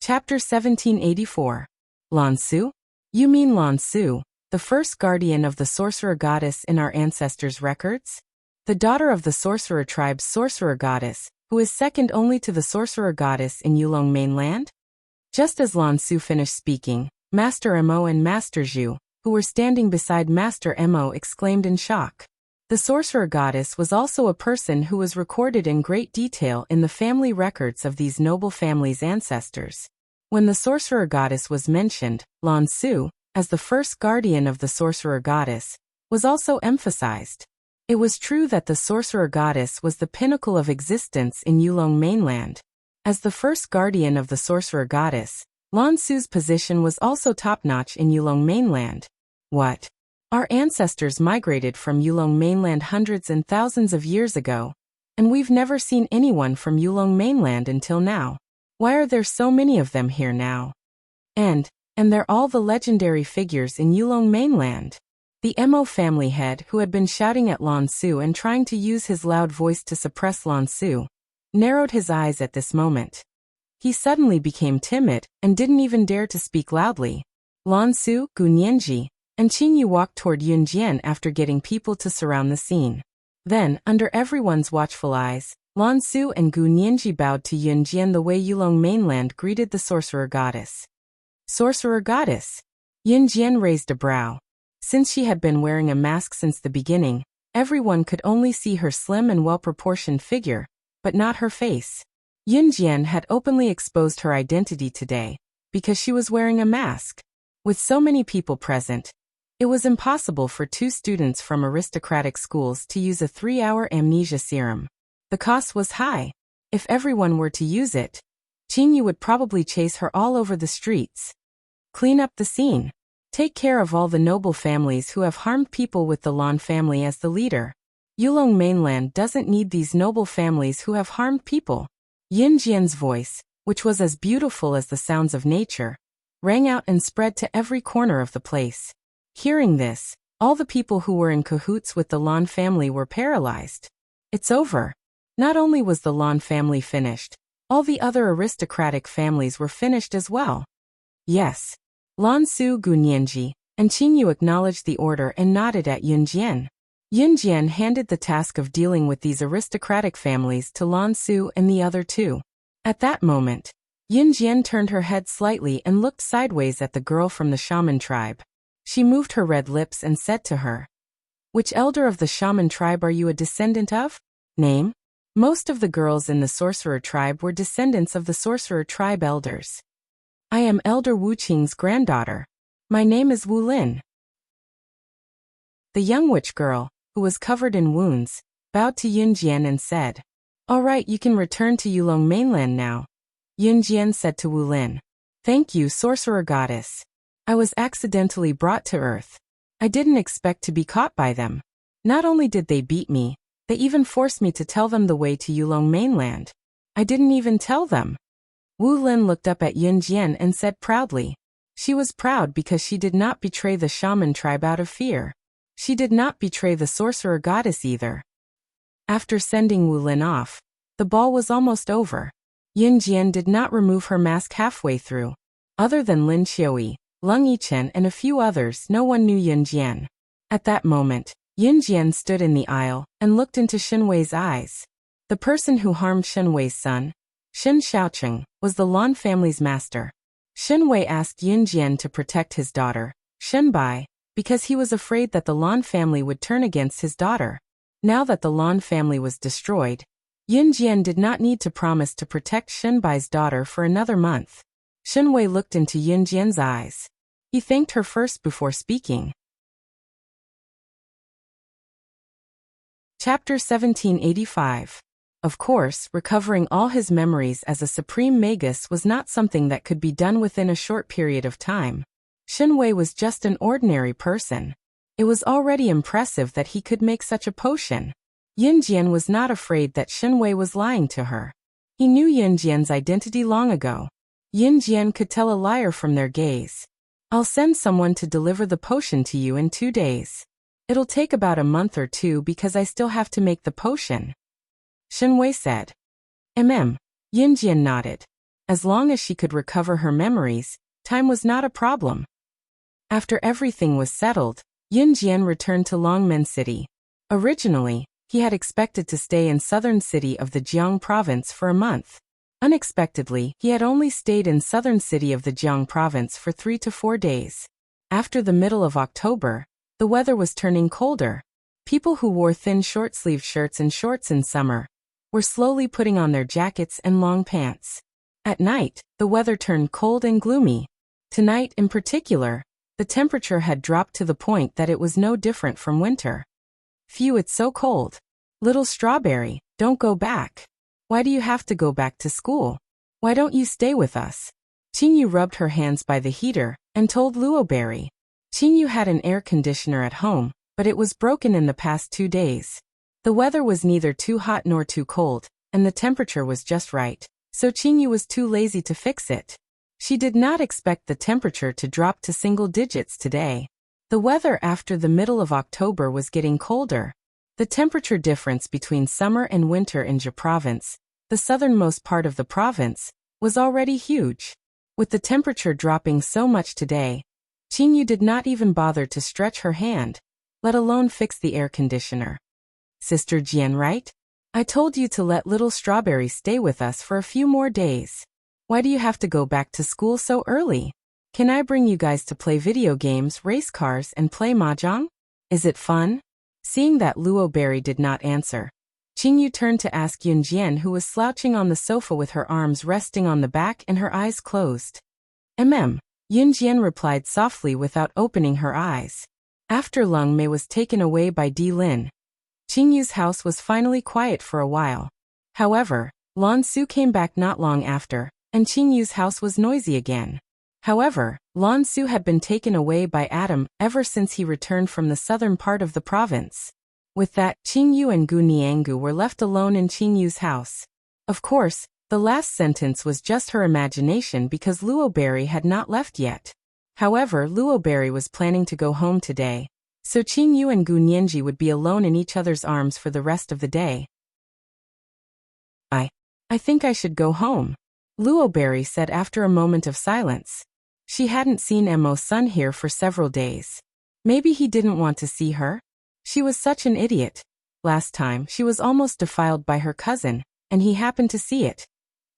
Chapter 1784. Lan Su? You mean Lan Su, the first guardian of the sorcerer goddess in our ancestors' records? The daughter of the sorcerer tribe's sorcerer goddess, who is second only to the sorcerer goddess in Yulong mainland? Just as Lan Su finished speaking, Master Mo and Master Zhu, who were standing beside Master Mo, exclaimed in shock. The sorcerer goddess was also a person who was recorded in great detail in the family records of these noble families' ancestors. When the sorcerer goddess was mentioned, Lan Su, as the first guardian of the sorcerer goddess, was also emphasized. It was true that the sorcerer goddess was the pinnacle of existence in Yulong mainland. As the first guardian of the sorcerer goddess, Lan Su's position was also top-notch in Yulong mainland. What? Our ancestors migrated from Yulong mainland hundreds and thousands of years ago, and we've never seen anyone from Yulong mainland until now. Why are there so many of them here now? And they're all the legendary figures in Yulong mainland. The Mo family head, who had been shouting at Lan Su and trying to use his loud voice to suppress Lan Su, narrowed his eyes at this moment. He suddenly became timid and didn't even dare to speak loudly. Lan Su, Gu Nianji, and Qingyu walked toward Yunjian after getting people to surround the scene. Then, under everyone's watchful eyes, Lan Su and Gu Nianji bowed to Yunjian the way Yulong mainland greeted the sorcerer goddess. Sorcerer goddess? Yunjian raised a brow. Since she had been wearing a mask since the beginning, everyone could only see her slim and well-proportioned figure, but not her face. Yunjian had openly exposed her identity today, because she was wearing a mask. With so many people present, it was impossible for two students from aristocratic schools to use a 3-hour amnesia serum. The cost was high. If everyone were to use it, Qingyu would probably chase her all over the streets. Clean up the scene. Take care of all the noble families who have harmed people with the Lan family as the leader. Yulong mainland doesn't need these noble families who have harmed people. Yunjian's voice, which was as beautiful as the sounds of nature, rang out and spread to every corner of the place. Hearing this, all the people who were in cahoots with the Lan family were paralyzed. It's over. Not only was the Lan family finished, all the other aristocratic families were finished as well. Yes. Lan Su, Gu Nianji, and Qingyu acknowledged the order and nodded at Yunjian. Yunjian handed the task of dealing with these aristocratic families to Lan Su and the other two. At that moment, Yunjian turned her head slightly and looked sideways at the girl from the shaman tribe. She moved her red lips and said to her, "Which elder of the shaman tribe are you a descendant of? Name?" Most of the girls in the sorcerer tribe were descendants of the sorcerer tribe elders. "I am Elder Wu Qing's granddaughter. My name is Wu Lin." The young witch girl, who was covered in wounds, bowed to Yunjian and said, "All right, you can return to Yulong mainland now." Yunjian said to Wu Lin, "Thank you, sorcerer goddess. I was accidentally brought to Earth. I didn't expect to be caught by them. Not only did they beat me, they even forced me to tell them the way to Yulong mainland. I didn't even tell them." Wu Lin looked up at Yunjian and said proudly. She was proud because she did not betray the shaman tribe out of fear. She did not betray the sorcerer goddess either. After sending Wu Lin off, the ball was almost over. Yunjian did not remove her mask halfway through. Other than Lin Qiui, Lung Yichen and a few others, no one knew Yunjian. At that moment, Yunjian stood in the aisle and looked into Shenwei's eyes. The person who harmed Shenwei's son, Shen Xiaocheng, was the Lan family's master. Shenwei asked Yunjian to protect his daughter, Shenbai, because he was afraid that the Lan family would turn against his daughter. Now that the Lan family was destroyed, Yunjian did not need to promise to protect Shenbai's daughter for another month. Shenwei looked into Yunjian's eyes. He thanked her first before speaking. Chapter 1785. Of course, recovering all his memories as a supreme magus was not something that could be done within a short period of time. Shenwei was just an ordinary person. It was already impressive that he could make such a potion. Yunjian was not afraid that Shenwei was lying to her. He knew Yunjian's identity long ago. Yunjian could tell a liar from their gaze. "I'll send someone to deliver the potion to you in 2 days. It'll take about a month or two because I still have to make the potion," Shenwei said. Yunjian nodded. As long as she could recover her memories, time was not a problem. After everything was settled, Yun Jian returned to Longmen City. Originally, he had expected to stay in southern city of the Jiang province for a month. Unexpectedly, he had only stayed in southern city of the Jiang province for 3 to 4 days. After the middle of October, the weather was turning colder. People who wore thin short-sleeved shirts and shorts in summer were slowly putting on their jackets and long pants. At night, the weather turned cold and gloomy. Tonight, in particular, the temperature had dropped to the point that it was no different from winter. Phew, it's so cold. Little Strawberry, don't go back. Why do you have to go back to school? Why don't you stay with us? Qingyu rubbed her hands by the heater and told Luoberry. Qingyu had an air conditioner at home, but it was broken in the past 2 days. The weather was neither too hot nor too cold, and the temperature was just right, so Qingyu was too lazy to fix it. She did not expect the temperature to drop to single digits today. The weather after the middle of October was getting colder. The temperature difference between summer and winter in Jia province, the southernmost part of the province, was already huge. With the temperature dropping so much today, Qingyu did not even bother to stretch her hand, let alone fix the air conditioner. Sister Jian, right? I told you to let little Strawberry stay with us for a few more days. Why do you have to go back to school so early? Can I bring you guys to play video games, race cars, and play mahjong? Is it fun? Seeing that Luoberry did not answer, Qingyu turned to ask Yun Jian, who was slouching on the sofa with her arms resting on the back and her eyes closed. Yun Jian replied softly without opening her eyes. After Leng Mei was taken away by Di Lin, Qingyu's house was finally quiet for a while. However, Lan Su came back not long after, and Qingyu's house was noisy again. However, Lan Su had been taken away by Adam ever since he returned from the southern part of the province. With that, Qingyu and Gu Niangu were left alone in Qingyu's house. Of course, the last sentence was just her imagination because Luoberry had not left yet. However, Luoberry was planning to go home today, so Qingyu and Gu Nianji would be alone in each other's arms for the rest of the day. I think I should go home, Luoberry said after a moment of silence. She hadn't seen Emo's son here for several days. Maybe he didn't want to see her? She was such an idiot. Last time, she was almost defiled by her cousin, and he happened to see it.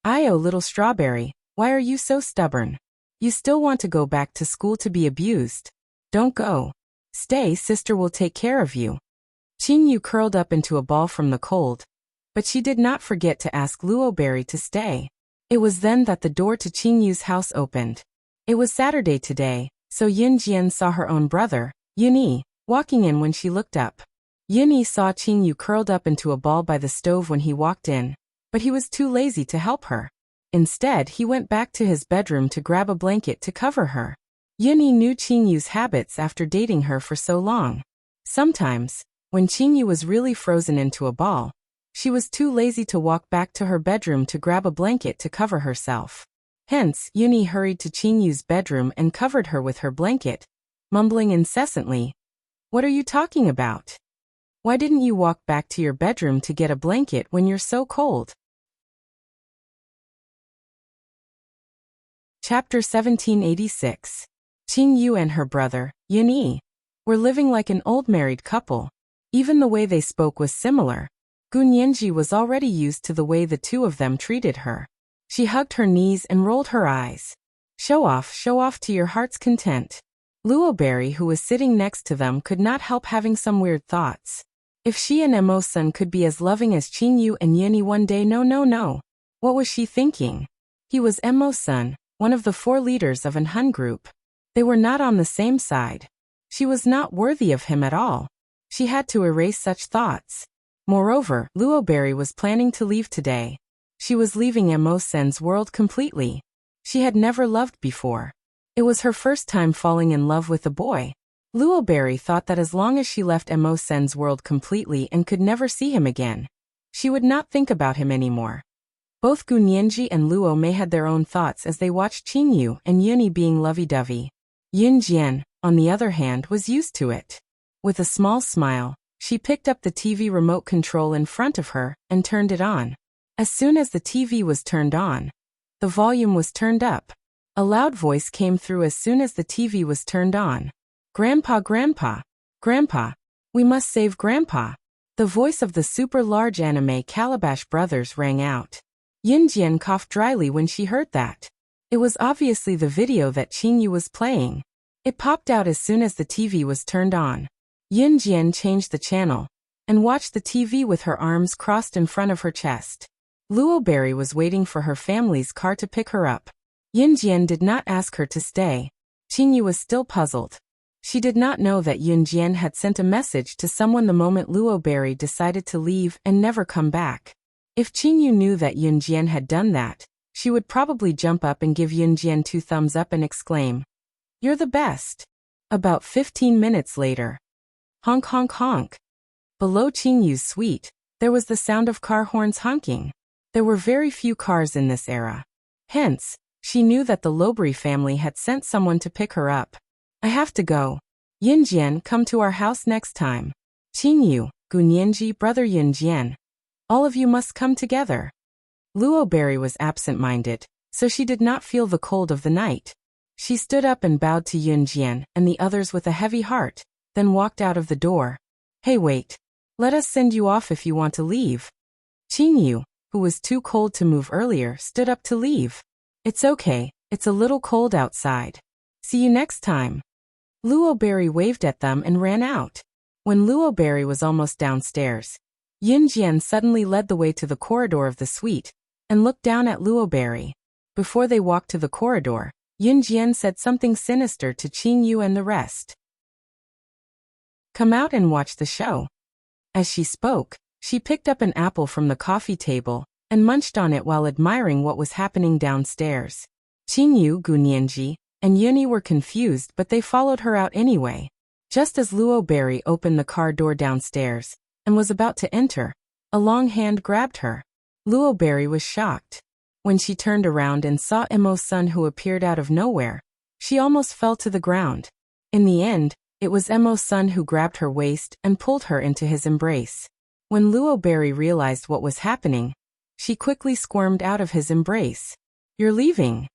Oh, little Strawberry, why are you so stubborn? You still want to go back to school to be abused? Don't go. Stay, sister will take care of you. Qingyu curled up into a ball from the cold, but she did not forget to ask Luoberry to stay. It was then that the door to Qingyu's house opened. It was Saturday today, so Yun Jian saw her own brother, Yunyi, walking in when she looked up. Yunyi saw Qingyu curled up into a ball by the stove when he walked in, but he was too lazy to help her. Instead, he went back to his bedroom to grab a blanket to cover her. Yunyi knew Qingyu's habits after dating her for so long. Sometimes, when Qingyu was really frozen into a ball, she was too lazy to walk back to her bedroom to grab a blanket to cover herself. Hence, Yunyi hurried to Qingyu's bedroom and covered her with her blanket, mumbling incessantly, "What are you talking about? Why didn't you walk back to your bedroom to get a blanket when you're so cold?" Chapter 1786. Qingyu and her brother, Yunyi, were living like an old married couple. Even the way they spoke was similar. Gu Nianji was already used to the way the two of them treated her. She hugged her knees and rolled her eyes. Show off to your heart's content. Luoberry, who was sitting next to them, could not help having some weird thoughts. If she and Emo-san could be as loving as Qingyu and Yunyi one day, no. What was she thinking? He was Emo-san, one of the 4 leaders of an Hun group. They were not on the same side. She was not worthy of him at all. She had to erase such thoughts. Moreover, Luoberry was planning to leave today. She was leaving Emo-san's world completely. She had never loved before. It was her first time falling in love with a boy. Luoberry thought that as long as she left Emo-san's world completely and could never see him again, she would not think about him anymore. Both Gu Nianji and Luo Mei had their own thoughts as they watched Qingyu and Yunyi being lovey-dovey. Yun Jian, on the other hand, was used to it. With a small smile, she picked up the TV remote control in front of her and turned it on. As soon as the TV was turned on, The volume was turned up. A loud voice came through as soon as the TV was turned on. "Grandpa, Grandpa! Grandpa! We must save Grandpa!" The voice of the super-large anime Calabash Brothers rang out. Yunjian coughed dryly when she heard that. It was obviously the video that Qingyu was playing. It popped out as soon as the TV was turned on. Yunjian changed the channel and watched the TV with her arms crossed in front of her chest. Luoberry was waiting for her family's car to pick her up. Yunjian did not ask her to stay. Qingyu was still puzzled. She did not know that Yunjian had sent a message to someone the moment Luoberry decided to leave and never come back. If Qingyu knew that Yunjian had done that, she would probably jump up and give Yunjian 2 thumbs up and exclaim, "You're the best." About 15 minutes later. Honk honk honk. Below Qingyu's suite, there was the sound of car horns honking. There were very few cars in this era. Hence, she knew that the Lobry family had sent someone to pick her up. "I have to go. Yunjian, come to our house next time. Qingyu, Gunyanji, brother Yunjian. All of you must come together." Luoberry was absent-minded, so she did not feel the cold of the night. She stood up and bowed to Yunjian and the others with a heavy heart, then walked out of the door. "Hey, wait. Let us send you off if you want to leave." Qingyu, who was too cold to move earlier, stood up to leave. "It's okay, it's a little cold outside. See you next time." Luoberry waved at them and ran out. When Luoberry was almost downstairs, Yunjian suddenly led the way to the corridor of the suite and looked down at Luoberry. Before they walked to the corridor, Yunjian said something sinister to Qingyu and the rest. "Come out and watch the show." As she spoke, she picked up an apple from the coffee table and munched on it while admiring what was happening downstairs. Qingyu, Gunyanji, and Yuni were confused, but they followed her out anyway. Just as Luoberry opened the car door downstairs and was about to enter, a long hand grabbed her. Luoberry was shocked. When she turned around and saw Emo's son who appeared out of nowhere, she almost fell to the ground. In the end, it was Emo's son who grabbed her waist and pulled her into his embrace. When Luoberry realized what was happening, she quickly squirmed out of his embrace. "You're leaving?"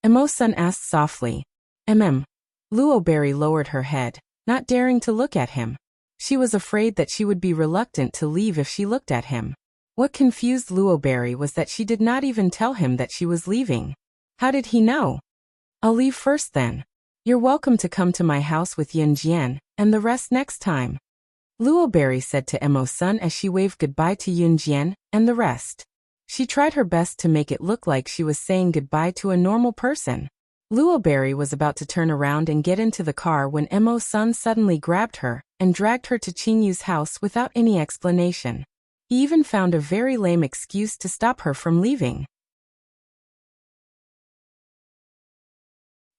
Emo's son asked softly. Luoberry lowered her head, not daring to look at him. She was afraid that she would be reluctant to leave if she looked at him. What confused Luoberry was that she did not even tell him that she was leaving. How did he know? "I'll leave first then. You're welcome to come to my house with Yunjian and the rest next time," Luoberry said to Emo's son as she waved goodbye to Yunjian and the rest. She tried her best to make it look like she was saying goodbye to a normal person. Luoberry was about to turn around and get into the car when Emo's son suddenly grabbed her and dragged her to Qingyu's house without any explanation. He even found a very lame excuse to stop her from leaving.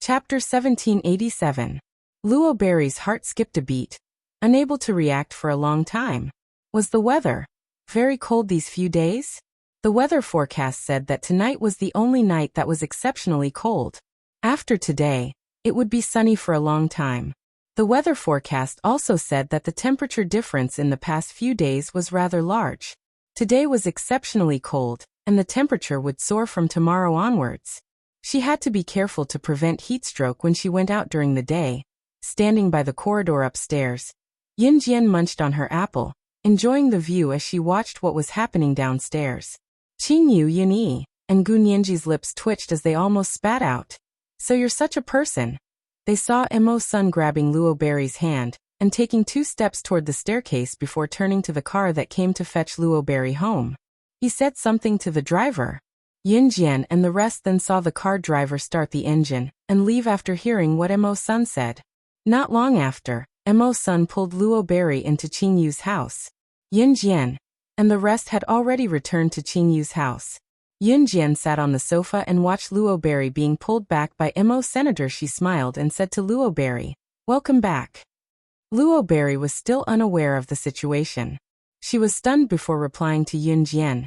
Chapter 1787. Luoberry's heart skipped a beat, unable to react for a long time. Was the weather very cold these few days? The weather forecast said that tonight was the only night that was exceptionally cold. After today, it would be sunny for a long time. The weather forecast also said that the temperature difference in the past few days was rather large. Today was exceptionally cold, and the temperature would soar from tomorrow onwards. She had to be careful to prevent heatstroke when she went out during the day. Standing by the corridor upstairs, Yunjian munched on her apple, enjoying the view as she watched what was happening downstairs. Qingyu, Yuni, and Gunyanji's lips twitched as they almost spat out. "So you're such a person." They saw Emo's son grabbing Luoberry's hand and taking 2 steps toward the staircase before turning to the car that came to fetch Luoberry home. He said something to the driver. Yunjian and the rest then saw the car driver start the engine and leave after hearing what Emo's son said. Not long after, Emo's son pulled Luoberry into Qingyu's house. Yunjian and the rest had already returned to Qingyu's house. Yunjian sat on the sofa and watched Luoberry being pulled back by Emo's senator. She smiled and said to Luoberry, "Welcome back." Luoberry was still unaware of the situation. She was stunned before replying to Yunjian.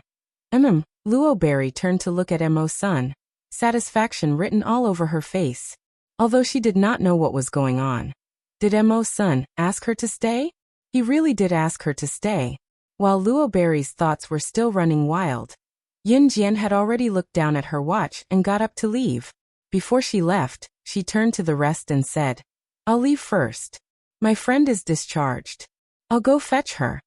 Luoberry turned to look at Emo's son, satisfaction written all over her face. Although she did not know what was going on. Did Emo's son ask her to stay? He really did ask her to stay. While Luoberry's thoughts were still running wild, Yunjian had already looked down at her watch and got up to leave. Before she left, she turned to the rest and said, "I'll leave first. My friend is discharged. I'll go fetch her."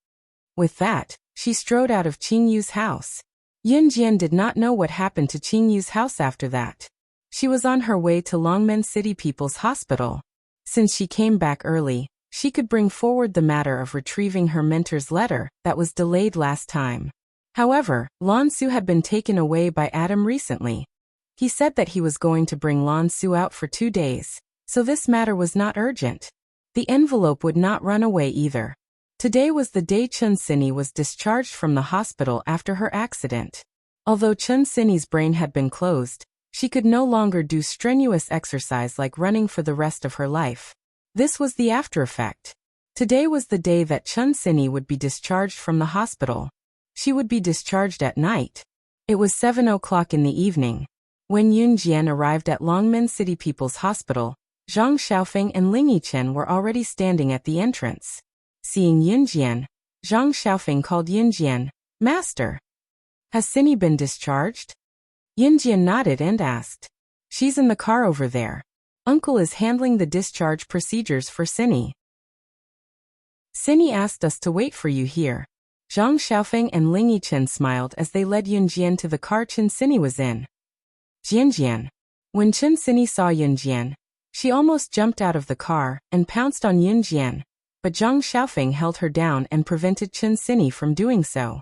With that, she strode out of Qingyu's house. Yunjian did not know what happened to Qingyu's house after that. She was on her way to Longmen City People's Hospital. Since she came back early, she could bring forward the matter of retrieving her mentor's letter that was delayed last time. However, Lan Su had been taken away by Adam recently. He said that he was going to bring Lan Su out for 2 days, so this matter was not urgent. The envelope would not run away either. Today was the day Chun Sini was discharged from the hospital after her accident. Although Chun Sini's brain had been closed, she could no longer do strenuous exercise like running for the rest of her life. This was the after effect. Today was the day that Chun Sini would be discharged from the hospital. She would be discharged at night. It was 7 o'clock in the evening. When Yunjian arrived at Longmen City People's Hospital, Zhang Xiaofeng and Ling Yichen were already standing at the entrance. Seeing Yunjian, Zhang Xiaofeng called Yunjian, "Master, has Sini been discharged?" Yunjian nodded and asked, "She's in the car over there. Uncle is handling the discharge procedures for Sini. Sini asked us to wait for you here." Zhang Xiaofeng and Ling Yichen smiled as they led Yunjian to the car Chun Sini was in. Jianjian. When Chun Sini saw Yunjian, she almost jumped out of the car and pounced on Yunjian, but Zhang Xiaofeng held her down and prevented Chun Sini from doing so.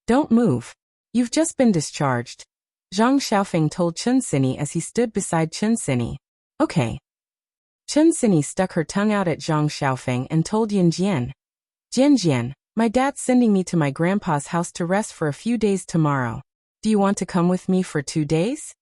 "Don't move. You've just been discharged," Zhang Xiaofeng told Chun Sini as he stood beside Chun Sini. "Okay." Chun Sini stuck her tongue out at Zhang Xiaofeng and told Yunjian, "Jianjian, my dad's sending me to my grandpa's house to rest for a few days tomorrow. Do you want to come with me for 2 days?"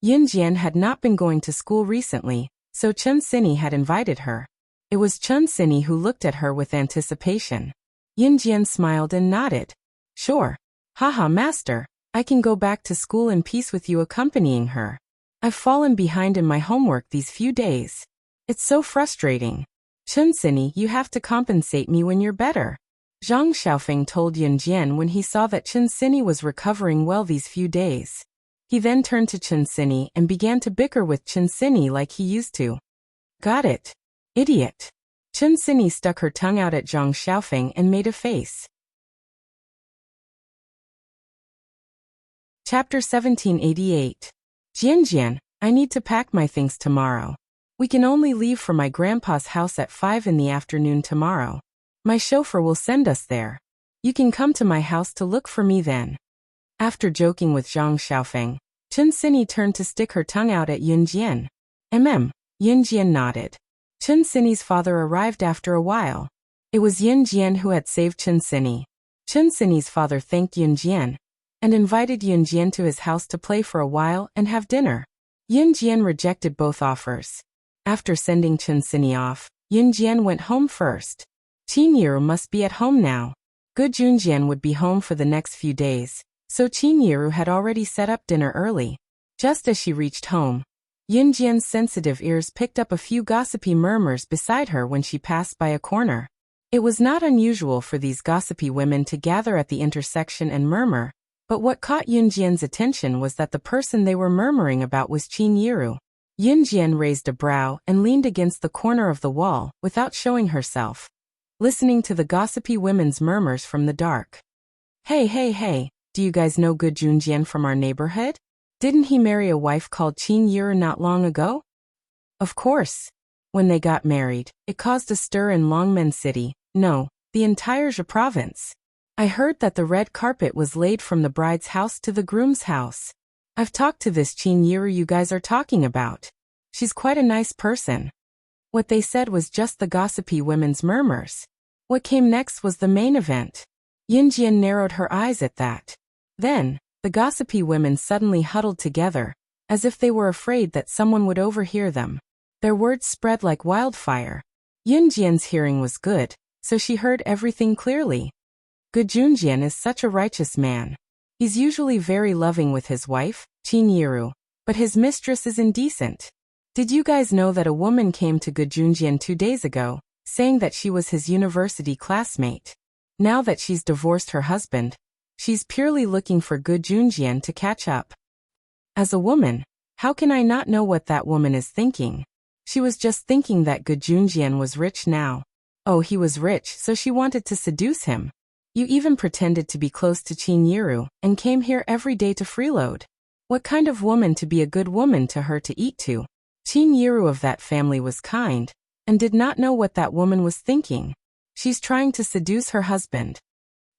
Yunjian had not been going to school recently, so Chun Sini had invited her. It was Chun Sini who looked at her with anticipation. Yunjian smiled and nodded. "Sure. Haha, master, I can go back to school in peace with you accompanying her. I've fallen behind in my homework these few days. It's so frustrating. Chun Sini, you have to compensate me when you're better," Zhang Xiaofeng told Yunjian when he saw that Chun Sini was recovering well these few days. He then turned to Chun Sini and began to bicker with Chun Sini like he used to. "Got it. Idiot." Chun Sini stuck her tongue out at Zhang Xiaofeng and made a face. Chapter 1788. Jianjian, I need to pack my things tomorrow. We can only leave for my grandpa's house at 5 in the afternoon tomorrow. My chauffeur will send us there. You can come to my house to look for me then. After joking with Zhang Xiaofeng, Chun Sini turned to stick her tongue out at Yunjian. Yunjian nodded. Chun Sini's father arrived after a while. It was Yunjian who had saved Chun Sini. Chun Sini's father thanked Yunjian and invited Yunjian to his house to play for a while and have dinner. Yunjian rejected both offers. After sending Chun Sini off, Yunjian went home first. Qinyiru must be at home now. Good Junjian would be home for the next few days, so Qinyiru had already set up dinner early. Just as she reached home, Yunjian's sensitive ears picked up a few gossipy murmurs beside her when she passed by a corner. It was not unusual for these gossipy women to gather at the intersection and murmur, but what caught Yunjian's attention was that the person they were murmuring about was Qinyiru. Yunjian raised a brow and leaned against the corner of the wall without showing herself, listening to the gossipy women's murmurs from the dark. Hey, do you guys know Good Junjian from our neighborhood? Didn't he marry a wife called Qinyiru not long ago? Of course. When they got married, it caused a stir in Longmen City, no, the entire Zhe province. I heard that the red carpet was laid from the bride's house to the groom's house. I've talked to this Qinyiru you guys are talking about. She's quite a nice person. What they said was just the gossipy women's murmurs. What came next was the main event. Yunjian narrowed her eyes at that. Then, the gossipy women suddenly huddled together, as if they were afraid that someone would overhear them. Their words spread like wildfire. Yunjian's hearing was good, so she heard everything clearly. Good Junjian is such a righteous man. He's usually very loving with his wife, Qinyiru, but his mistress is indecent. Did you guys know that a woman came to Good Junjian 2 days ago, saying that she was his university classmate? Now that she's divorced her husband, She's purely looking for Gu Junjian to catch up. As a woman, how can I not know what that woman is thinking? She was just thinking that Gu Junjian was rich now. Oh, he was rich, so she wanted to seduce him. You even pretended to be close to Qin Yiru and came here every day to freeload. What kind of woman to be a good woman to her to eat to? Qin Yiru of that family was kind and did not know what that woman was thinking. She's trying to seduce her husband.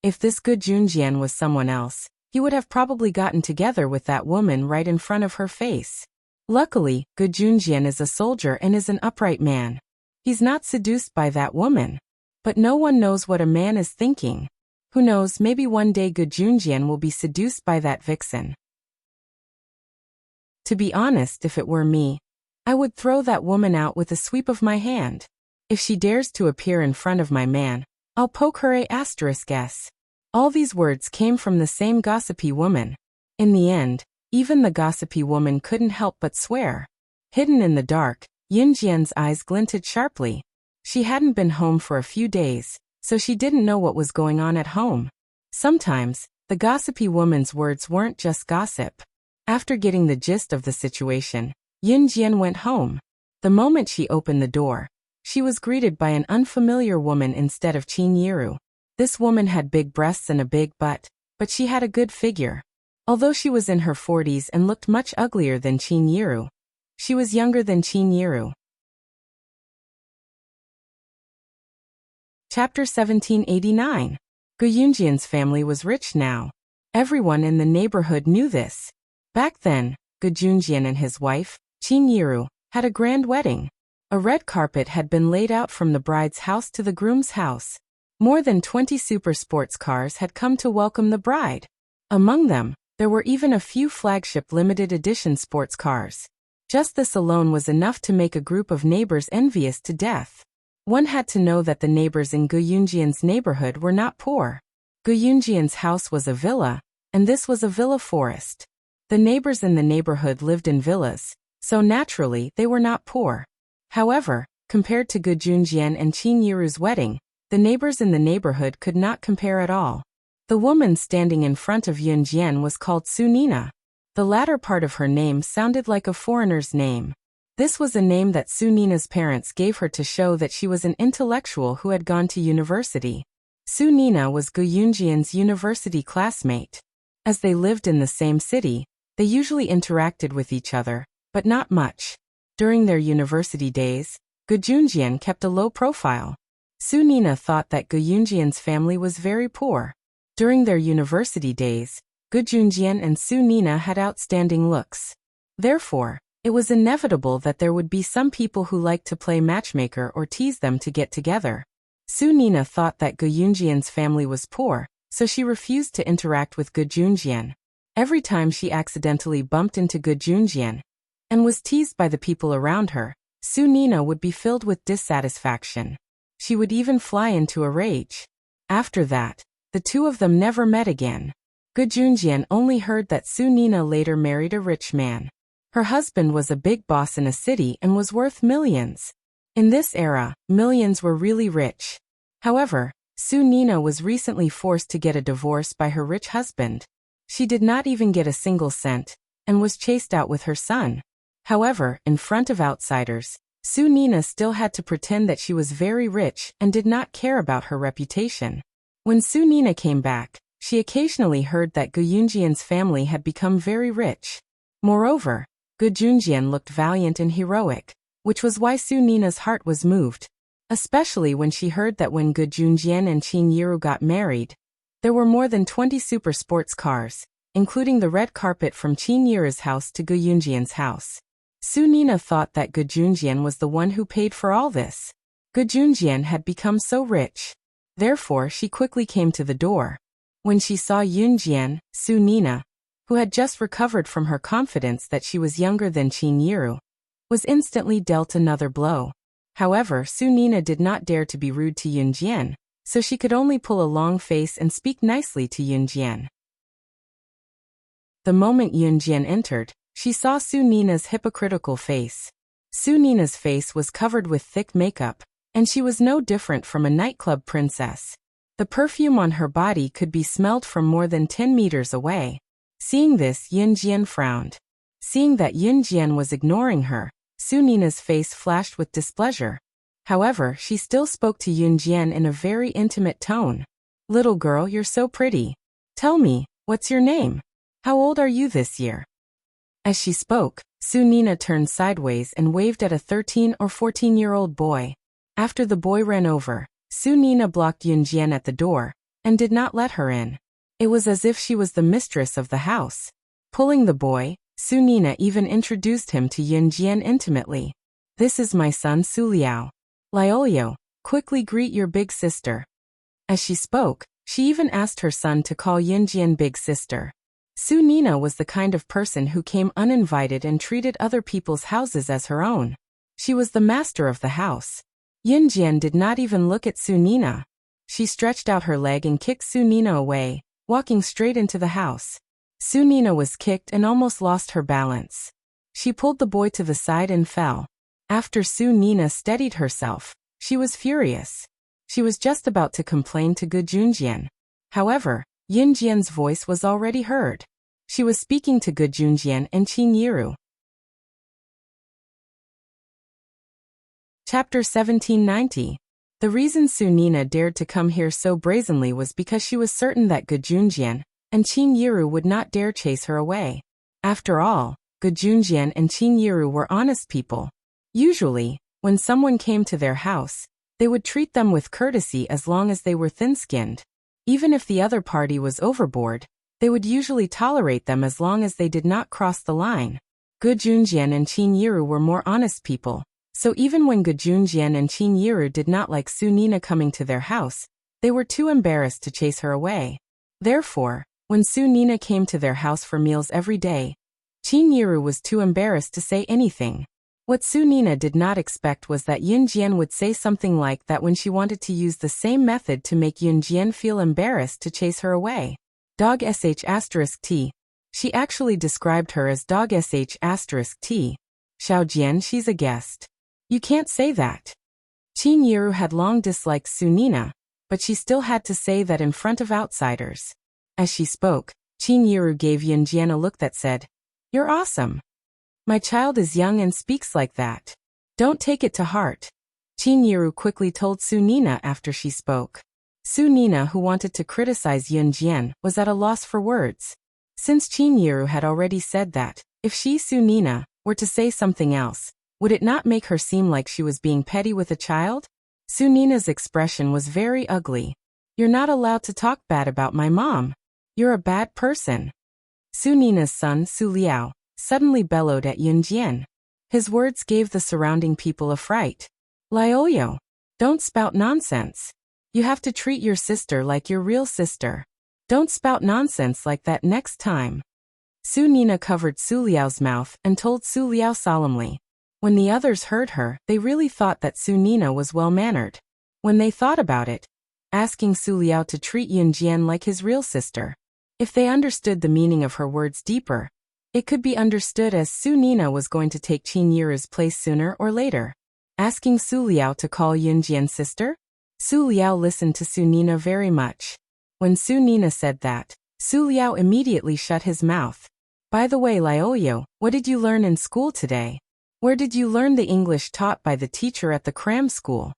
If this Gu Junjian was someone else, he would have probably gotten together with that woman right in front of her face. Luckily, Gu Junjian is a soldier and is an upright man. He's not seduced by that woman. But no one knows what a man is thinking. Who knows, maybe one day Gu Junjian will be seduced by that vixen. To be honest, if it were me, I would throw that woman out with a sweep of my hand. If she dares to appear in front of my man, I'll poke her **s. All these words came from the same gossipy woman. In the end, even the gossipy woman couldn't help but swear. Hidden in the dark, Yunjian's eyes glinted sharply. She hadn't been home for a few days, so she didn't know what was going on at home. Sometimes, the gossipy woman's words weren't just gossip. After getting the gist of the situation, Yunjian went home. The moment she opened the door, she was greeted by an unfamiliar woman instead of Qin Yiru. This woman had big breasts and a big butt, but she had a good figure. Although she was in her 40s and looked much uglier than Qin Yiru, she was younger than Qin Yiru. Chapter 1789. Gu Yunjian's family was rich now. Everyone in the neighborhood knew this. Back then, Gu Junjian and his wife, Qin Yiru, had a grand wedding. A red carpet had been laid out from the bride's house to the groom's house. More than 20 super sports cars had come to welcome the bride. Among them, there were even a few flagship limited edition sports cars. Just this alone was enough to make a group of neighbors envious to death. One had to know that the neighbors in Gu Yunjian's neighborhood were not poor. Gu Yunjian's house was a villa, and this was a villa forest. The neighbors in the neighborhood lived in villas, so naturally they were not poor. However, compared to Gu Junjian and Qin Yiru's wedding, the neighbors in the neighborhood could not compare at all. The woman standing in front of Yunjian was called Su Nina. The latter part of her name sounded like a foreigner's name. This was a name that Su Nina's parents gave her to show that she was an intellectual who had gone to university. Su Nina was Gu Yunjian's university classmate. As they lived in the same city, they usually interacted with each other, but not much. During their university days, Gu Junjian kept a low profile. Su Nina thought that Gu Yunjian's family was very poor. During their university days, Gu Junjian and Su Nina had outstanding looks. Therefore, it was inevitable that there would be some people who liked to play matchmaker or tease them to get together. Su Nina thought that Gu Yunjian's family was poor, so she refused to interact with Gu Junjian. Every time she accidentally bumped into Gu Junjian and was teased by the people around her, Su Nina would be filled with dissatisfaction. She would even fly into a rage. After that, the two of them never met again. Gu Junjian only heard that Su Nina later married a rich man. Her husband was a big boss in a city and was worth millions. In this era, millions were really rich. However, Su Nina was recently forced to get a divorce by her rich husband. She did not even get a single cent, and was chased out with her son. However, in front of outsiders, Su Nina still had to pretend that she was very rich and did not care about her reputation. When Su Nina came back, she occasionally heard that Gu Yunjian's family had become very rich. Moreover, Gu Junjian looked valiant and heroic, which was why Su Nina's heart was moved. Especially when she heard that when Gu Junjian and Qin Yiru got married, there were more than 20 super sports cars, including the red carpet from Qin Yiru's house to Gu Yunjian's house. Su Nina thought that Gu Junjian was the one who paid for all this. Gu Junjian had become so rich. Therefore, she quickly came to the door. When she saw Yunjian, Su Nina, who had just recovered from her confidence that she was younger than Qin Yiru, was instantly dealt another blow. However, Su Nina did not dare to be rude to Yunjian, so she could only pull a long face and speak nicely to Yunjian. The moment Yunjian entered, she saw Su Nina's hypocritical face. Su Nina's face was covered with thick makeup, and she was no different from a nightclub princess. The perfume on her body could be smelled from more than 10 meters away. Seeing this, Yunjian frowned. Seeing that Yunjian was ignoring her, Su Nina's face flashed with displeasure. However, she still spoke to Yunjian in a very intimate tone. "Little girl, you're so pretty. Tell me, what's your name? How old are you this year?" As she spoke, Su Nina turned sideways and waved at a 13 or 14-year-old boy. After the boy ran over, Su Nina blocked Yunjian at the door and did not let her in. It was as if she was the mistress of the house. Pulling the boy, Su Nina even introduced him to Yunjian intimately. "This is my son Su Liao. Liao, quickly greet your big sister." As she spoke, she even asked her son to call Yunjian big sister. Su Nina was the kind of person who came uninvited and treated other people's houses as her own. She was the master of the house. Yunjian did not even look at Su Nina. She stretched out her leg and kicked Su Nina away, walking straight into the house. Su Nina was kicked and almost lost her balance. She pulled the boy to the side and fell. After Su Nina steadied herself, she was furious. She was just about to complain to Gu Junjian. However, Yunjian's voice was already heard. She was speaking to Gu Junjian and Qin Yiru. Chapter 1790. The reason Su Nina dared to come here so brazenly was because she was certain that Gu Junjian and Qin Yiru would not dare chase her away. After all, Gu Junjian and Qin Yiru were honest people. Usually, when someone came to their house, they would treat them with courtesy as long as they were thin-skinned. Even if the other party was overboard, they would usually tolerate them as long as they did not cross the line. Gu Junjian and Qin Yiru were more honest people, so even when Gu Junjian and Qin Yiru did not like Su Nina coming to their house, they were too embarrassed to chase her away. Therefore, when Su Nina came to their house for meals every day, Qin Yiru was too embarrassed to say anything. What Su Nina did not expect was that Yunjian would say something like that when she wanted to use the same method to make Yunjian feel embarrassed to chase her away. Dog sh*t. She actually described her as dog sh*t. Xiaojian, she's a guest. You can't say that. Qin Yiru had long disliked Su Nina, but she still had to say that in front of outsiders. As she spoke, Qin Yiru gave Yunjian a look that said, "You're awesome. My child is young and speaks like that. Don't take it to heart." Qin Yiru quickly told Su Nina after she spoke. Su Nina, who wanted to criticize Yunjian, was at a loss for words. Since Qin Yiru had already said that, if she, Su Nina, were to say something else, would it not make her seem like she was being petty with a child? Su Nina's expression was very ugly. "You're not allowed to talk bad about my mom. You're a bad person." Su Nina's son, Su Liao, suddenly bellowed at Yunjian. His words gave the surrounding people a fright. "Liao, don't spout nonsense. You have to treat your sister like your real sister. Don't spout nonsense like that next time." Su Nina covered Su Liao's mouth and told Su Liao solemnly. When the others heard her, they really thought that Su Nina was well-mannered. When they thought about it, asking Su Liao to treat Yunjian like his real sister. If they understood the meaning of her words deeper, it could be understood as Su Nina was going to take Qin Yiru's place sooner or later. Asking Su Liao to call Yunjian sister? Su Liao listened to Su Nina very much. When Su Nina said that, Su Liao immediately shut his mouth. "By the way, Liao, what did you learn in school today? Where did you learn the English taught by the teacher at the cram school?"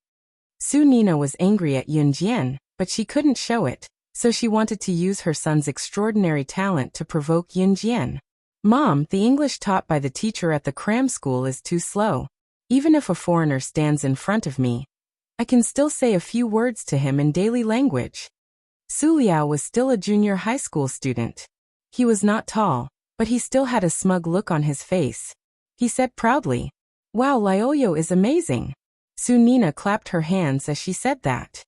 Su Nina was angry at Yunjian, but she couldn't show it, so she wanted to use her son's extraordinary talent to provoke Yunjian. "Mom, the English taught by the teacher at the cram school is too slow. Even if a foreigner stands in front of me, I can still say a few words to him in daily language." Su Liao was still a junior high school student. He was not tall, but he still had a smug look on his face. He said proudly, "Wow, Liao is amazing." Su Nina clapped her hands as she said that.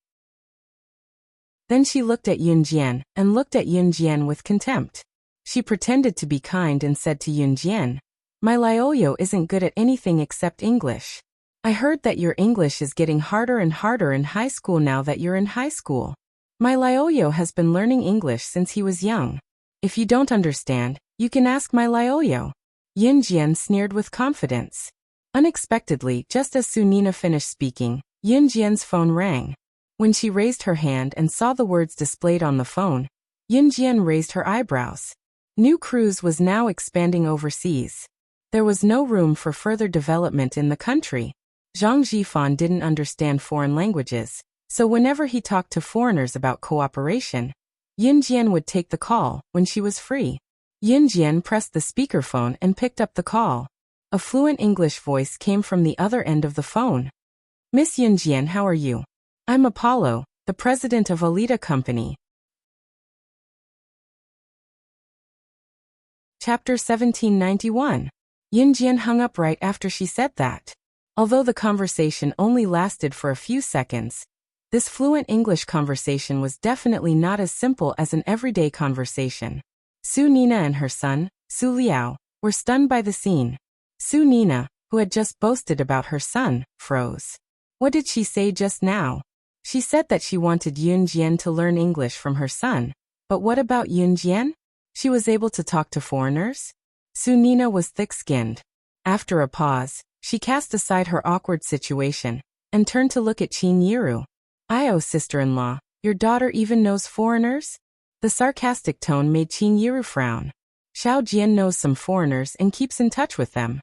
Then she looked at Yunjian, and looked at Yunjian with contempt. She pretended to be kind and said to Yunjian, "My Liao isn't good at anything except English. I heard that your English is getting harder and harder in high school now that you're in high school. My Liao has been learning English since he was young. If you don't understand, you can ask my Liao." Yunjian sneered with confidence. Unexpectedly, just as Su Nina finished speaking, Yunjian's phone rang. When she raised her hand and saw the words displayed on the phone, Yunjian raised her eyebrows. New Cruise was now expanding overseas. There was no room for further development in the country. Zhang Jifan didn't understand foreign languages, so whenever he talked to foreigners about cooperation, Yunjian would take the call when she was free. Yunjian pressed the speakerphone and picked up the call. A fluent English voice came from the other end of the phone. Miss Yunjian, how are you? I'm Apollo, the president of Alita Company. Chapter 1791. Yunjian hung up right after she said that. Although the conversation only lasted for a few seconds, this fluent English conversation was definitely not as simple as an everyday conversation. Su Nina and her son, Su Liao, were stunned by the scene. Su Nina, who had just boasted about her son, froze. What did she say just now? She said that she wanted Yunjian to learn English from her son, but what about Yunjian? She was able to talk to foreigners? Su Nina was thick-skinned. After a pause, she cast aside her awkward situation and turned to look at Qin Yiru. "Oh, sister-in-law, your daughter even knows foreigners?" The sarcastic tone made Qin Yiru frown. Xiao Jian knows some foreigners and keeps in touch with them.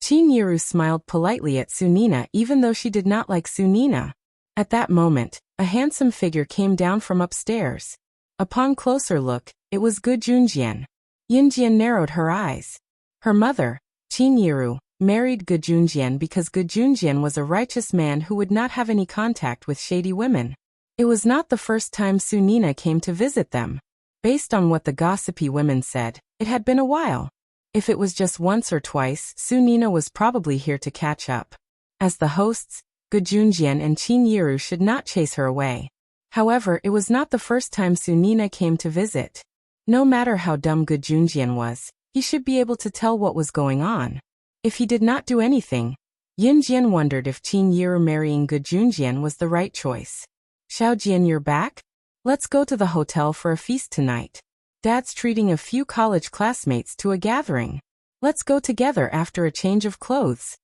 Qin Yiru smiled politely at Su Nina even though she did not like Su Nina. At that moment, a handsome figure came down from upstairs. Upon closer look, it was Gu Junjian. Yunjian narrowed her eyes. Her mother, Qin Yiru, married Gu Junjian because Gu Junjian was a righteous man who would not have any contact with shady women. It was not the first time Su Nina came to visit them. Based on what the gossipy women said, it had been a while. If it was just once or twice, Su Nina was probably here to catch up. As the hosts, Gu Junjian and Qin Yiru should not chase her away. However, it was not the first time Su Nina came to visit. No matter how dumb Gu Junjian was, he should be able to tell what was going on. If he did not do anything, Yunjian wondered if Qin Yiru marrying Gu Junjian was the right choice. "Xiao Jian, you're back? Let's go to the hotel for a feast tonight. Dad's treating a few college classmates to a gathering. Let's go together after a change of clothes."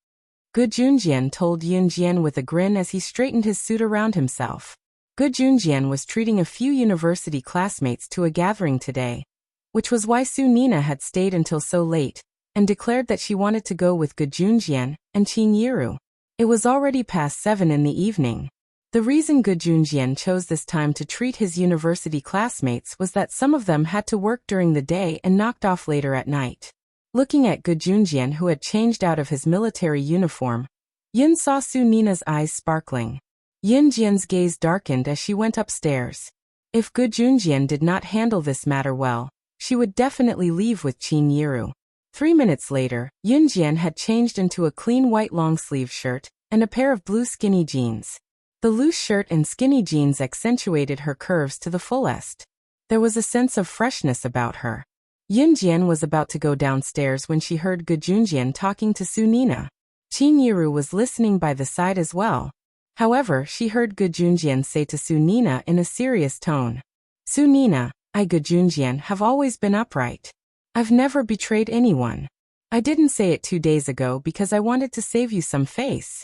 Gu Junjian told Yunjian with a grin as he straightened his suit around himself. Gu Junjian was treating a few university classmates to a gathering today, which was why Su Nina had stayed until so late, and declared that she wanted to go with Gu Junjian and Qin Yiru. It was already past 7 in the evening. The reason Gu Junjian chose this time to treat his university classmates was that some of them had to work during the day and knocked off later at night. Looking at Gu Junjian, who had changed out of his military uniform, Yun saw Su Nina's eyes sparkling. Yunjian's gaze darkened as she went upstairs. If Gu Junjian did not handle this matter well, she would definitely leave with Qin Yiru. 3 minutes later, Yunjian had changed into a clean white long-sleeve shirt and a pair of blue skinny jeans. The loose shirt and skinny jeans accentuated her curves to the fullest. There was a sense of freshness about her. Yunjian was about to go downstairs when she heard Gu Junjian talking to Su Nina. Qin Yiru was listening by the side as well. However, she heard Gu Junjian say to Su Nina in a serious tone, "Su Nina, I Gu Junjian have always been upright. I've never betrayed anyone. I didn't say it 2 days ago because I wanted to save you some face.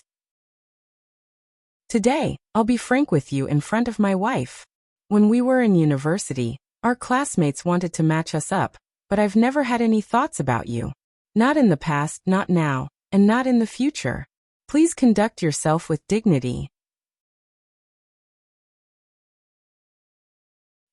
Today, I'll be frank with you in front of my wife. When we were in university, our classmates wanted to match us up, but I've never had any thoughts about you. Not in the past, not now, and not in the future. Please conduct yourself with dignity."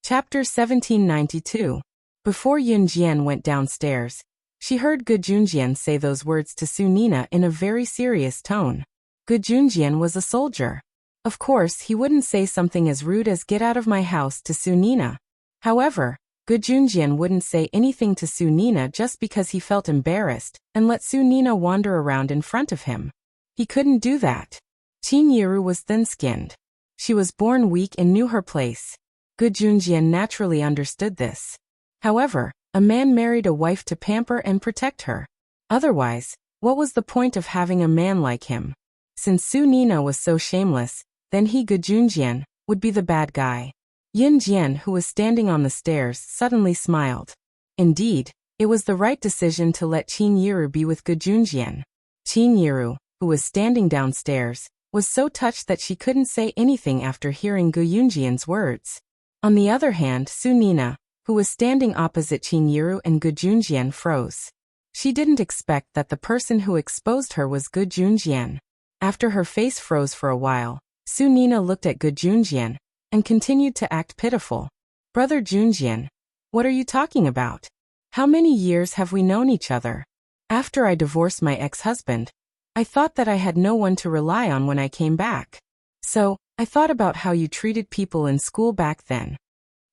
Chapter 1792. Before Yunjian went downstairs, she heard Gu Junjian say those words to Su Nina in a very serious tone. Gu Junjian was a soldier. Of course, he wouldn't say something as rude as "get out of my house" to Su Nina. However, Gu Junjian wouldn't say anything to Su Nina just because he felt embarrassed and let Su Nina wander around in front of him. He couldn't do that. Qin Yiru was thin-skinned. She was born weak and knew her place. Gu Junjian naturally understood this. However, a man married a wife to pamper and protect her. Otherwise, what was the point of having a man like him? Since Su Nina was so shameless, then he, Gu Junjian, would be the bad guy. Yunjian, who was standing on the stairs, suddenly smiled. Indeed, it was the right decision to let Qin Yiru be with Gu Junjian. Qin Yiru, who was standing downstairs, was so touched that she couldn't say anything after hearing Gu Yunjian's words. On the other hand, Su Nina, who was standing opposite Qin Yiru and Gu Junjian, froze. She didn't expect that the person who exposed her was Gu Junjian. After her face froze for a while, Su Nina looked at Gu Junjian and continued to act pitiful. Brother Junjian, what are you talking about? How many years have we known each other? After I divorced my ex-husband, I thought that I had no one to rely on when I came back. So, I thought about how you treated people in school back then.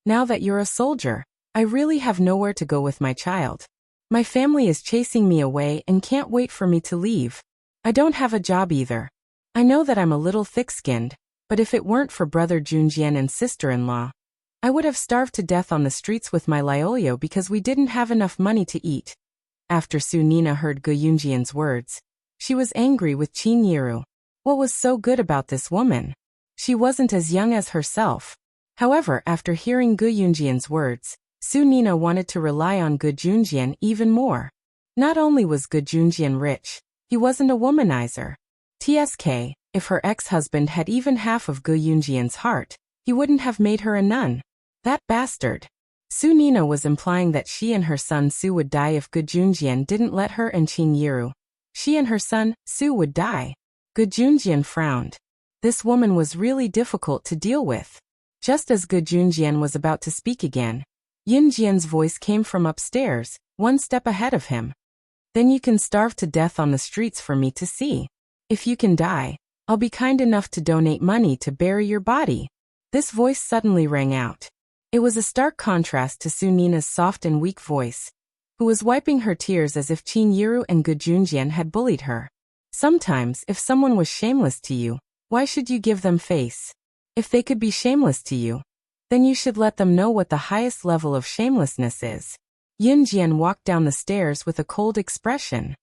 Now that you're a soldier, I really have nowhere to go with my child. My family is chasing me away and can't wait for me to leave. I don't have a job either. I know that I'm a little thick-skinned, but if it weren't for Brother Junjian and sister-in-law, I would have starved to death on the streets with my Liolio because we didn't have enough money to eat. After Su Nina heard Gu Yunjian's words, she was angry with Qin Yiru. What was so good about this woman? She wasn't as young as herself. However, after hearing Gu Yunjian's words, Su Nina wanted to rely on Gu Junjian even more. Not only was Gu Junjian rich, he wasn't a womanizer. TSK, if her ex-husband had even half of Gu Yunjian's heart, he wouldn't have made her a nun. That bastard. Su Nina was implying that she and her son Su would die if Gu Junjian didn't let her and Qin Yiru. She and her son, Su, would die. Gu Junjian frowned. This woman was really difficult to deal with. Just as Gu Junjian was about to speak again, Yunjian's voice came from upstairs, one step ahead of him. Then you can starve to death on the streets for me to see. If you can die, I'll be kind enough to donate money to bury your body. This voice suddenly rang out. It was a stark contrast to Su Nina's soft and weak voice, who was wiping her tears as if Qin Yiru and Gu Junjian had bullied her. Sometimes, if someone was shameless to you, why should you give them face? If they could be shameless to you, then you should let them know what the highest level of shamelessness is. Yunjian walked down the stairs with a cold expression.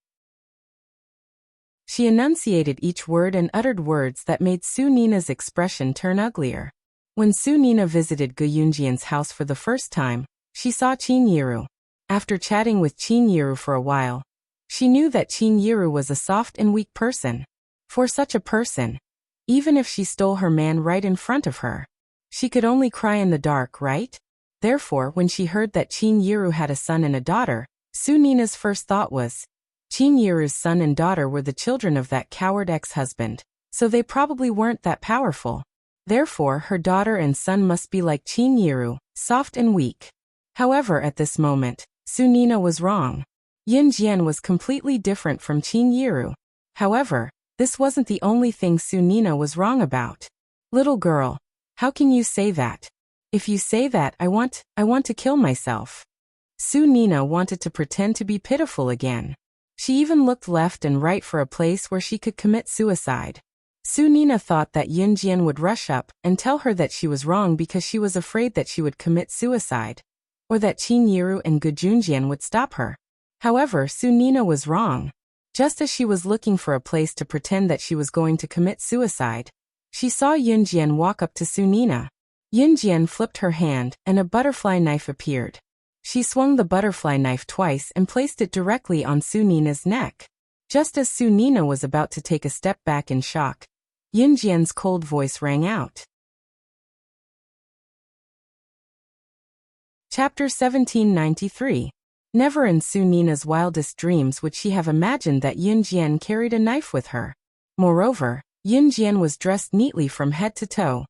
She enunciated each word and uttered words that made Su Nina's expression turn uglier. When Su Nina visited Gu Yunjian's house for the first time, she saw Qin Yiru. After chatting with Qin Yiru for a while, she knew that Qin Yiru was a soft and weak person. For such a person, even if she stole her man right in front of her, she could only cry in the dark, right? Therefore, when she heard that Qin Yiru had a son and a daughter, Su Nina's first thought was, Qin Yiru's son and daughter were the children of that coward ex-husband, so they probably weren't that powerful. Therefore, her daughter and son must be like Qin Yiru, soft and weak. However, at this moment, Su Nina was wrong. Yunjian was completely different from Qin Yiru. However, this wasn't the only thing Su Nina was wrong about. Little girl, how can you say that? If you say that, I want to kill myself. Su Nina wanted to pretend to be pitiful again. She even looked left and right for a place where she could commit suicide. Su Nina thought that Yunjian would rush up and tell her that she was wrong because she was afraid that she would commit suicide, or that Qin Yiru and Gu Junjian would stop her. However, Su Nina was wrong. Just as she was looking for a place to pretend that she was going to commit suicide, she saw Yunjian walk up to Su Nina. Yunjian flipped her hand and a butterfly knife appeared. She swung the butterfly knife twice and placed it directly on Su Nina's neck. Just as Su Nina was about to take a step back in shock, Yunjian's cold voice rang out. Chapter 1793. Never in Su Nina's wildest dreams would she have imagined that Yunjian carried a knife with her. Moreover, Yunjian was dressed neatly from head to toe.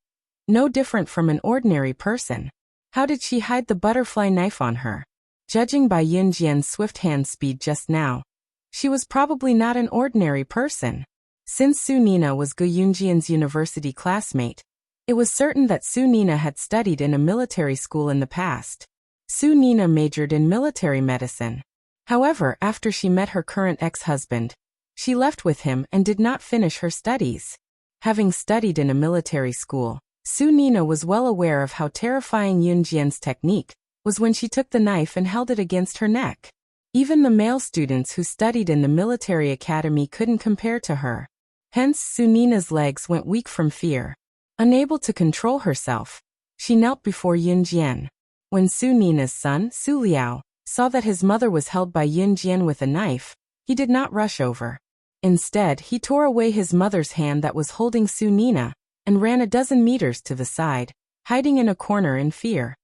No different from an ordinary person. How did she hide the butterfly knife on her? Judging by Yunjian's swift hand speed just now, she was probably not an ordinary person. Since Su Nina was Gu Yunjian's university classmate, it was certain that Su Nina had studied in a military school in the past. Su Nina majored in military medicine. However, after she met her current ex-husband, she left with him and did not finish her studies. Having studied in a military school, Su Nina was well aware of how terrifying Yunjian's technique was when she took the knife and held it against her neck. Even the male students who studied in the military academy couldn't compare to her. Hence, Su Nina's legs went weak from fear. Unable to control herself, she knelt before Yunjian. When Su Nina's son, Su Liao, saw that his mother was held by Yunjian with a knife, he did not rush over. Instead, he tore away his mother's hand that was holding Su Nina, and ran a dozen meters to the side, hiding in a corner in fear.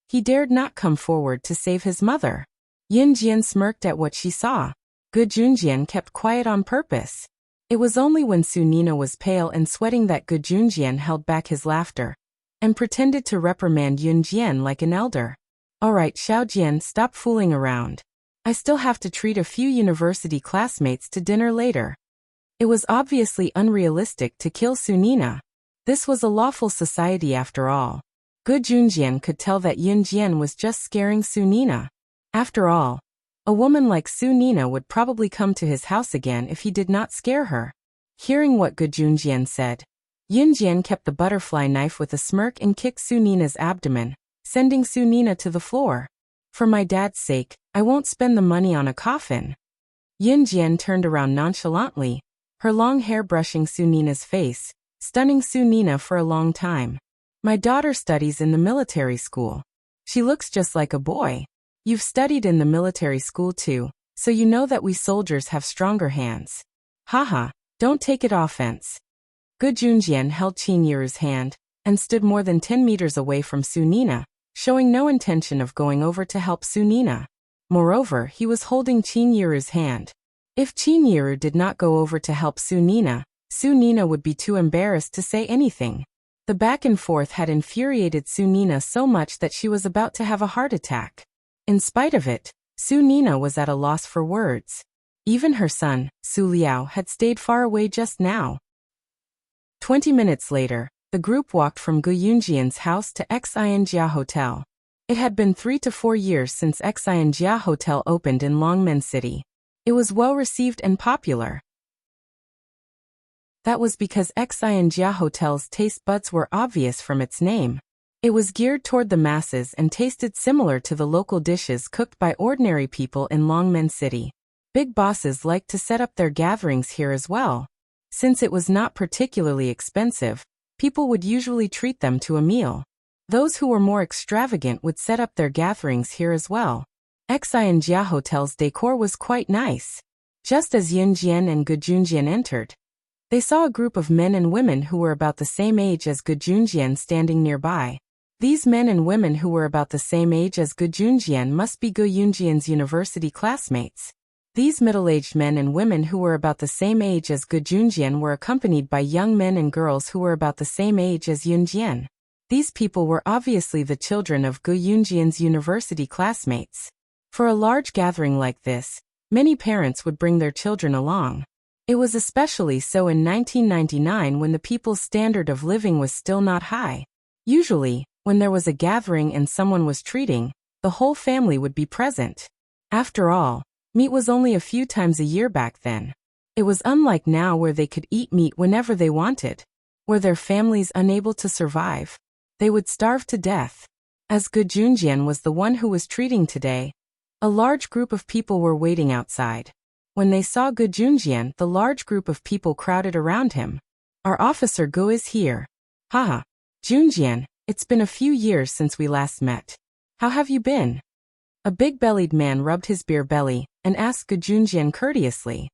He dared not come forward to save his mother. Yin Jian smirked at what she saw. Gu Junjian kept quiet on purpose. It was only when Su Nina was pale and sweating that Gu Junjian held back his laughter, and pretended to reprimand Yun Jian like an elder. Alright, Xiao Jian, stop fooling around. I still have to treat a few university classmates to dinner later. It was obviously unrealistic to kill Su Nina. This was a lawful society after all. Gu Junjian could tell that Yun Jian was just scaring Su Nina. After all, a woman like Su Nina would probably come to his house again if he did not scare her. Hearing what Gu Junjian said, Yun Jian kept the butterfly knife with a smirk and kicked Su Nina's abdomen, sending Su Nina to the floor. For my dad's sake, I won't spend the money on a coffin. Yun Jian turned around nonchalantly, her long hair brushing Su Nina's face, stunning Su Nina for a long time. My daughter studies in the military school. She looks just like a boy. You've studied in the military school too, so you know that we soldiers have stronger hands. Haha, don't take it offense. Gu Junjian held Qin Yiru's hand, and stood more than 10 meters away from Su Nina, showing no intention of going over to help Su Nina. Moreover, he was holding Qin Yiru's hand. If Qin Yiru did not go over to help Su Nina would be too embarrassed to say anything. The back and forth had infuriated Su Nina so much that she was about to have a heart attack. In spite of it, Su Nina was at a loss for words. Even her son, Su Liao, had stayed far away just now. 20 minutes later, the group walked from Gu Yunjian's house to Xinjia Hotel. It had been 3 to 4 years since Xinjia Hotel opened in Longmen City. It was well received and popular. That was because Xinjia Hotel's taste buds were obvious from its name. It was geared toward the masses and tasted similar to the local dishes cooked by ordinary people in Longmen City. Big bosses liked to set up their gatherings here as well. Since it was not particularly expensive, people would usually treat them to a meal. Those who were more extravagant would set up their gatherings here as well. Xinjia Hotel's decor was quite nice. Just as Yun Jian and Gu Junjian entered, they saw a group of men and women who were about the same age as Gu Junjian standing nearby. These men and women who were about the same age as Gu Junjian must be Gu Junjian's university classmates. These middle-aged men and women who were about the same age as Gu Junjian were accompanied by young men and girls who were about the same age as Yun Jian. These people were obviously the children of Gu Junjian's university classmates. For a large gathering like this, many parents would bring their children along. It was especially so in 1999 when the people's standard of living was still not high. Usually, when there was a gathering and someone was treating, the whole family would be present. After all, meat was only a few times a year back then. It was unlike now where they could eat meat whenever they wanted. Were their families unable to survive? They would starve to death. As Gu Junjian was the one who was treating today, a large group of people were waiting outside. When they saw Gu Junjian, the large group of people crowded around him. Our officer Gu is here. Haha. Junjian, it's been a few years since we last met. How have you been? A big-bellied man rubbed his beer belly and asked Gu Junjian courteously.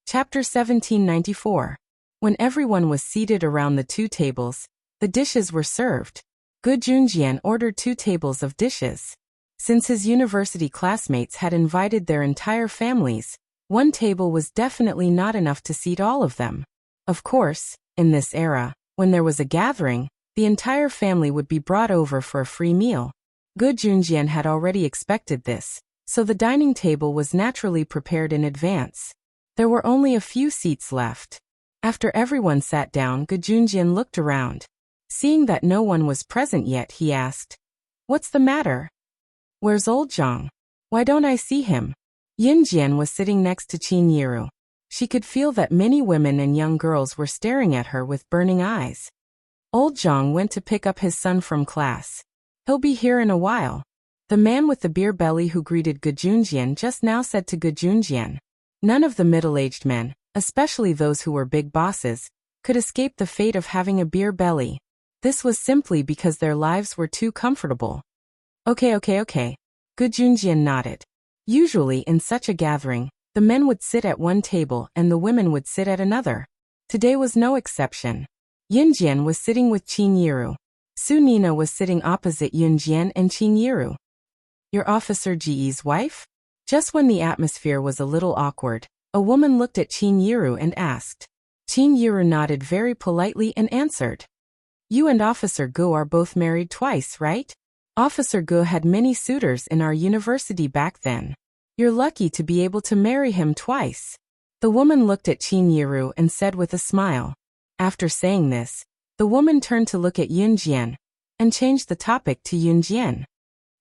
Chapter 1794. When everyone was seated around the 2 tables, the dishes were served. Gu Junjian ordered 2 tables of dishes. Since his university classmates had invited their entire families, 1 table was definitely not enough to seat all of them. Of course, in this era, when there was a gathering, the entire family would be brought over for a free meal. Gu Junjian had already expected this, so the dining table was naturally prepared in advance. There were only a few seats left. After everyone sat down, Gu Junjian looked around. Seeing that no one was present yet, he asked, "What's the matter? Where's old Zhang? Why don't I see him?" Yin Jian was sitting next to Qin Yiru. She could feel that many women and young girls were staring at her with burning eyes. Old Zhang went to pick up his son from class. He'll be here in a while. The man with the beer belly who greeted Gu Junjian just now said to Gu Junjian. None of the middle-aged men, especially those who were big bosses, could escape the fate of having a beer belly. This was simply because their lives were too comfortable. Okay. Gu Junjian nodded. Usually in such a gathering, the men would sit at one table and the women would sit at another. Today was no exception. Yunjian was sitting with Qin Yiru. Su Nina was sitting opposite Yunjian and Qin Yiru. Your Officer Ji's wife? Just when the atmosphere was a little awkward, a woman looked at Qin Yiru and asked. Qin Yiru nodded very politely and answered. You and Officer Gu are both married twice, right? Officer Gu had many suitors in our university back then. You're lucky to be able to marry him twice. The woman looked at Qin Yiru and said with a smile. After saying this, the woman turned to look at Yunjian and changed the topic to Yunjian.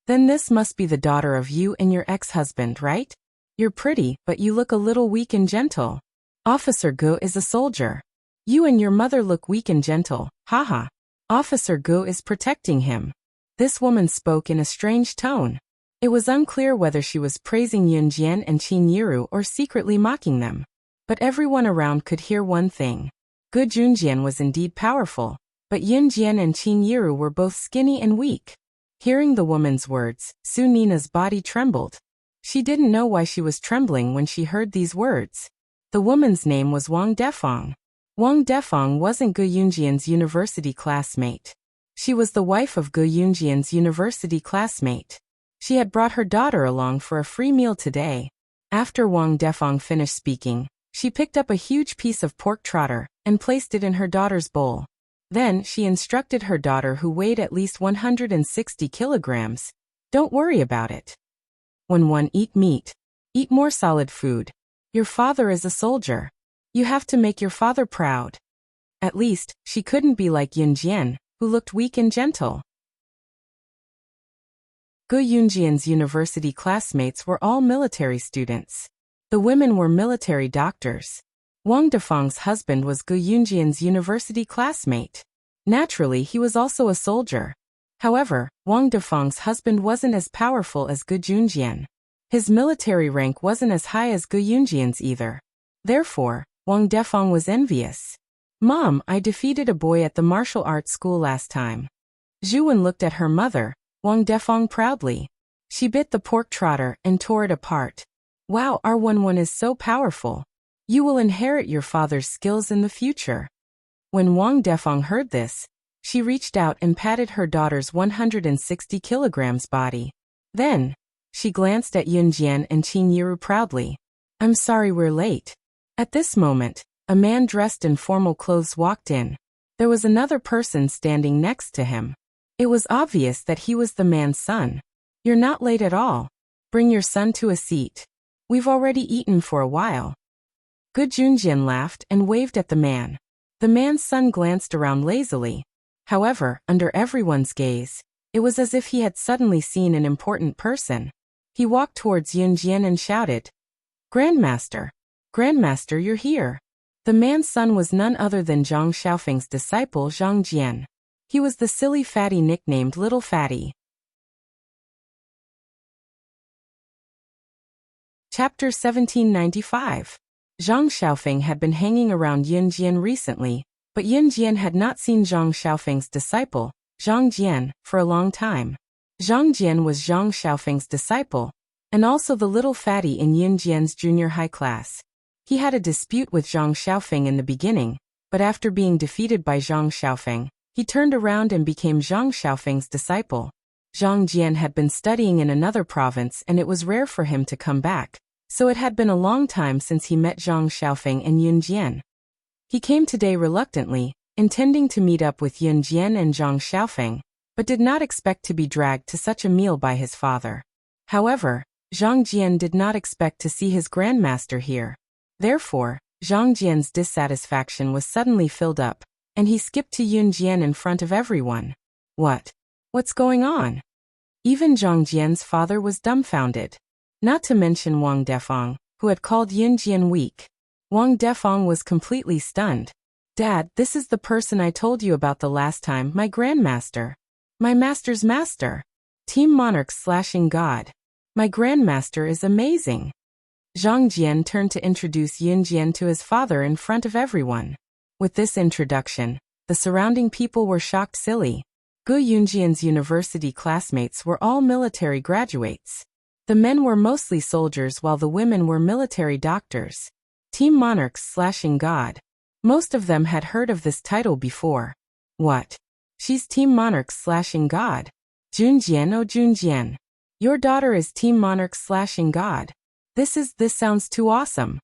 Then this must be the daughter of you and your ex-husband, right? You're pretty, but you look a little weak and gentle. Officer Gu is a soldier. You and your mother look weak and gentle, haha. Officer Gu is protecting him. This woman spoke in a strange tone. It was unclear whether she was praising Yunjian and Qin Yiru or secretly mocking them. But everyone around could hear one thing. Gu Junjian was indeed powerful, but Yunjian and Qin Yiru were both skinny and weak. Hearing the woman's words, Su Nina's body trembled. She didn't know why she was trembling when she heard these words. The woman's name was Wang Defang. Wang Defang wasn't Gu Yunjian's university classmate. She was the wife of Gu Yunjian's university classmate. She had brought her daughter along for a free meal today. After Wang Defang finished speaking, she picked up a huge piece of pork trotter and placed it in her daughter's bowl. Then she instructed her daughter, who weighed at least 160 kilograms, don't worry about it. When one eat meat, eat more solid food. Your father is a soldier. You have to make your father proud. At least, she couldn't be like Yunjian, who looked weak and gentle. Gu Yunjian's university classmates were all military students. The women were military doctors. Wang Defang's husband was Gu Yunjian's university classmate. Naturally, he was also a soldier. However, Wang Defang's husband wasn't as powerful as Gu Junjian. His military rank wasn't as high as Gu Yunjian's either. Therefore, Wang Defang was envious. Mom, I defeated a boy at the martial arts school last time. Zhu Wen looked at her mother, Wang Defang, proudly. She bit the pork trotter and tore it apart. Wow, our Wenwen is so powerful. You will inherit your father's skills in the future. When Wang Defang heard this, she reached out and patted her daughter's 160 kilograms body. Then, she glanced at Yunjian and Qin Yiru proudly. I'm sorry we're late. At this moment, a man dressed in formal clothes walked in. There was another person standing next to him. It was obvious that he was the man's son. You're not late at all. Bring your son to a seat. We've already eaten for a while. Gu Junjian laughed and waved at the man. The man's son glanced around lazily. However, under everyone's gaze, it was as if he had suddenly seen an important person. He walked towards Yunjian and shouted, Grandmaster! Grandmaster, you're here! The man's son was none other than Zhang Xiaofeng's disciple Zhang Jian. He was the silly fatty nicknamed Little Fatty. Chapter 1795. Zhang Xiaofeng had been hanging around Yunjian recently, but Yunjian had not seen Zhang Xiaofeng's disciple, Zhang Jian, for a long time. Zhang Jian was Zhang Xiaofeng's disciple, and also the little fatty in Yunjian's junior high class. He had a dispute with Zhang Xiaofeng in the beginning, but after being defeated by Zhang Xiaofeng, he turned around and became Zhang Xiaofeng's disciple. Zhang Jian had been studying in another province and it was rare for him to come back, so it had been a long time since he met Zhang Xiaofeng and Yunjian. He came today reluctantly, intending to meet up with Yunjian and Zhang Xiaofeng, but did not expect to be dragged to such a meal by his father. However, Zhang Jian did not expect to see his grandmaster here. Therefore, Zhang Jian's dissatisfaction was suddenly filled up, and he skipped to Yunjian in front of everyone. What's going on? Even Zhang Jian's father was dumbfounded. Not to mention Wang Defang, who had called Yunjian weak. Wang Defang was completely stunned. Dad, this is the person I told you about the last time, my grandmaster. My master's master. Team Monarch slashing God. My grandmaster is amazing. Zhang Jian turned to introduce Yunjian to his father in front of everyone. With this introduction, the surrounding people were shocked silly. Gu Yunjian's university classmates were all military graduates. The men were mostly soldiers while the women were military doctors. Team Monarchs slashing God. Most of them had heard of this title before. What? She's Team Monarchs slashing God. Junjian, oh Junjian. Your daughter is Team Monarchs slashing God. This sounds too awesome.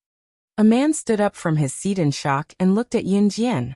A man stood up from his seat in shock and looked at Yunjian.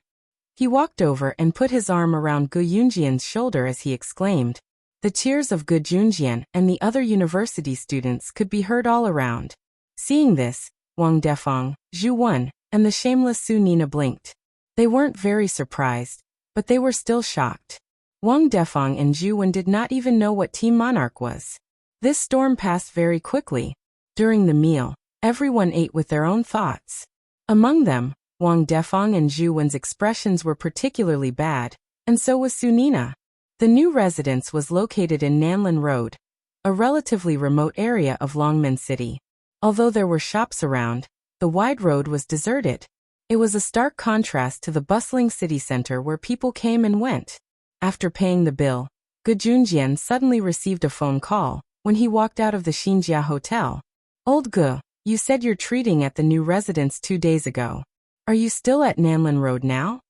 He walked over and put his arm around Gu Yunjian's shoulder as he exclaimed. The cheers of Gu Junjian and the other university students could be heard all around. Seeing this, Wang Defeng, Zhu Wen, and the shameless Su Nina blinked. They weren't very surprised, but they were still shocked. Wang Defeng and Zhu Wen did not even know what Team Monarch was. This storm passed very quickly. During the meal, everyone ate with their own thoughts. Among them, Wang Defeng and Zhu Wen's expressions were particularly bad, and so was Su Nina. The new residence was located in Nanlin Road, a relatively remote area of Longmen City. Although there were shops around, the wide road was deserted. It was a stark contrast to the bustling city center where people came and went. After paying the bill, Gu Junjian suddenly received a phone call when he walked out of the Xinjia Hotel. Old Gu, you said you're treating at the new residence 2 days ago. Are you still at Nanlin Road now?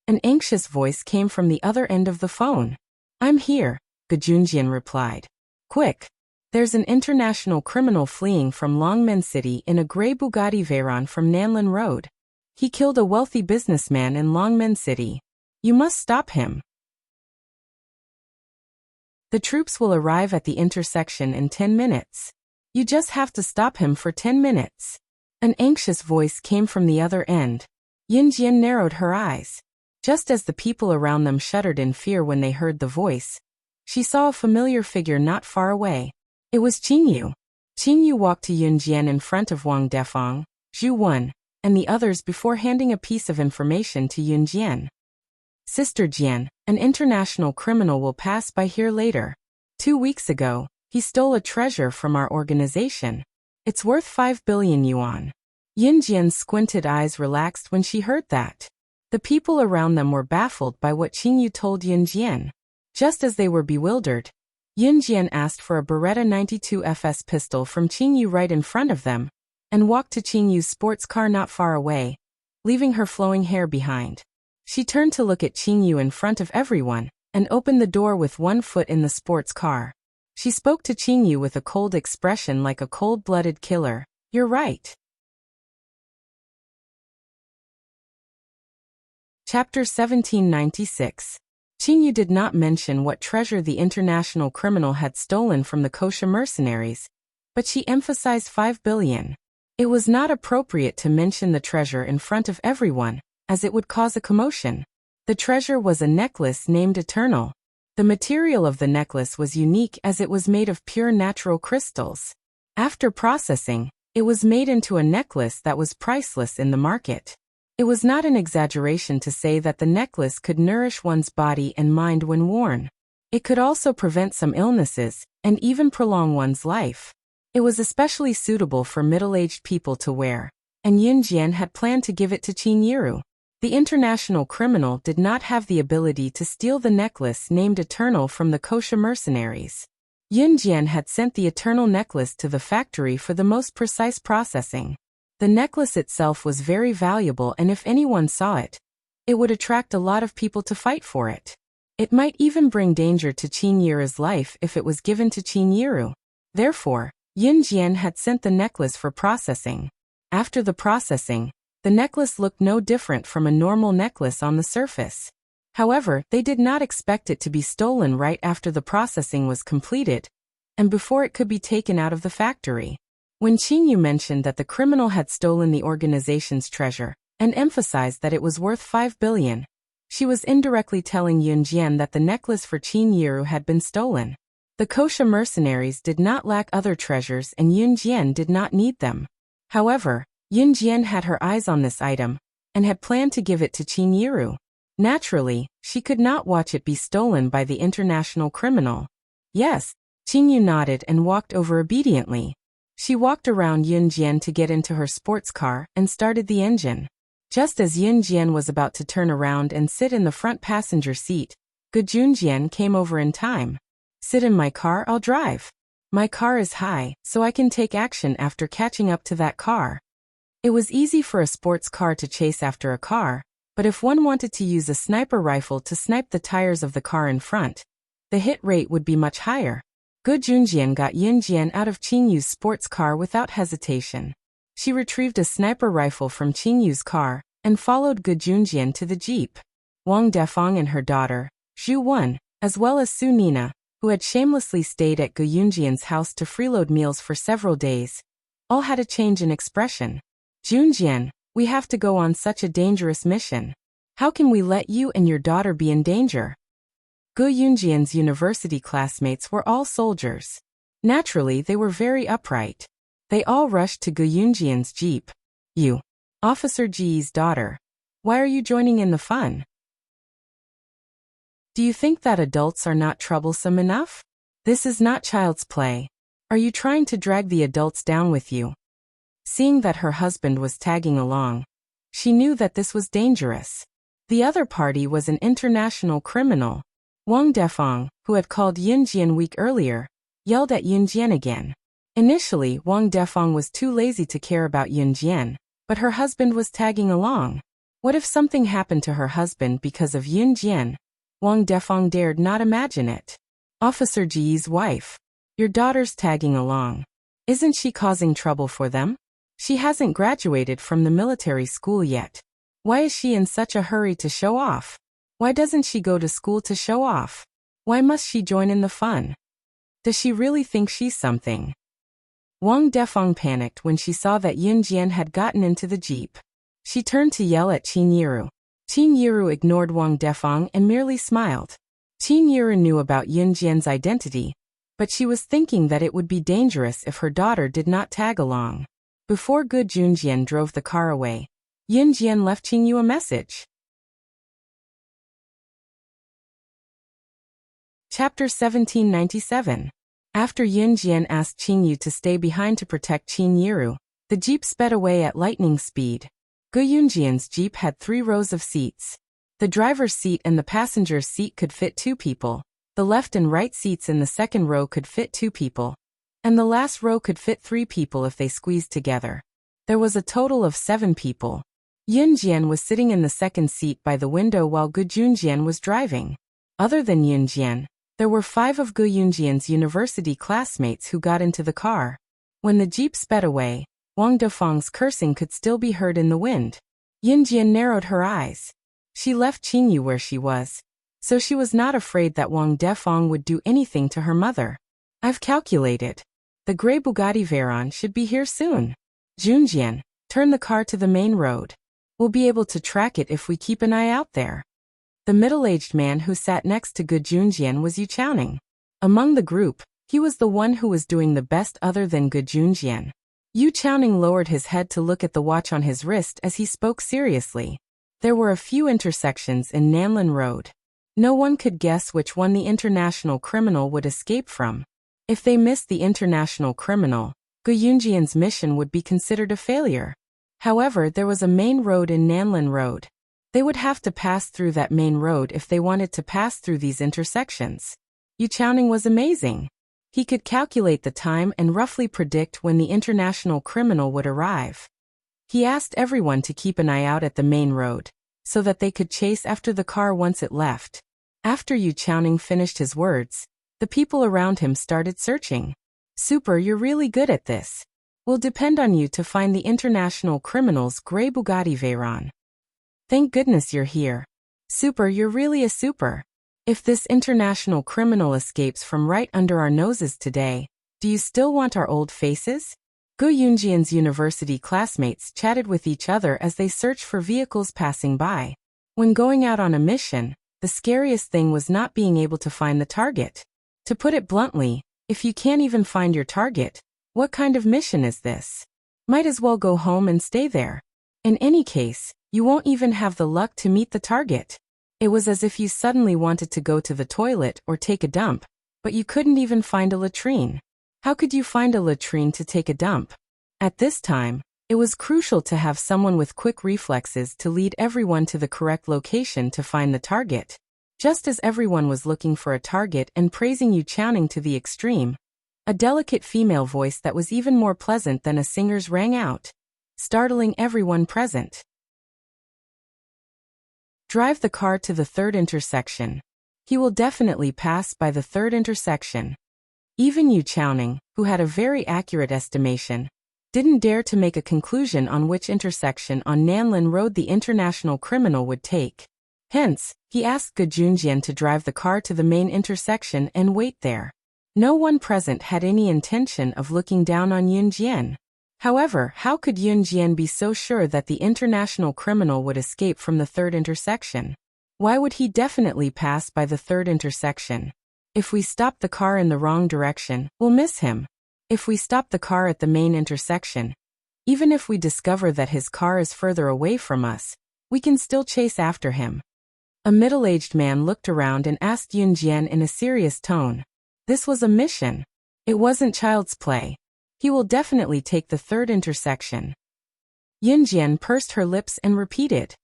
An anxious voice came from the other end of the phone. I'm here, Gu Junjian replied. Quick! There's an international criminal fleeing from Longmen City in a gray Bugatti Veyron from Nanlin Road. He killed a wealthy businessman in Longmen City. You must stop him. The troops will arrive at the intersection in 10 minutes. You just have to stop him for 10 minutes. An anxious voice came from the other end. Yunjian narrowed her eyes. Just as the people around them shuddered in fear when they heard the voice, she saw a familiar figure not far away. It was Qingyu. Qingyu walked to Yunjian in front of Wang Defeng, Zhu Wen, and the others before handing a piece of information to Yunjian. Sister Jian, an international criminal will pass by here later. 2 weeks ago, he stole a treasure from our organization. It's worth 5 billion yuan. Yunjian's squinted eyes relaxed when she heard that. The people around them were baffled by what Qingyu told Yunjian. Just as they were bewildered, Yunjian asked for a Beretta 92 FS pistol from Qingyu right in front of them, and walked to Qingyu's sports car not far away, leaving her flowing hair behind. She turned to look at Qingyu in front of everyone, and opened the door with one foot in the sports car. She spoke to Qingyu with a cold expression like a cold-blooded killer. You're right. Chapter 1796. Qingyu did not mention what treasure the international criminal had stolen from the kosher mercenaries, but she emphasized 5 billion. It was not appropriate to mention the treasure in front of everyone, as it would cause a commotion. The treasure was a necklace named Eternal. The material of the necklace was unique as it was made of pure natural crystals. After processing, it was made into a necklace that was priceless in the market. It was not an exaggeration to say that the necklace could nourish one's body and mind when worn. It could also prevent some illnesses, and even prolong one's life. It was especially suitable for middle-aged people to wear, and Yunjian had planned to give it to Qin Yiru. The international criminal did not have the ability to steal the necklace named Eternal from the kosher mercenaries. Yunjian had sent the Eternal necklace to the factory for the most precise processing. The necklace itself was very valuable, and if anyone saw it, it would attract a lot of people to fight for it. It might even bring danger to Qin Yiru's life if it was given to Qin Yiru. Therefore, Yunjian had sent the necklace for processing. After the processing, the necklace looked no different from a normal necklace on the surface. However, they did not expect it to be stolen right after the processing was completed, and before it could be taken out of the factory. When Qingyu mentioned that the criminal had stolen the organization's treasure, and emphasized that it was worth 5 billion, she was indirectly telling Yunjian that the necklace for Qin Yiru had been stolen. The kosher mercenaries did not lack other treasures, and Yunjian did not need them. However, Yunjian had her eyes on this item, and had planned to give it to Qin Yiru. Naturally, she could not watch it be stolen by the international criminal. Yes, Qingyu nodded and walked over obediently. She walked around Yunjian to get into her sports car and started the engine. Just as Yunjian was about to turn around and sit in the front passenger seat, Gu Junjian came over in time. Sit in my car, I'll drive. My car is high, so I can take action after catching up to that car. It was easy for a sports car to chase after a car, but if one wanted to use a sniper rifle to snipe the tires of the car in front, the hit rate would be much higher. Gu Junjian got Yin Jian out of Qin Yu's sports car without hesitation. She retrieved a sniper rifle from Qin Yu's car and followed Gu Junjian to the jeep. Wang Defang and her daughter, Zhu Wen, as well as Su Nina, who had shamelessly stayed at Gu Yunjian's house to freeload meals for several days, all had a change in expression. Junjian, we have to go on such a dangerous mission. How can we let you and your daughter be in danger? Gu Yunjian's university classmates were all soldiers. Naturally, they were very upright. They all rushed to Gu Yunjian's jeep. You, Officer Ji's daughter, why are you joining in the fun? Do you think that adults are not troublesome enough? This is not child's play. Are you trying to drag the adults down with you? Seeing that her husband was tagging along, she knew that this was dangerous. The other party was an international criminal. Wang Defang, who had called Yin Jian weak earlier, yelled at Yin Jian again. Initially, Wang Defang was too lazy to care about Yin Jian, but her husband was tagging along. What if something happened to her husband because of Yin Jian? Wang Defang dared not imagine it. Officer Ji's wife. Your daughter's tagging along. Isn't she causing trouble for them? She hasn't graduated from the military school yet. Why is she in such a hurry to show off? Why doesn't she go to school to show off? Why must she join in the fun? Does she really think she's something? Wang Defang panicked when she saw that Yin Jian had gotten into the jeep. She turned to yell at Qin Yiru. Qin Yiru ignored Wang Defang and merely smiled. Qin Yiru knew about Yin Jian's identity, but she was thinking that it would be dangerous if her daughter did not tag along. Before Gu Junjian drove the car away, Yin Jian left Qin Yu a message. Chapter 1797. After Yin Jian asked Qin Yu to stay behind to protect Qin Yiru, the jeep sped away at lightning speed. Gu Yunjian's jeep had 3 rows of seats. The driver's seat and the passenger's seat could fit 2 people. The left and right seats in the second row could fit 2 people. And the last row could fit 3 people if they squeezed together. There was a total of 7 people. Yin Jian was sitting in the second seat by the window while Gu Junjian was driving. Other than Yin Jian, there were 5 of Gu Yunjian's university classmates who got into the car. When the jeep sped away, Wang Defang's cursing could still be heard in the wind. Yin Jian narrowed her eyes. She left Qin Yu where she was, so she was not afraid that Wang Defang would do anything to her mother. I've calculated. The gray Bugatti Veyron should be here soon. Junjian, turn the car to the main road. We'll be able to track it if we keep an eye out there. The middle-aged man who sat next to Gu Junjian was Yu Chaoning. Among the group, he was the one who was doing the best other than Gu Junjian. Yu Chaoning lowered his head to look at the watch on his wrist as he spoke seriously. There were a few intersections in Nanlin Road. No one could guess which one the international criminal would escape from. If they missed the international criminal, Gu Yunjian's mission would be considered a failure. However, there was a main road in Nanlin Road. They would have to pass through that main road if they wanted to pass through these intersections. Yu Chaoning was amazing. He could calculate the time and roughly predict when the international criminal would arrive. He asked everyone to keep an eye out at the main road, so that they could chase after the car once it left. After Yu Chaoning finished his words, the people around him started searching. Super, you're really good at this. We'll depend on you to find the international criminal's gray Bugatti Veyron. Thank goodness you're here. Super, you're really a super. If this international criminal escapes from right under our noses today, do you still want our old faces? Gu Yunjian's university classmates chatted with each other as they searched for vehicles passing by. When going out on a mission, the scariest thing was not being able to find the target. To put it bluntly, if you can't even find your target, what kind of mission is this? Might as well go home and stay there. In any case, you won't even have the luck to meet the target. It was as if you suddenly wanted to go to the toilet or take a dump, but you couldn't even find a latrine. How could you find a latrine to take a dump? At this time, it was crucial to have someone with quick reflexes to lead everyone to the correct location to find the target. Just as everyone was looking for a target and praising Yu Chaoning to the extreme, A delicate female voice that was even more pleasant than a singer's rang out, startling everyone present. Drive the car to the third intersection. He will definitely pass by the third intersection. Even Yu Chaoning, who had a very accurate estimation, didn't dare to make a conclusion on which intersection on Nanlin Road the international criminal would take. Hence, he asked Ge Junjian to drive the car to the main intersection and wait there. No one present had any intention of looking down on Yun Jian. However, how could Yun Jian be so sure that the international criminal would escape from the third intersection? Why would he definitely pass by the third intersection? If we stop the car in the wrong direction, we'll miss him. If we stop the car at the main intersection, even if we discover that his car is further away from us, we can still chase after him. A middle-aged man looked around and asked Yun Jian in a serious tone. This was a mission. It wasn't child's play. He will definitely take the third intersection. Yun Jian pursed her lips and repeated.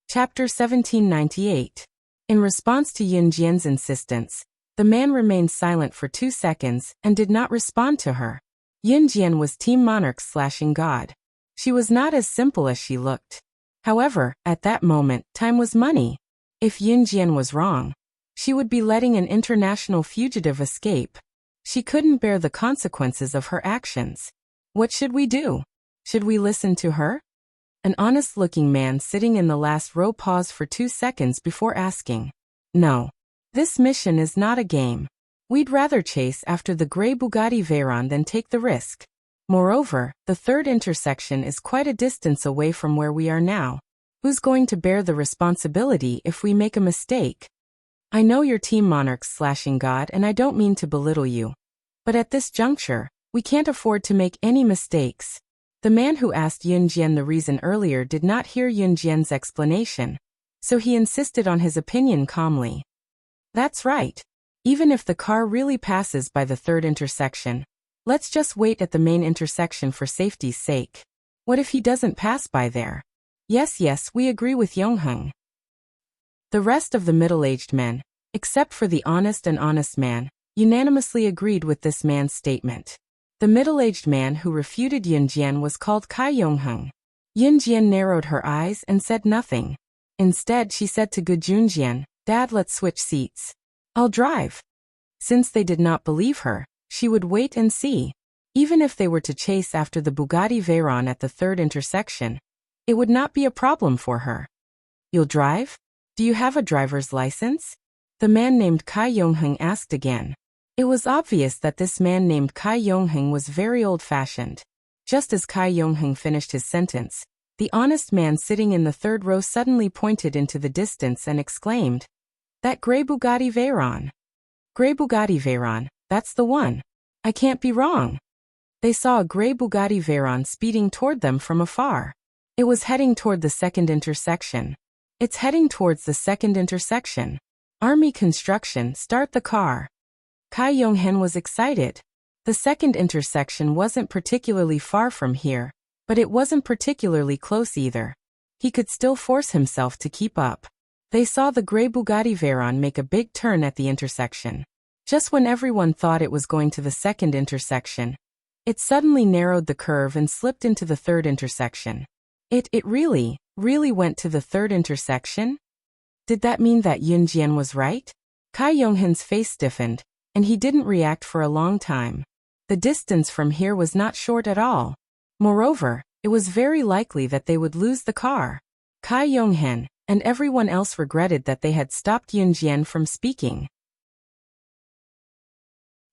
Chapter 1798. In response to Yun Jian's insistence, the man remained silent for 2 seconds and did not respond to her. Yun Jian was Team Monarch/God. She was not as simple as she looked. However, at that moment, time was money. If Yun Jian was wrong, she would be letting an international fugitive escape. She couldn't bear the consequences of her actions. What should we do? Should we listen to her? An honest-looking man sitting in the last row paused for 2 seconds before asking. No. This mission is not a game. We'd rather chase after the grey Bugatti Veyron than take the risk. Moreover, the third intersection is quite a distance away from where we are now. Who's going to bear the responsibility if we make a mistake? I know you're Team Monarchs/God and I don't mean to belittle you. But at this juncture, we can't afford to make any mistakes. The man who asked Yun Jian the reason earlier did not hear Yun Jian's explanation, so he insisted on his opinion calmly. That's right. Even if the car really passes by the third intersection, let's just wait at the main intersection for safety's sake. What if he doesn't pass by there? Yes, we agree with Yongheng. The rest of the middle-aged men, except for the honest man, unanimously agreed with this man's statement. The middle-aged man who refuted Yun Jian was called Kai Yongheng. Yun Jian narrowed her eyes and said nothing. Instead, she said to Ge Junjian, Dad, let's switch seats. I'll drive. Since they did not believe her, she would wait and see. Even if they were to chase after the Bugatti Veyron at the third intersection, it would not be a problem for her. You'll drive? Do you have a driver's license? The man named Kai Yongheng asked again. It was obvious that this man named Kai Yongheng was very old-fashioned. Just as Kai Yongheng finished his sentence, the honest man sitting in the third row suddenly pointed into the distance and exclaimed, That grey Bugatti Veyron. Grey Bugatti Veyron, that's the one. I can't be wrong. They saw a grey Bugatti Veyron speeding toward them from afar. It was heading toward the second intersection. It's heading towards the second intersection. Army construction, start the car. Kai Yongheng was excited. The second intersection wasn't particularly far from here, but it wasn't particularly close either. He could still force himself to keep up. They saw the grey Bugatti Veyron make a big turn at the intersection. Just when everyone thought it was going to the second intersection, it suddenly narrowed the curve and slipped into the third intersection. It really went to the third intersection? Did that mean that Yun Jian was right? Kai Yongheng's face stiffened, and he didn't react for a long time. The distance from here was not short at all. Moreover, it was very likely that they would lose the car. Kai Yongheng and everyone else regretted that they had stopped Yun Jian from speaking.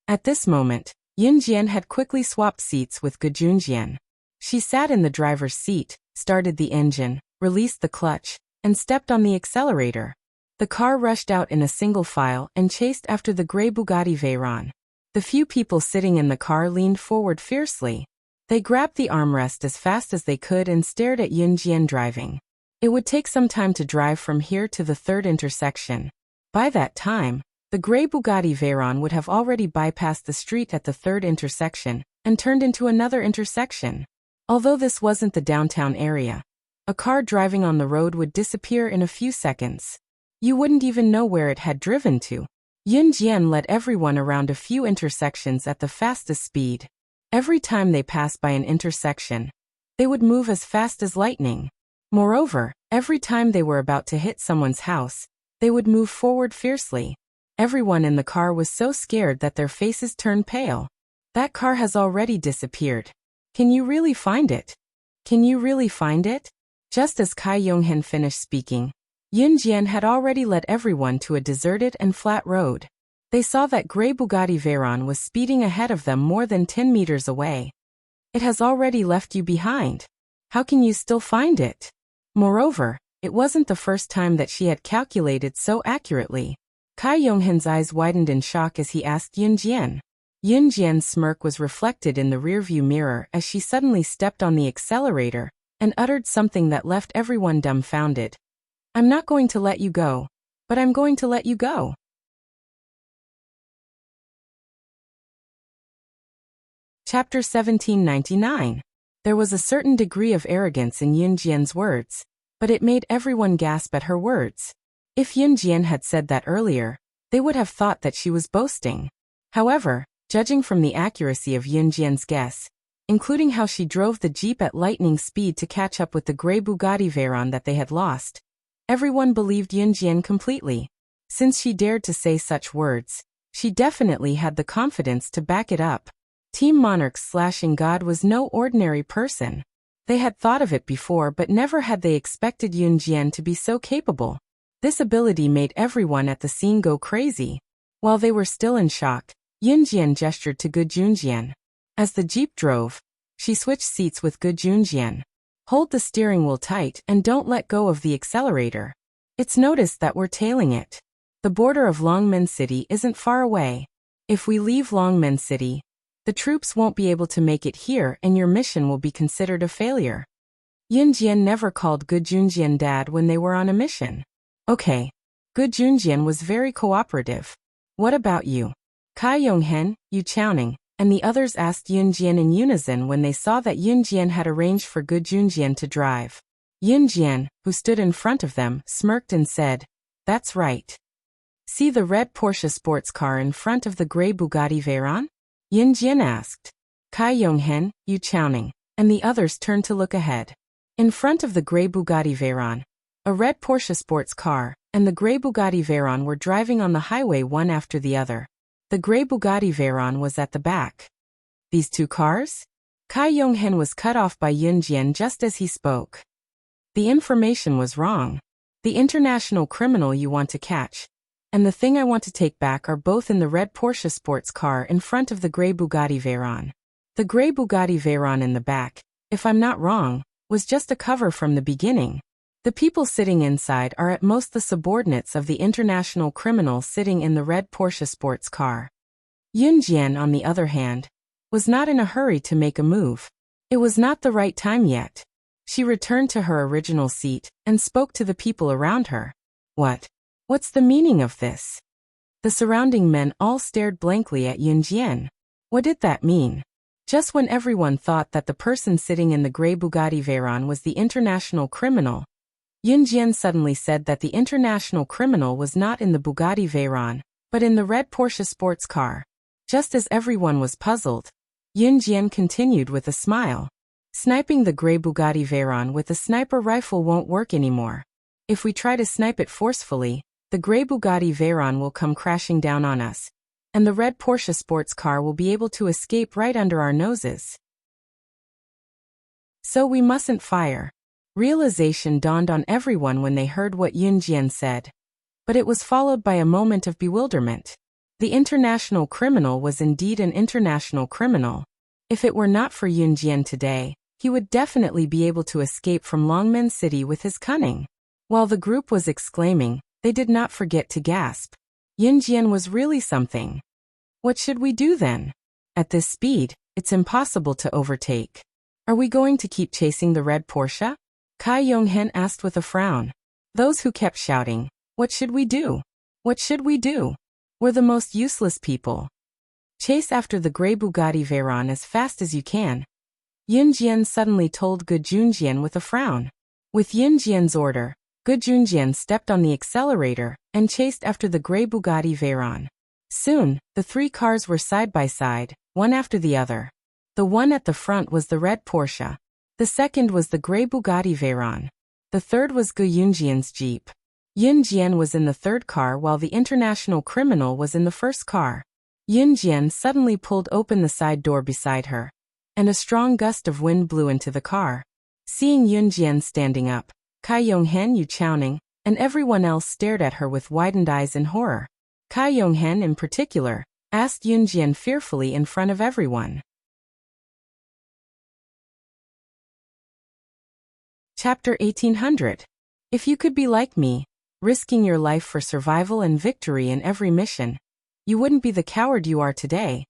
At this moment, Yun Jian had quickly swapped seats with Ge Junjian. She sat in the driver's seat, started the engine, released the clutch, and stepped on the accelerator. The car rushed out in a single file and chased after the grey Bugatti Veyron. The few people sitting in the car leaned forward fiercely. They grabbed the armrest as fast as they could and stared at Yun Jian driving. It would take some time to drive from here to the third intersection. By that time, the grey Bugatti Veyron would have already bypassed the street at the third intersection and turned into another intersection. Although this wasn't the downtown area, a car driving on the road would disappear in a few seconds. You wouldn't even know where it had driven to. Yun Jian led everyone around a few intersections at the fastest speed. Every time they passed by an intersection, they would move as fast as lightning. Moreover, every time they were about to hit someone's house, they would move forward fiercely. Everyone in the car was so scared that their faces turned pale. That car has already disappeared. Can you really find it? Can you really find it? Just as Cai Yonghen finished speaking, Yun Jian had already led everyone to a deserted and flat road. They saw that gray Bugatti Veyron was speeding ahead of them more than 10 meters away. It has already left you behind. How can you still find it? Moreover, it wasn't the first time that she had calculated so accurately. Cai Yonghen's eyes widened in shock as he asked Yun Jian. Yun Jian's smirk was reflected in the rearview mirror as she suddenly stepped on the accelerator and uttered something that left everyone dumbfounded. I'm not going to let you go, but I'm going to let you go. Chapter 1799. There was a certain degree of arrogance in Yun Jian's words, but it made everyone gasp at her words. If Yun Jian had said that earlier, they would have thought that she was boasting. However, judging from the accuracy of Yun Jian's guess, including how she drove the jeep at lightning speed to catch up with the gray Bugatti Veyron that they had lost, everyone believed Yun Jian completely. Since she dared to say such words, she definitely had the confidence to back it up. Team Monarch's slashing god was no ordinary person. They had thought of it before, but never had they expected Yun Jian to be so capable. This ability made everyone at the scene go crazy. While they were still in shock, Yun Jian gestured to Gu Junjian. As the jeep drove, she switched seats with Gu Junjian. Hold the steering wheel tight and don't let go of the accelerator. It's noticed that we're tailing it. The border of Longmen City isn't far away. If we leave Longmen City, the troops won't be able to make it here and your mission will be considered a failure. Yun Jian never called Gu Junjian dad when they were on a mission. Okay. Gu Junjian was very cooperative. What about you? Cai Yonghen, Yu Chaoning, and the others asked Yun Jian in unison when they saw that Yun Jian had arranged for Gu Junjian to drive. Yun Jian, who stood in front of them, smirked and said, "That's right. See the red Porsche sports car in front of the gray Bugatti Veyron?" Yun Jian asked. Cai Yonghen, Yu Chaoning, and the others turned to look ahead. In front of the gray Bugatti Veyron, a red Porsche sports car and the gray Bugatti Veyron were driving on the highway one after the other. The gray Bugatti Veyron was at the back. These two cars? Cai Yonghen was cut off by Yun Jian just as he spoke. The information was wrong. The international criminal you want to catch and the thing I want to take back are both in the red Porsche sports car in front of the gray Bugatti Veyron. The gray Bugatti Veyron in the back, if I'm not wrong, was just a cover from the beginning. The people sitting inside are at most the subordinates of the international criminal sitting in the red Porsche sports car. Yun Jian, on the other hand, was not in a hurry to make a move. It was not the right time yet. She returned to her original seat and spoke to the people around her. What's the meaning of this? The surrounding men all stared blankly at Yun Jian. What did that mean? Just when everyone thought that the person sitting in the gray Bugatti Veyron was the international criminal, Yun Jian suddenly said that the international criminal was not in the Bugatti Veyron, but in the red Porsche sports car. Just as everyone was puzzled, Yun Jian continued with a smile. Sniping the gray Bugatti Veyron with a sniper rifle won't work anymore. If we try to snipe it forcefully, the gray Bugatti Veyron will come crashing down on us, and the red Porsche sports car will be able to escape right under our noses. So we mustn't fire. Realization dawned on everyone when they heard what Yun Jian said. But it was followed by a moment of bewilderment. The international criminal was indeed an international criminal. If it were not for Yun Jian today, he would definitely be able to escape from Longmen City with his cunning. While the group was exclaiming, they did not forget to gasp. Yun Jian was really something. What should we do then? At this speed, it's impossible to overtake. Are we going to keep chasing the red Porsche? Cai Yonghen asked with a frown. Those who kept shouting, "What should we do? What should we do?" were the most useless people. Chase after the gray Bugatti Veyron as fast as you can. Yun Jian suddenly told Gu Junjian with a frown. With Yun Jian's order, Gu Junjian stepped on the accelerator and chased after the gray Bugatti Veyron. Soon, the three cars were side by side, one after the other. The one at the front was the red Porsche. The second was the gray Bugatti Veyron. The third was Gu Yunjian's Jeep. Yunjian was in the third car while the international criminal was in the first car. Yunjian suddenly pulled open the side door beside her, and a strong gust of wind blew into the car. Seeing Yunjian standing up, Cai Yonghen, Yu Chaoning, and everyone else stared at her with widened eyes in horror. Cai Yonghen in particular asked Yunjian fearfully in front of everyone. Chapter 1800. If you could be like me, risking your life for survival and victory in every mission, you wouldn't be the coward you are today,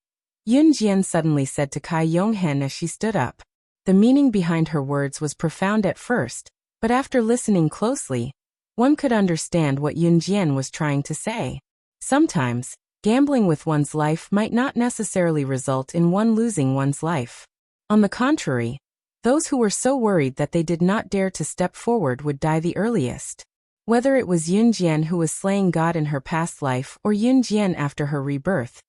Yunjian suddenly said to Cai Yonghen as she stood up. The meaning behind her words was profound at first, but after listening closely, one could understand what Yunjian was trying to say. Sometimes, gambling with one's life might not necessarily result in one losing one's life. On the contrary, those who were so worried that they did not dare to step forward would die the earliest. Whether it was Yunjian who was slaying God in her past life or Yunjian after her rebirth,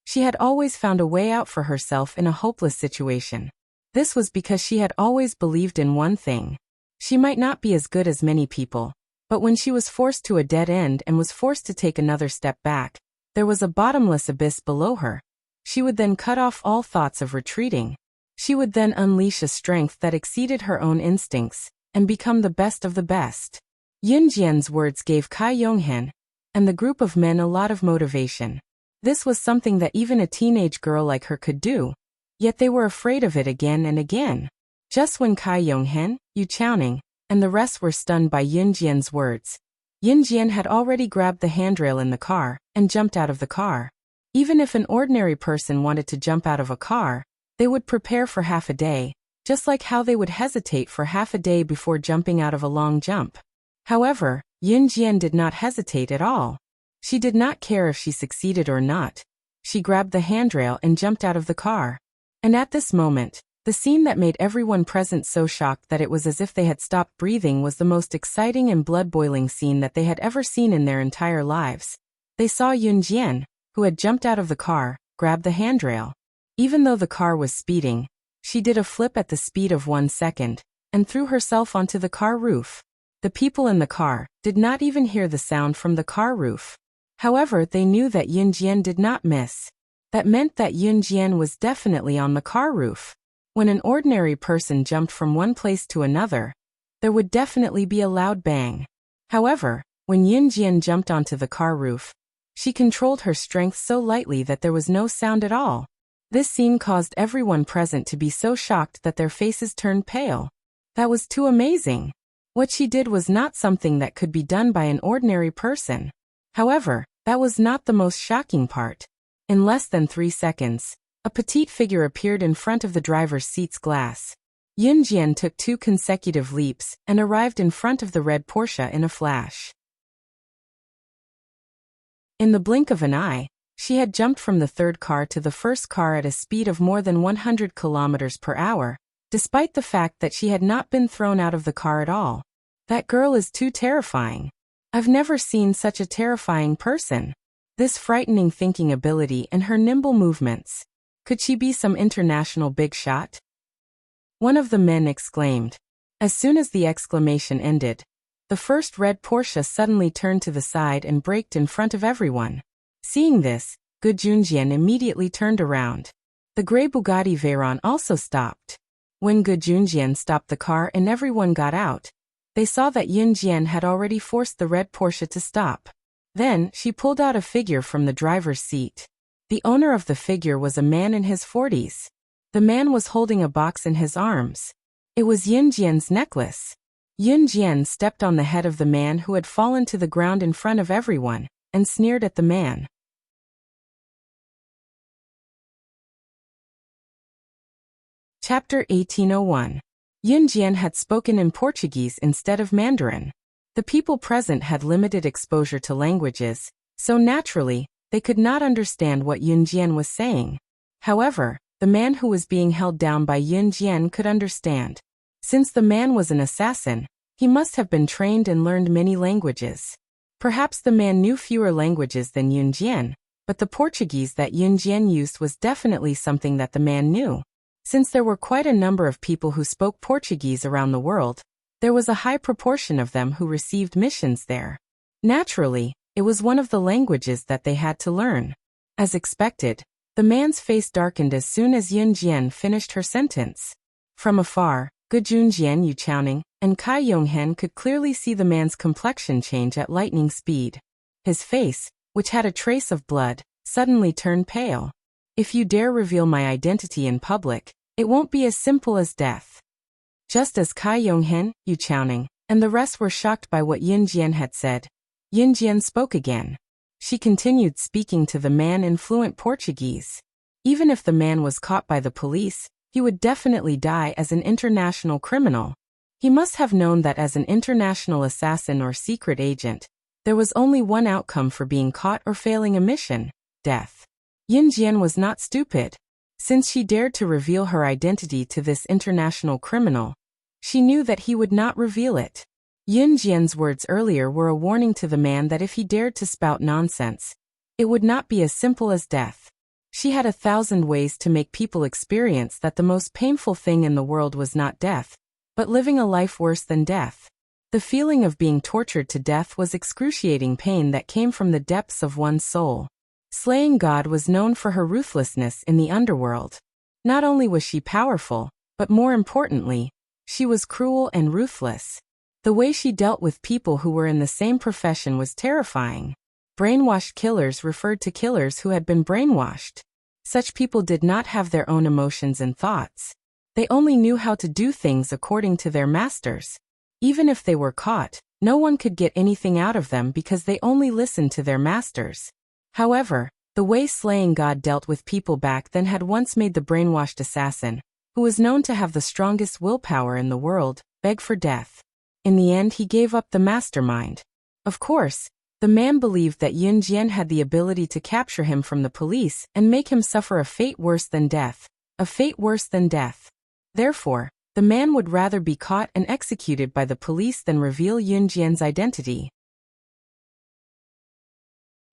she had always found a way out for herself in a hopeless situation. This was because she had always believed in one thing. She might not be as good as many people, but when she was forced to a dead end and was forced to take another step back, there was a bottomless abyss below her. She would then cut off all thoughts of retreating. She would then unleash a strength that exceeded her own instincts, and become the best of the best. Yunjian's words gave Cai Yonghen and the group of men a lot of motivation. This was something that even a teenage girl like her could do, yet they were afraid of it again and again. Just when Cai Yonghen, Yu Chaoning, and the rest were stunned by Yunjian's words, Yunjian had already grabbed the handrail in the car and jumped out of the car. Even if an ordinary person wanted to jump out of a car, they would prepare for half a day, just like how they would hesitate for half a day before jumping out of a long jump. However, Yunjian did not hesitate at all. She did not care if she succeeded or not. She grabbed the handrail and jumped out of the car. And at this moment, the scene that made everyone present so shocked that it was as if they had stopped breathing was the most exciting and blood-boiling scene that they had ever seen in their entire lives. They saw Yunjian, who had jumped out of the car, grab the handrail. Even though the car was speeding, she did a flip at the speed of 1 second, and threw herself onto the car roof. The people in the car did not even hear the sound from the car roof. However, they knew that Yunjian did not miss. That meant that Yunjian was definitely on the car roof. When an ordinary person jumped from one place to another, there would definitely be a loud bang. However, when Yunjian jumped onto the car roof, she controlled her strength so lightly that there was no sound at all. This scene caused everyone present to be so shocked that their faces turned pale. That was too amazing. What she did was not something that could be done by an ordinary person. However, that was not the most shocking part. In less than 3 seconds, a petite figure appeared in front of the driver's seat's glass. Yunjian took 2 consecutive leaps and arrived in front of the red Porsche in a flash. In the blink of an eye, she had jumped from the third car to the first car at a speed of more than 100 kilometers per hour, despite the fact that she had not been thrown out of the car at all. That girl is too terrifying. I've never seen such a terrifying person. This frightening thinking ability and her nimble movements. Could she be some international big shot? One of the men exclaimed. As soon as the exclamation ended, the first red Porsche suddenly turned to the side and braked in front of everyone. Seeing this, Gu Junjian immediately turned around. The gray Bugatti Veyron also stopped. When Gu Junjian stopped the car and everyone got out, they saw that Yunjian had already forced the red Porsche to stop. Then, she pulled out a figure from the driver's seat. The owner of the figure was a man in his 40s. The man was holding a box in his arms. It was Yunjian's necklace. Yunjian stepped on the head of the man who had fallen to the ground in front of everyone, and sneered at the man. Chapter 1801. Yunjian had spoken in Portuguese instead of Mandarin. The people present had limited exposure to languages, so naturally, they could not understand what Yunjian was saying. However, the man who was being held down by Yunjian could understand. Since the man was an assassin, He must have been trained and learned many languages. Perhaps the man knew fewer languages than Yun Jian, but the Portuguese that Yun Jian used was definitely something that the man knew. Since there were quite a number of people who spoke Portuguese around the world, there was a high proportion of them who received missions there. Naturally, it was one of the languages that they had to learn. As expected, the man's face darkened as soon as Yun Jian finished her sentence. From afar, Gu Junjian, Yu Chaoning, and Cai Yonghen could clearly see the man's complexion change at lightning speed. His face, which had a trace of blood, suddenly turned pale. If you dare reveal my identity in public, it won't be as simple as death. Just as Cai Yonghen, Yu Chaoning, and the rest were shocked by what Yun Jian had said, Yun Jian spoke again. She continued speaking to the man in fluent Portuguese. Even if the man was caught by the police, he would definitely die as an international criminal. He must have known that as an international assassin or secret agent, there was only one outcome for being caught or failing a mission: death. Yun Jian was not stupid. Since she dared to reveal her identity to this international criminal, she knew that he would not reveal it. Yun Jian's words earlier were a warning to the man that if he dared to spout nonsense, it would not be as simple as death. She had 1,000 ways to make people experience that the most painful thing in the world was not death, but living a life worse than death. The feeling of being tortured to death was excruciating pain that came from the depths of one's soul. Slaying God was known for her ruthlessness in the underworld. Not only was she powerful, but more importantly, she was cruel and ruthless. The way she dealt with people who were in the same profession was terrifying. Brainwashed killers referred to killers who had been brainwashed. Such people did not have their own emotions and thoughts. They only knew how to do things according to their masters. Even if they were caught, no one could get anything out of them because they only listened to their masters. However, the way Slaying God dealt with people back then had once made the brainwashed assassin, who was known to have the strongest willpower in the world, beg for death. In the end, he gave up the mastermind. Of course, the man believed that Yun Jian had the ability to capture him from the police and make him suffer a fate worse than death. A fate worse than death. Therefore, the man would rather be caught and executed by the police than reveal Yun Jian's identity.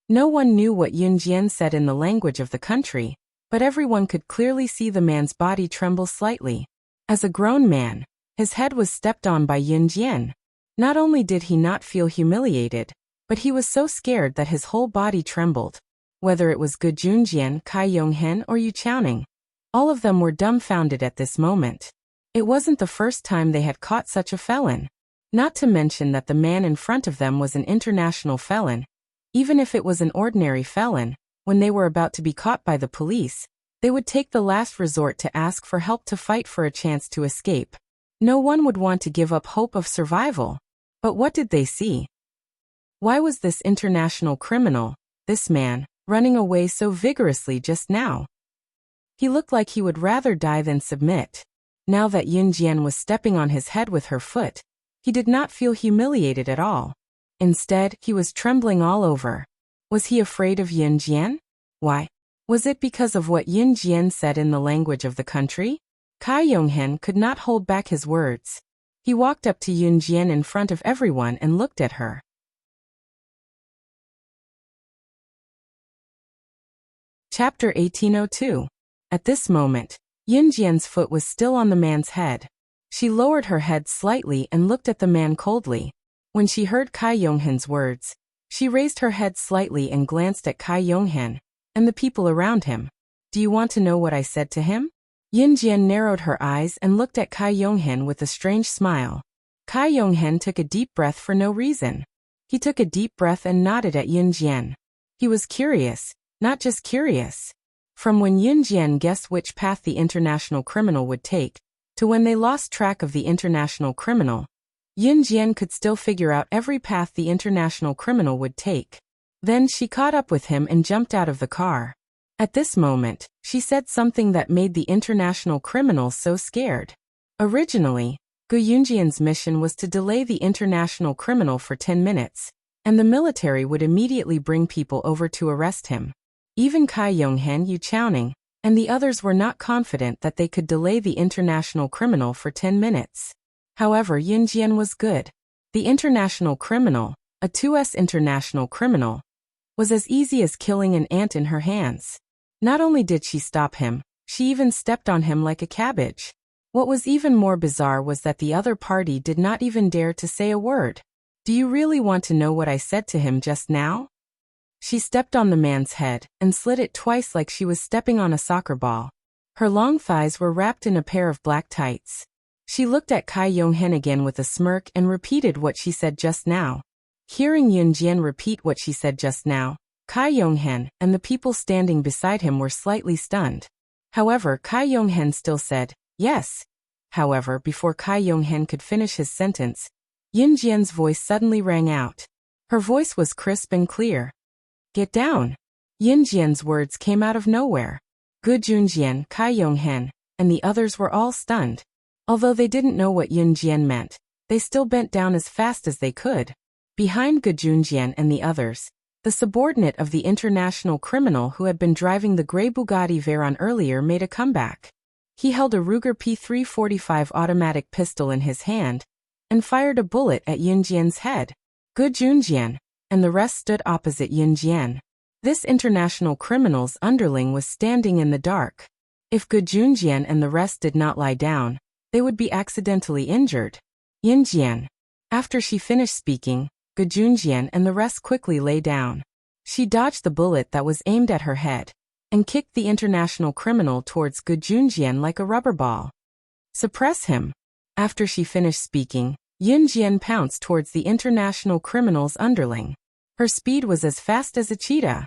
No one knew what Yun Jian said in the language of the country, but everyone could clearly see the man's body tremble slightly. As a grown man, his head was stepped on by Yun Jian. Not only did he not feel humiliated, but he was so scared that his whole body trembled. Whether it was Gu Junjian, Cai Yonghen, or Yu Chaoning, all of them were dumbfounded at this moment. It wasn't the first time they had caught such a felon. Not to mention that the man in front of them was an international felon. Even if it was an ordinary felon, when they were about to be caught by the police, they would take the last resort to ask for help to fight for a chance to escape. No one would want to give up hope of survival. But what did they see? Why was this international criminal, this man, running away so vigorously just now? He looked like he would rather die than submit. Now that Yun Jian was stepping on his head with her foot, he did not feel humiliated at all. Instead, he was trembling all over. Was he afraid of Yun Jian? Why? Was it because of what Yun Jian said in the language of the country? Cai Yonghen could not hold back his words. He walked up to Yun Jian in front of everyone and looked at her. Chapter 1802. At this moment, Yun Jian's foot was still on the man's head. She lowered her head slightly and looked at the man coldly. When she heard Cai Yonghen's words, she raised her head slightly and glanced at Cai Yonghen and the people around him. Do you want to know what I said to him? Yun Jian narrowed her eyes and looked at Cai Yonghen with a strange smile. Cai Yonghen took a deep breath for no reason. He took a deep breath and nodded at Yun Jian. He was curious, not just curious. From when Yun Jian guessed which path the international criminal would take, to when they lost track of the international criminal, Yun Jian could still figure out every path the international criminal would take. Then she caught up with him and jumped out of the car. At this moment, she said something that made the international criminal so scared. Originally, Gu Yunjian's mission was to delay the international criminal for 10 minutes, and the military would immediately bring people over to arrest him. Even Cai Yonghen, Yu Chaoning, and the others were not confident that they could delay the international criminal for 10 minutes. However, Yunjian was good. The international criminal, a 2S international criminal, was as easy as killing an ant in her hands. Not only did she stop him, she even stepped on him like a cabbage. What was even more bizarre was that the other party did not even dare to say a word. Do you really want to know what I said to him just now? She stepped on the man's head and slid it twice like she was stepping on a soccer ball. Her long thighs were wrapped in a pair of black tights. She looked at Kai Yonghen again with a smirk and repeated what she said just now. Hearing Yunjian repeat what she said just now, Kai Yonghen and the people standing beside him were slightly stunned. However, Kai Yonghen still said, yes. However, before Kai Yonghen could finish his sentence, Yunjian's voice suddenly rang out. Her voice was crisp and clear. Get down. Yunjian's words came out of nowhere. Gu Junjian, Kai Yonghen, and the others were all stunned. Although they didn't know what Yunjian meant, they still bent down as fast as they could. Behind Gu Junjian and the others, the subordinate of the international criminal who had been driving the grey Bugatti Veyron earlier made a comeback. He held a Ruger P345 automatic pistol in his hand and fired a bullet at Yunjian's head. Gu Junjian and the rest stood opposite Yunjian. This international criminal's underling was standing in the dark. If Gu Junjian and the rest did not lie down, they would be accidentally injured. Yunjian. After she finished speaking, Gu Junjian and the rest quickly lay down. She dodged the bullet that was aimed at her head and kicked the international criminal towards Gu Junjian like a rubber ball. Suppress him. After she finished speaking, Yunjian pounced towards the international criminal's underling. Her speed was as fast as a cheetah.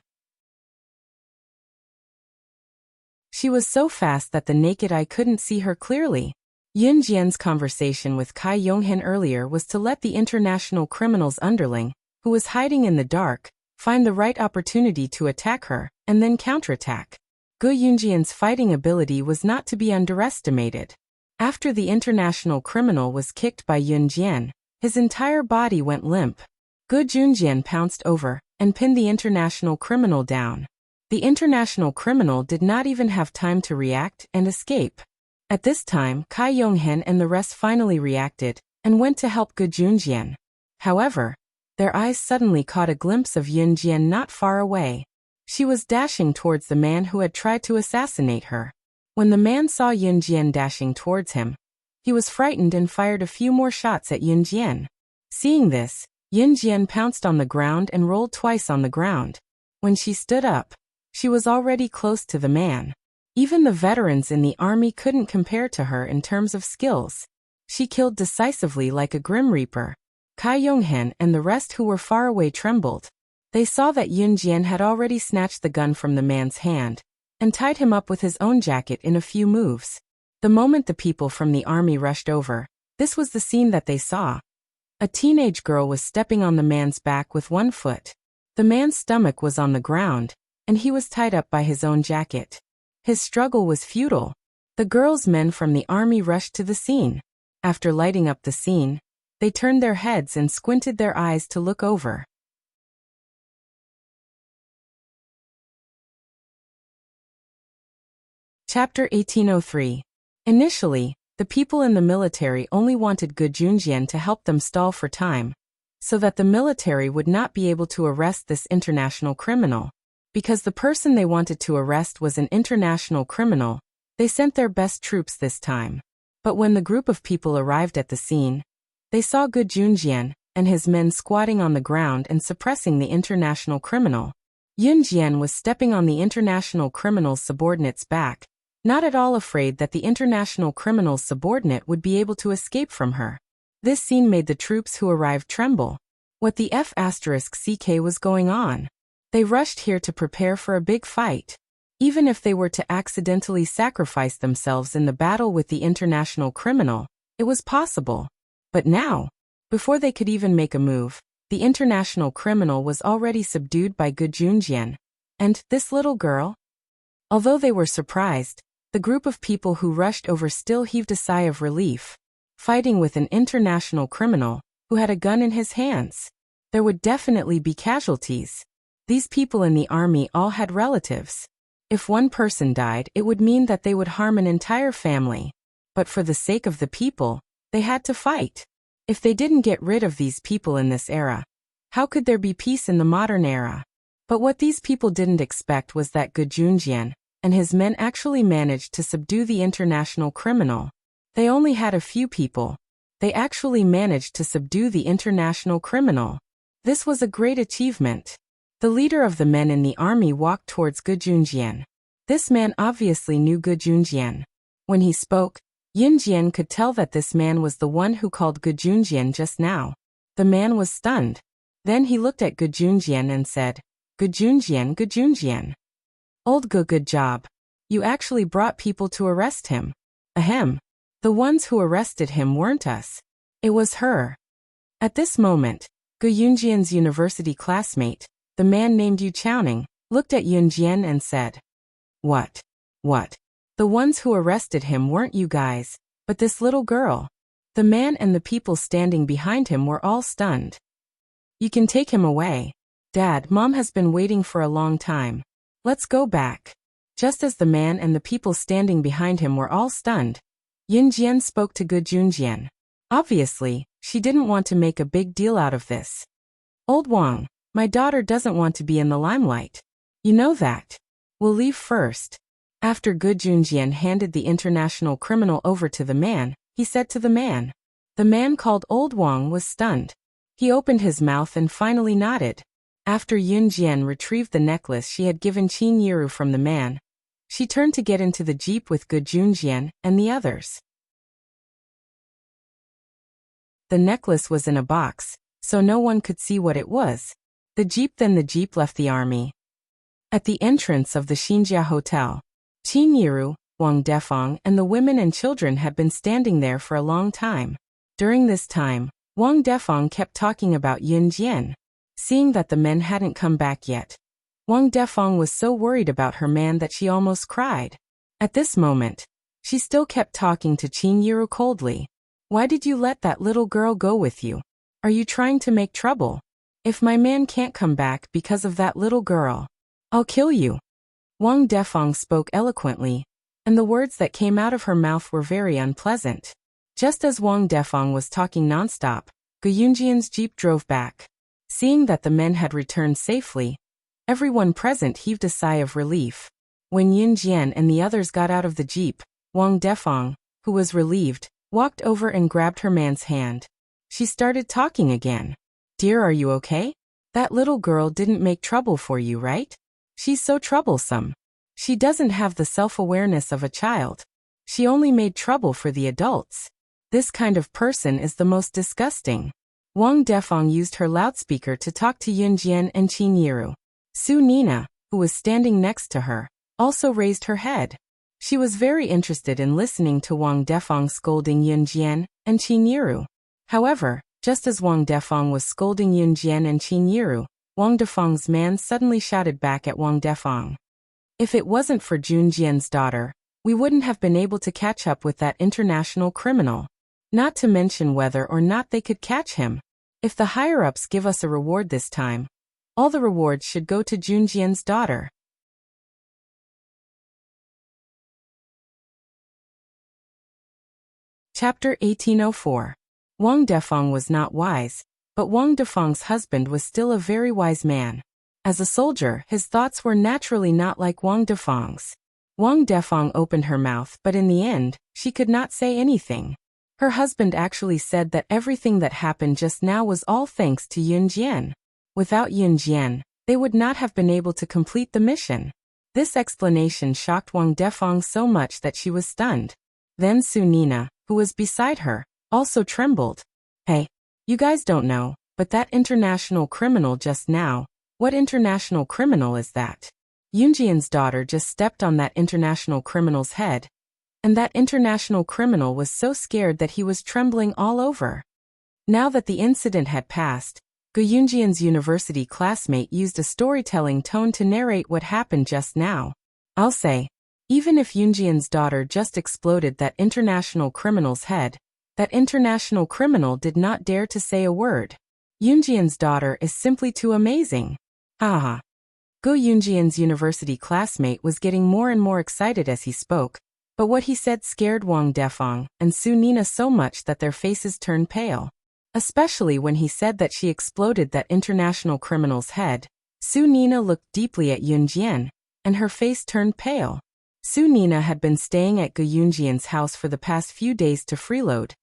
She was so fast that the naked eye couldn't see her clearly. Yunjian's conversation with Kai Yonghen earlier was to let the international criminal's underling, who was hiding in the dark, find the right opportunity to attack her, and then counterattack. Gu Yunjian's fighting ability was not to be underestimated. After the international criminal was kicked by Yunjian, his entire body went limp. Gu Junjian pounced over and pinned the international criminal down. The international criminal did not even have time to react and escape. At this time, Kai Yonghen and the rest finally reacted and went to help Gu Junjian. However, their eyes suddenly caught a glimpse of Yunjian not far away. She was dashing towards the man who had tried to assassinate her. When the man saw Yunjian dashing towards him, he was frightened and fired a few more shots at Yunjian. Seeing this, Yunjian pounced on the ground and rolled twice on the ground. When she stood up, she was already close to the man. Even the veterans in the army couldn't compare to her in terms of skills. She killed decisively like a Grim Reaper. Kai Yonghen and the rest who were far away trembled. They saw that Yunjian had already snatched the gun from the man's hand and tied him up with his own jacket in a few moves. The moment the people from the army rushed over, this was the scene that they saw. A teenage girl was stepping on the man's back with one foot. The man's stomach was on the ground, and he was tied up by his own jacket. His struggle was futile. The girl's men from the army rushed to the scene. After lighting up the scene, they turned their heads and squinted their eyes to look over. Chapter 1803. Initially, the people in the military only wanted Gu Junjian to help them stall for time, so that the military would not be able to arrest this international criminal. Because the person they wanted to arrest was an international criminal, they sent their best troops this time. But when the group of people arrived at the scene, they saw Gu Junjian and his men squatting on the ground and suppressing the international criminal. Yunjian was stepping on the international criminal's subordinate's back, not at all afraid that the international criminal's subordinate would be able to escape from her. This scene made the troops who arrived tremble. What the F***ck was going on? They rushed here to prepare for a big fight. Even if they were to accidentally sacrifice themselves in the battle with the international criminal, it was possible. But now, before they could even make a move, the international criminal was already subdued by Gu Junjian. And this little girl? Although they were surprised, the group of people who rushed over still heaved a sigh of relief. Fighting with an international criminal who had a gun in his hands. There would definitely be casualties. These people in the army all had relatives. If one person died, it would mean that they would harm an entire family. But for the sake of the people, They had to fight. If they didn't get rid of these people in this era, how could there be peace in the modern era? But what these people didn't expect was that Gu Junjian and his men actually managed to subdue the international criminal. They only had a few people. They actually managed to subdue the international criminal. This was a great achievement. The leader of the men in the army walked towards Gu Junjian. This man obviously knew Gu Junjian. When he spoke, Yin Jian could tell that this man was the one who called Gu Junjian just now. The man was stunned. Then he looked at Gu Junjian and said, Gu Junjian, Gu Junjian. Old Gu, good job. You actually brought people to arrest him. Ahem. The ones who arrested him weren't us. It was her. At this moment, Gu Yunjian's university classmate, the man named Yu Chaoning, looked at Yun Jian and said, What? The ones who arrested him weren't you guys, but this little girl. The man and the people standing behind him were all stunned. You can take him away. Dad, Mom has been waiting for a long time. Let's go back. Just as the man and the people standing behind him were all stunned, Yin Jian spoke to Gu Junjian. Obviously, she didn't want to make a big deal out of this. Old Wang, my daughter doesn't want to be in the limelight. You know that. We'll leave first. After Gu Junjian handed the international criminal over to the man, he said to the man. The man called Old Wang was stunned. He opened his mouth and finally nodded. After Yun Jian retrieved the necklace she had given Qin Yiru from the man, she turned to get into the jeep with Gu Junjian and the others. The necklace was in a box, so no one could see what it was. The jeep left the army. At the entrance of the Xinjia Hotel, Qin Yiru, Wang Defang and the women and children had been standing there for a long time. During this time, Wang Defang kept talking about Yun Jian. Seeing that the men hadn't come back yet, Wang Defang was so worried about her man that she almost cried. At this moment, she still kept talking to Qin Yiru coldly. Why did you let that little girl go with you? Are you trying to make trouble? If my man can't come back because of that little girl, I'll kill you. Wang Defang spoke eloquently, and the words that came out of her mouth were very unpleasant. Just as Wang Defang was talking nonstop, Gu Yunjian's jeep drove back. Seeing that the men had returned safely, everyone present heaved a sigh of relief. When Yun Jian and the others got out of the jeep, Wang Defang, who was relieved, walked over and grabbed her man's hand. She started talking again. Dear, are you okay? That little girl didn't make trouble for you, right? She's so troublesome. She doesn't have the self-awareness of a child. She only made trouble for the adults. This kind of person is the most disgusting. Wang Defang used her loudspeaker to talk to Yun Jian and Qin Yiru. Su Nina, who was standing next to her, also raised her head. She was very interested in listening to Wang Defang scolding Yun Jian and Qin Yiru. However, just as Wang Defang was scolding Yun Jian and Qin Yiru, Wang Defang's man suddenly shouted back at Wang Defang. If it wasn't for Jun Jian's daughter, we wouldn't have been able to catch up with that international criminal. Not to mention whether or not they could catch him. If the higher-ups give us a reward this time, all the rewards should go to Jun Jian's daughter. Chapter 1804. Wang Defang was not wise, but Wang Defang's husband was still a very wise man. As a soldier, his thoughts were naturally not like Wang Defang's. Wang Defang opened her mouth, but in the end, she could not say anything. Her husband actually said that everything that happened just now was all thanks to Yun Jian. Without Yun Jian, they would not have been able to complete the mission. This explanation shocked Wang Defang so much that she was stunned. Then Su Nina, who was beside her, also trembled. Hey, you guys don't know, but that international criminal just now, what international criminal is that? Yun Jian's daughter just stepped on that international criminal's head. And that international criminal was so scared that he was trembling all over. Now that the incident had passed, Gu Yunjian's university classmate used a storytelling tone to narrate what happened just now. I'll say, even if Yunjian's daughter just exploded that international criminal's head, that international criminal did not dare to say a word. Yunjian's daughter is simply too amazing. Haha. Gu Yunjian's university classmate was getting more and more excited as he spoke. But what he said scared Wang Defang and Su Nina so much that their faces turned pale. Especially when he said that she exploded that international criminal's head. Su Nina looked deeply at Yun Jian, and her face turned pale. Su Nina had been staying at Gu Yunjian's house for the past few days to freeload,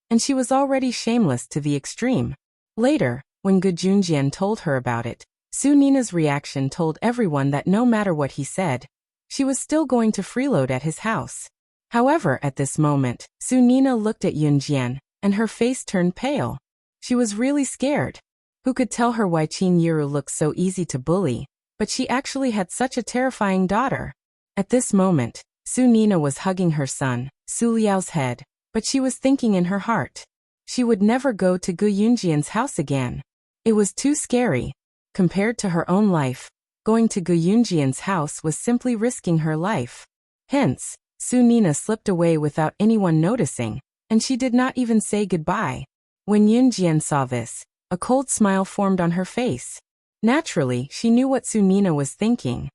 and she was already shameless to the extreme. Later, when Gu Yunjian told her about it, Su Nina's reaction told everyone that no matter what he said, she was still going to freeload at his house. However, at this moment, Su Nina looked at Yun Jian, and her face turned pale. She was really scared. Who could tell her why Qin Yiru looked so easy to bully, but she actually had such a terrifying daughter? At this moment, Su Nina was hugging her son, Su Liao's head, but she was thinking in her heart. She would never go to Gu Yunjian's house again. It was too scary. Compared to her own life, going to Gu Yunjian's house was simply risking her life. Hence, Su Nina slipped away without anyone noticing, and she did not even say goodbye. When Yun Jian saw this, a cold smile formed on her face. Naturally, she knew what Su Nina was thinking.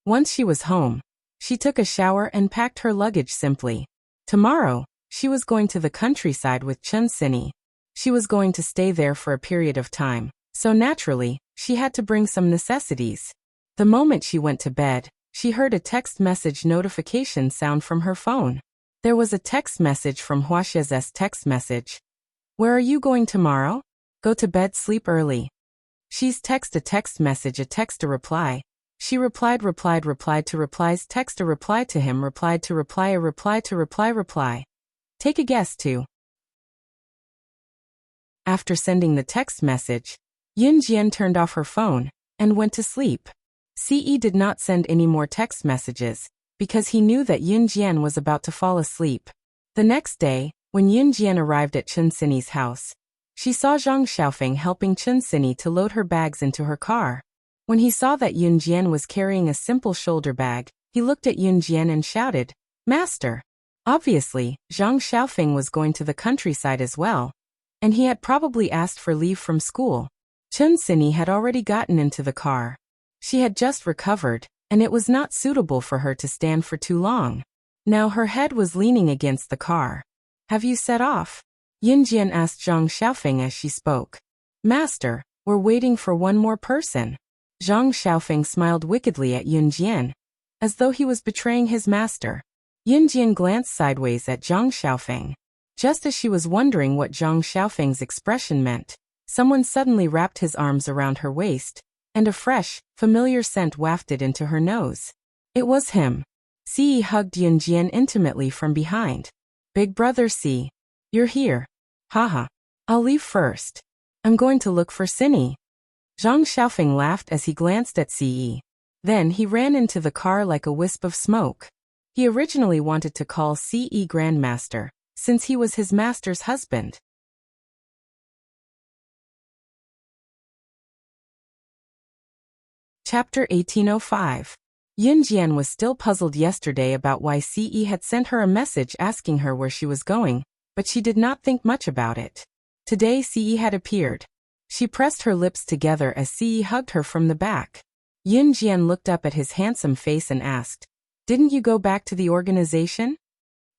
Once she was home, she took a shower and packed her luggage simply. Tomorrow, she was going to the countryside with Chen Sini. She was going to stay there for a period of time, so naturally, she had to bring some necessities. The moment she went to bed, she heard a text message notification sound from her phone. There was a text message from Huaxia's text message. Where are you going tomorrow? Go to bed, sleep early. She's text a text message, a text a reply. She replied to replies, text a reply to him, replied to reply, a reply to reply. Take a guess too. After sending the text message, Yun Jian turned off her phone and went to sleep. Ce did not send any more text messages because he knew that Yun Jian was about to fall asleep. The next day, when Yun Jian arrived at Chen Sini's house, she saw Zhang Xiaofeng helping Chen Sini to load her bags into her car. When he saw that Yun Jian was carrying a simple shoulder bag, he looked at Yun Jian and shouted, "Master!" Obviously, Zhang Xiaofeng was going to the countryside as well, and he had probably asked for leave from school. Chen Sini had already gotten into the car. She had just recovered, and it was not suitable for her to stand for too long. Now her head was leaning against the car. "Have you set off?" Yun Jian asked Zhang Xiaofeng as she spoke. "Master, we're waiting for one more person." Zhang Xiaofeng smiled wickedly at Yun Jian, as though he was betraying his master. Yun Jian glanced sideways at Zhang Xiaofeng. Just as she was wondering what Zhang Xiaofeng's expression meant, someone suddenly wrapped his arms around her waist, and a fresh, familiar scent wafted into her nose. It was him. Ce hugged Yun Jian intimately from behind. "Big brother Ce, you're here. Haha. I'll leave first. I'm going to look for Sini." Zhang Xiaofeng laughed as he glanced at Ce. Then he ran into the car like a wisp of smoke. He originally wanted to call Ce Grandmaster, since he was his master's husband. Chapter 1805. Yun Jian was still puzzled yesterday about why Ce had sent her a message asking her where she was going, but she did not think much about it. Today Ce had appeared. She pressed her lips together as Ce hugged her from the back. Yun Jian looked up at his handsome face and asked, "Didn't you go back to the organization?"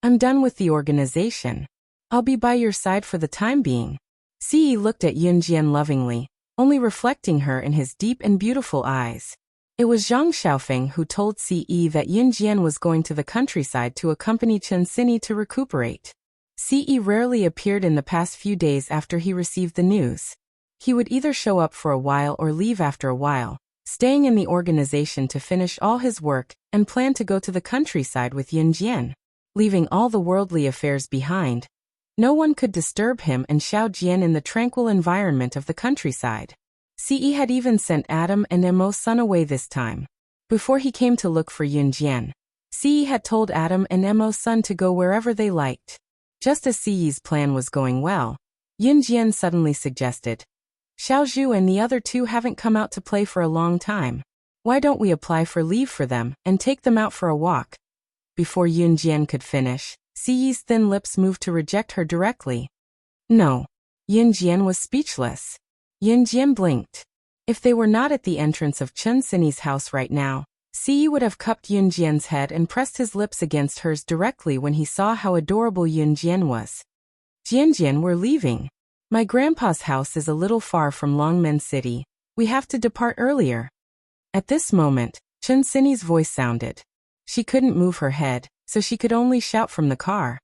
"I'm done with the organization. I'll be by your side for the time being." Ce looked at Yun Jian lovingly, only reflecting her in his deep and beautiful eyes. It was Zhang Xiaofeng who told Ce that Yun Jian was going to the countryside to accompany Chen Sini to recuperate. Ce rarely appeared in the past few days after he received the news. He would either show up for a while or leave after a while, staying in the organization to finish all his work and plan to go to the countryside with Yun Jian, leaving all the worldly affairs behind. No one could disturb him and Xiao Jian in the tranquil environment of the countryside. Ce had even sent Adam and Emo's son away this time. Before he came to look for Yun Jian, Ce had told Adam and Emo's son to go wherever they liked. Just as Ce's plan was going well, Yun Jian suddenly suggested, "Xiao Zhu and the other two haven't come out to play for a long time. Why don't we apply for leave for them and take them out for a walk?" Before Yun Jian could finish, Ce's thin lips moved to reject her directly. "No." Yun Jian was speechless. Yun Jian blinked. If they were not at the entrance of Chen Sini's house right now, Si would have cupped Yunjian's head and pressed his lips against hers directly when he saw how adorable Yunjian was. Jianjian, we're leaving. My grandpa's house is a little far from Longmen City. We have to depart earlier. At this moment, Chen Xinyi's voice sounded. She couldn't move her head, so she could only shout from the car.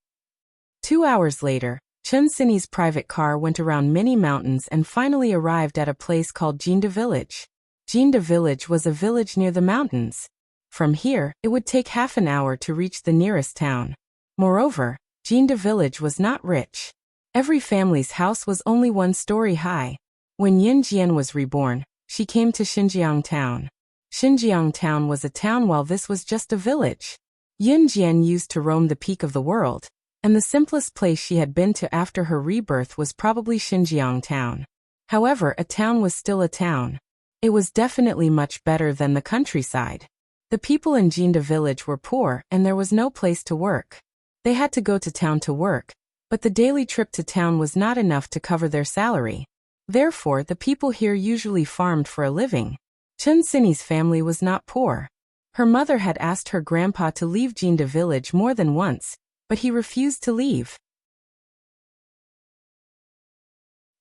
2 hours later, Chen Xinyi's private car went around many mountains and finally arrived at a place called Jinda Village. Jinda Village was a village near the mountains. From here, it would take half an hour to reach the nearest town. Moreover, Jinda Village was not rich. Every family's house was only 1 story high. When Yunjian was reborn, she came to Xinjiang Town. Xinjiang Town was a town while this was just a village. Yunjian used to roam the peak of the world, and the simplest place she had been to after her rebirth was probably Xinjiang Town. However, a town was still a town. It was definitely much better than the countryside. The people in Jinda Village were poor and there was no place to work. They had to go to town to work, but the daily trip to town was not enough to cover their salary. Therefore, the people here usually farmed for a living. Chen Xinyi's family was not poor. Her mother had asked her grandpa to leave Jinda Village more than once, but he refused to leave.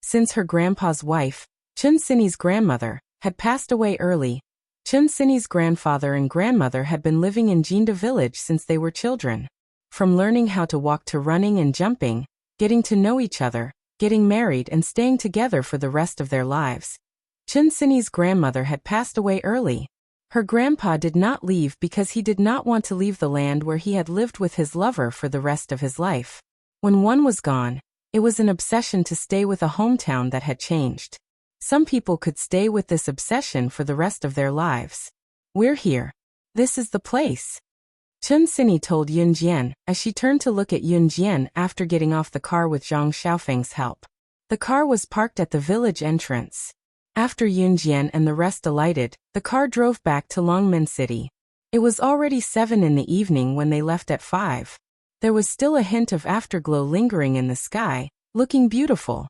Since her grandpa's wife, Chen Xinyi's grandmother, had passed away early, Chen Xinyi's grandfather and grandmother had been living in Jinda Village since they were children. From learning how to walk to running and jumping, getting to know each other, getting married and staying together for the rest of their lives. Chen Xinyi's grandmother had passed away early. Her grandpa did not leave because he did not want to leave the land where he had lived with his lover for the rest of his life. When one was gone, it was an obsession to stay with a hometown that had changed. Some people could stay with this obsession for the rest of their lives. We're here. This is the place. Chen Xinyi told Yunjian as she turned to look at Yunjian after getting off the car with Zhang Xiaofeng's help. The car was parked at the village entrance. After Yunjian and the rest alighted, the car drove back to Longmen City. It was already 7 in the evening when they left at 5. There was still a hint of afterglow lingering in the sky, looking beautiful.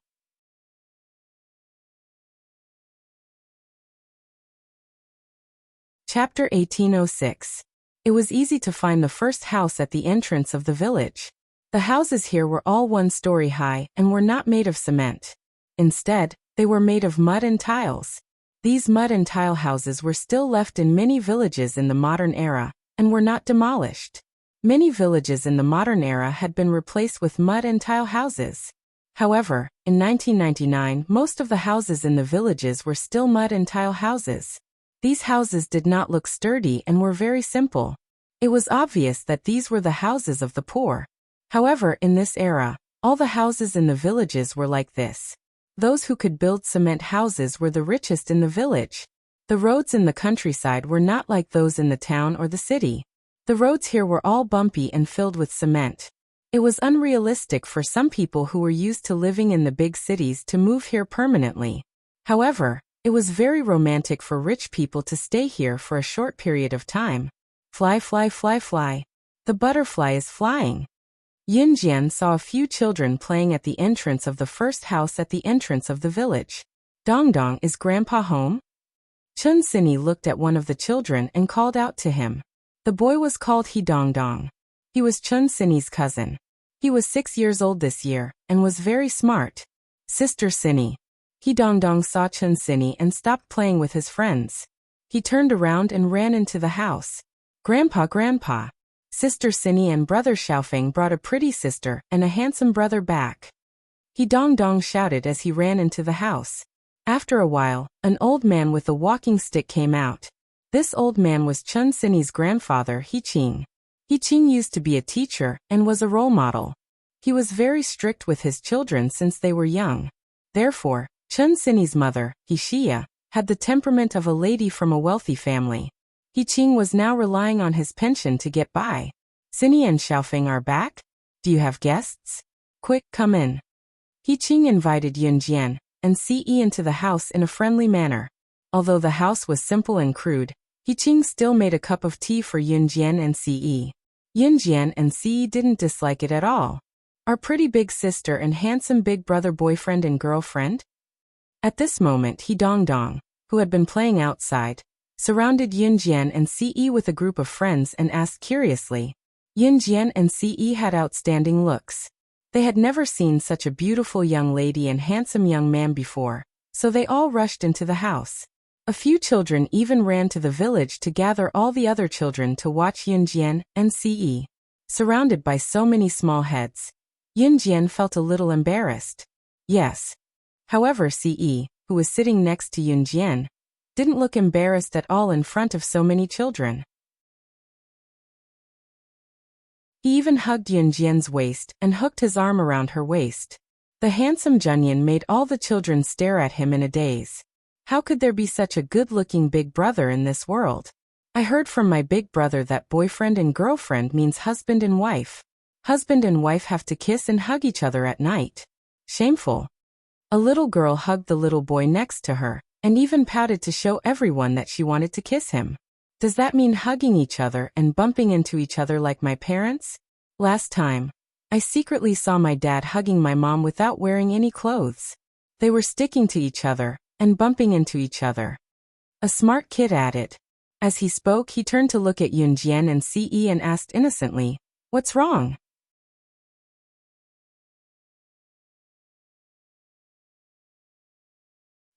Chapter 1806. It was easy to find the first house at the entrance of the village. The houses here were all 1 story high and were not made of cement. Instead, they were made of mud and tiles. These mud and tile houses were still left in many villages in the modern era, and were not demolished. Many villages in the modern era had been replaced with mud and tile houses. However, in 1999, most of the houses in the villages were still mud and tile houses. These houses did not look sturdy and were very simple. It was obvious that these were the houses of the poor. However, in this era, all the houses in the villages were like this. Those who could build cement houses were the richest in the village. The roads in the countryside were not like those in the town or the city. The roads here were all bumpy and filled with cement. It was unrealistic for some people who were used to living in the big cities to move here permanently. However, it was very romantic for rich people to stay here for a short period of time. Fly, fly, fly, fly. The butterfly is flying. Yunjian saw a few children playing at the entrance of the first house at the entrance of the village. Dong Dong, is Grandpa home? Chen Xinyi looked at one of the children and called out to him. The boy was called He Dong Dong. He was Chen Xinyi's cousin. He was 6 years old this year, and was very smart. Sister Xinyi. He Dong Dong saw Chen Xinyi and stopped playing with his friends. He turned around and ran into the house. Grandpa, Grandpa. Sister Xinyi and brother Xiaofeng brought a pretty sister and a handsome brother back. He Dong Dong shouted as he ran into the house. After a while, an old man with a walking stick came out. This old man was Chen Xinyi's grandfather, He Qing. He Qing used to be a teacher and was a role model. He was very strict with his children since they were young. Therefore, Chen Xinyi's mother, He Xia, had the temperament of a lady from a wealthy family. He Qing was now relying on his pension to get by. Xinyi and Xiaofeng are back? Do you have guests? Quick, come in. He Qing invited Yunjian and Ce into the house in a friendly manner. Although the house was simple and crude, He Qing still made a cup of tea for Yunjian and Ce. Yunjian and Ce didn't dislike it at all. Our pretty big sister and handsome big brother boyfriend and girlfriend? At this moment He Dong Dong, who had been playing outside, surrounded Yunjian and Ce with a group of friends and asked curiously. Yunjian and Ce had outstanding looks. They had never seen such a beautiful young lady and handsome young man before, so they all rushed into the house. A few children even ran to the village to gather all the other children to watch Yunjian and Ce. Surrounded by so many small heads, Yunjian felt a little embarrassed. Yes. However, Ce, who was sitting next to Yunjian, didn't look embarrassed at all in front of so many children. He even hugged Yunjian's waist and hooked his arm around her waist. The handsome Junyan made all the children stare at him in a daze. How could there be such a good-looking big brother in this world? I heard from my big brother that boyfriend and girlfriend means husband and wife. Husband and wife have to kiss and hug each other at night. Shameful. A little girl hugged the little boy next to her, and even pouted to show everyone that she wanted to kiss him. Does that mean hugging each other and bumping into each other like my parents? Last time, I secretly saw my dad hugging my mom without wearing any clothes. They were sticking to each other and bumping into each other. A smart kid added. As he spoke, he turned to look at Yunjian and Ce and asked innocently, "What's wrong?"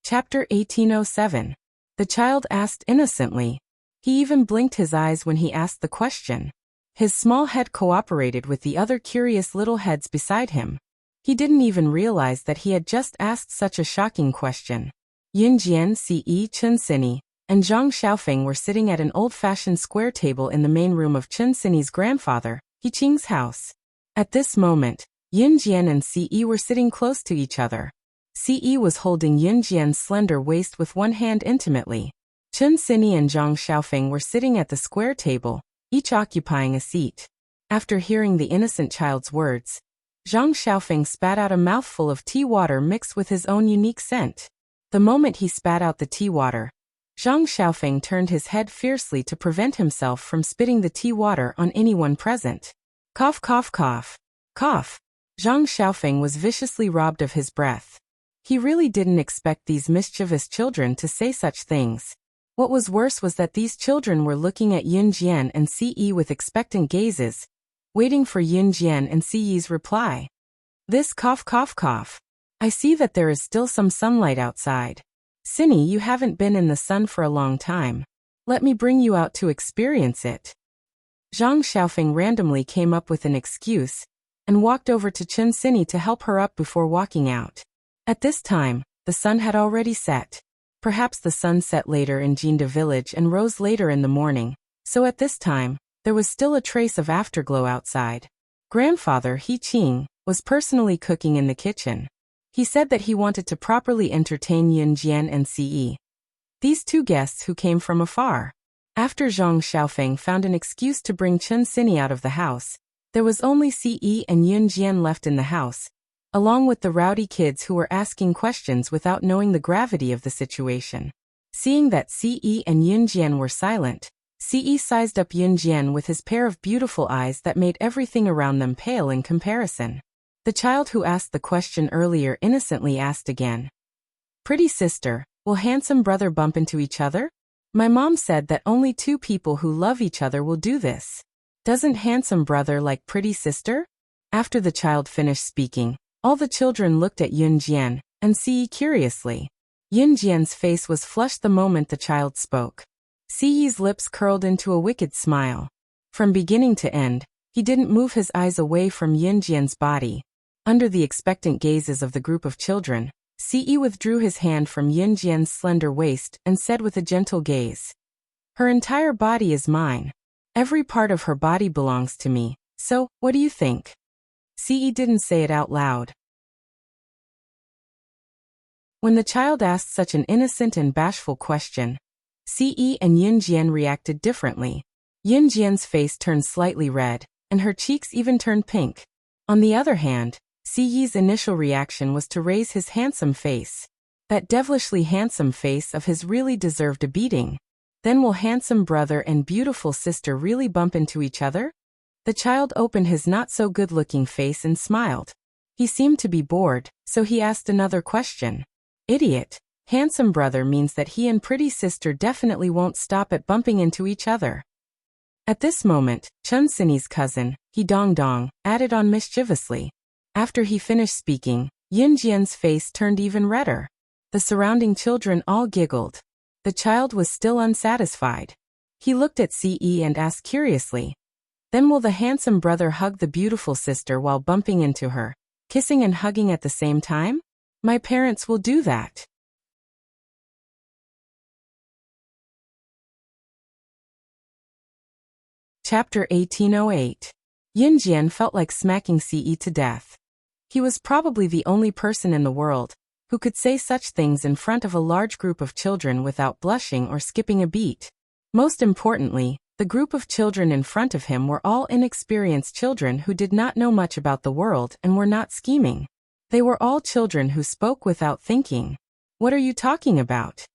Chapter 1807. The child asked innocently. He even blinked his eyes when he asked the question. His small head cooperated with the other curious little heads beside him. He didn't even realize that he had just asked such a shocking question. Yunjian, Ce, Chun Sini, and Zhang Xiaofeng were sitting at an old-fashioned square table in the main room of Chun Sini's grandfather, He Qing's house. At this moment, Yunjian and Ce were sitting close to each other. Ce was holding Yunjian's slender waist with one hand intimately. Chun Sini and Zhang Xiaofeng were sitting at the square table, each occupying a seat. After hearing the innocent child's words, Zhang Xiaofeng spat out a mouthful of tea water mixed with his own unique scent. The moment he spat out the tea water, Zhang Xiaofeng turned his head fiercely to prevent himself from spitting the tea water on anyone present. Cough, cough, cough. Cough. Zhang Xiaofeng was viciously robbed of his breath. He really didn't expect these mischievous children to say such things. What was worse was that these children were looking at Yunjian and Ce with expectant gazes, waiting for Yunjian and Ce's reply. This cough, cough, cough. I see that there is still some sunlight outside. Sini, you haven't been in the sun for a long time. Let me bring you out to experience it. Zhang Xiaofeng randomly came up with an excuse and walked over to Chun Sini to help her up before walking out. At this time, the sun had already set. Perhaps the sun set later in Jinda village and rose later in the morning, so at this time, there was still a trace of afterglow outside. Grandfather He Qing was personally cooking in the kitchen. He said that he wanted to properly entertain Yunjian and Ce, these two guests who came from afar. After Zhang Xiaofeng found an excuse to bring Chun Sini out of the house, there was only Ce and Yunjian left in the house, along with the rowdy kids who were asking questions without knowing the gravity of the situation. Seeing that Ce and Yunjian were silent, Ce sized up Yunjian with his pair of beautiful eyes that made everything around them pale in comparison. The child who asked the question earlier innocently asked again. Pretty sister, will handsome brother bump into each other? My mom said that only two people who love each other will do this. Doesn't handsome brother like pretty sister? After the child finished speaking, all the children looked at Yunjian and Ce curiously. Yunjian's face was flushed the moment the child spoke. Ce's lips curled into a wicked smile. From beginning to end, he didn't move his eyes away from Yunjian's body. Under the expectant gazes of the group of children, Ce withdrew his hand from Yunjian's slender waist and said with a gentle gaze, "Her entire body is mine. Every part of her body belongs to me, so, what do you think?" Ce didn't say it out loud. When the child asked such an innocent and bashful question, Ce and Yunjian reacted differently. Yunjian's face turned slightly red, and her cheeks even turned pink. On the other hand, Ce's initial reaction was to raise his handsome face. That devilishly handsome face of his really deserved a beating. Then will handsome brother and beautiful sister really bump into each other? The child opened his not-so-good-looking face and smiled. He seemed to be bored, so he asked another question. Idiot. Handsome brother means that he and pretty sister definitely won't stop at bumping into each other. At this moment, Chun Sini's cousin, He Dong Dong, added on mischievously. After he finished speaking, Yun Jian's face turned even redder. The surrounding children all giggled. The child was still unsatisfied. He looked at Ce and asked curiously, "Then will the handsome brother hug the beautiful sister while bumping into her, kissing and hugging at the same time? My parents will do that." Chapter 1808. Yun Jian felt like smacking Ce to death. He was probably the only person in the world who could say such things in front of a large group of children without blushing or skipping a beat. Most importantly, the group of children in front of him were all inexperienced children who did not know much about the world and were not scheming. They were all children who spoke without thinking. "What are you talking about?"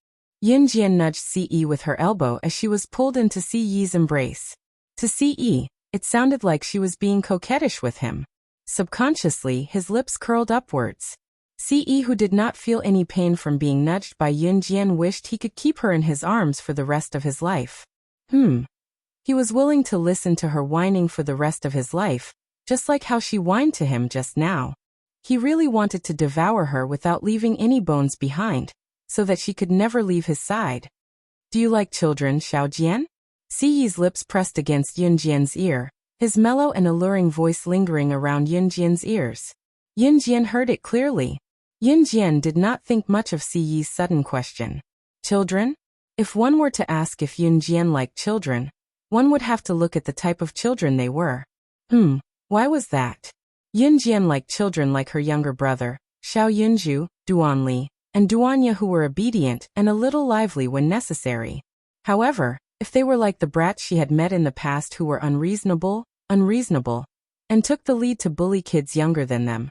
Yun Jian nudged Ce with her elbow as she was pulled into Ce's embrace. To Ce, it sounded like she was being coquettish with him. Subconsciously, his lips curled upwards. Ce, who did not feel any pain from being nudged by Yun Jian, wished he could keep her in his arms for the rest of his life. He was willing to listen to her whining for the rest of his life, just like how she whined to him just now. He really wanted to devour her without leaving any bones behind, so that she could never leave his side. "Do you like children, Xiao Jian?" Ce's lips pressed against Yun Jian's ear, his mellow and alluring voice lingering around Yun Jian's ears. Yun Jian heard it clearly. Yun Jian did not think much of Ce's sudden question. Children? If one were to ask if Yun Jian liked children, one would have to look at the type of children they were. Why was that? Yun Jian liked children like her younger brother, Xiao Yunju, Duan Li, and Duanya, who were obedient and a little lively when necessary. However, if they were like the brats she had met in the past who were unreasonable, and took the lead to bully kids younger than them,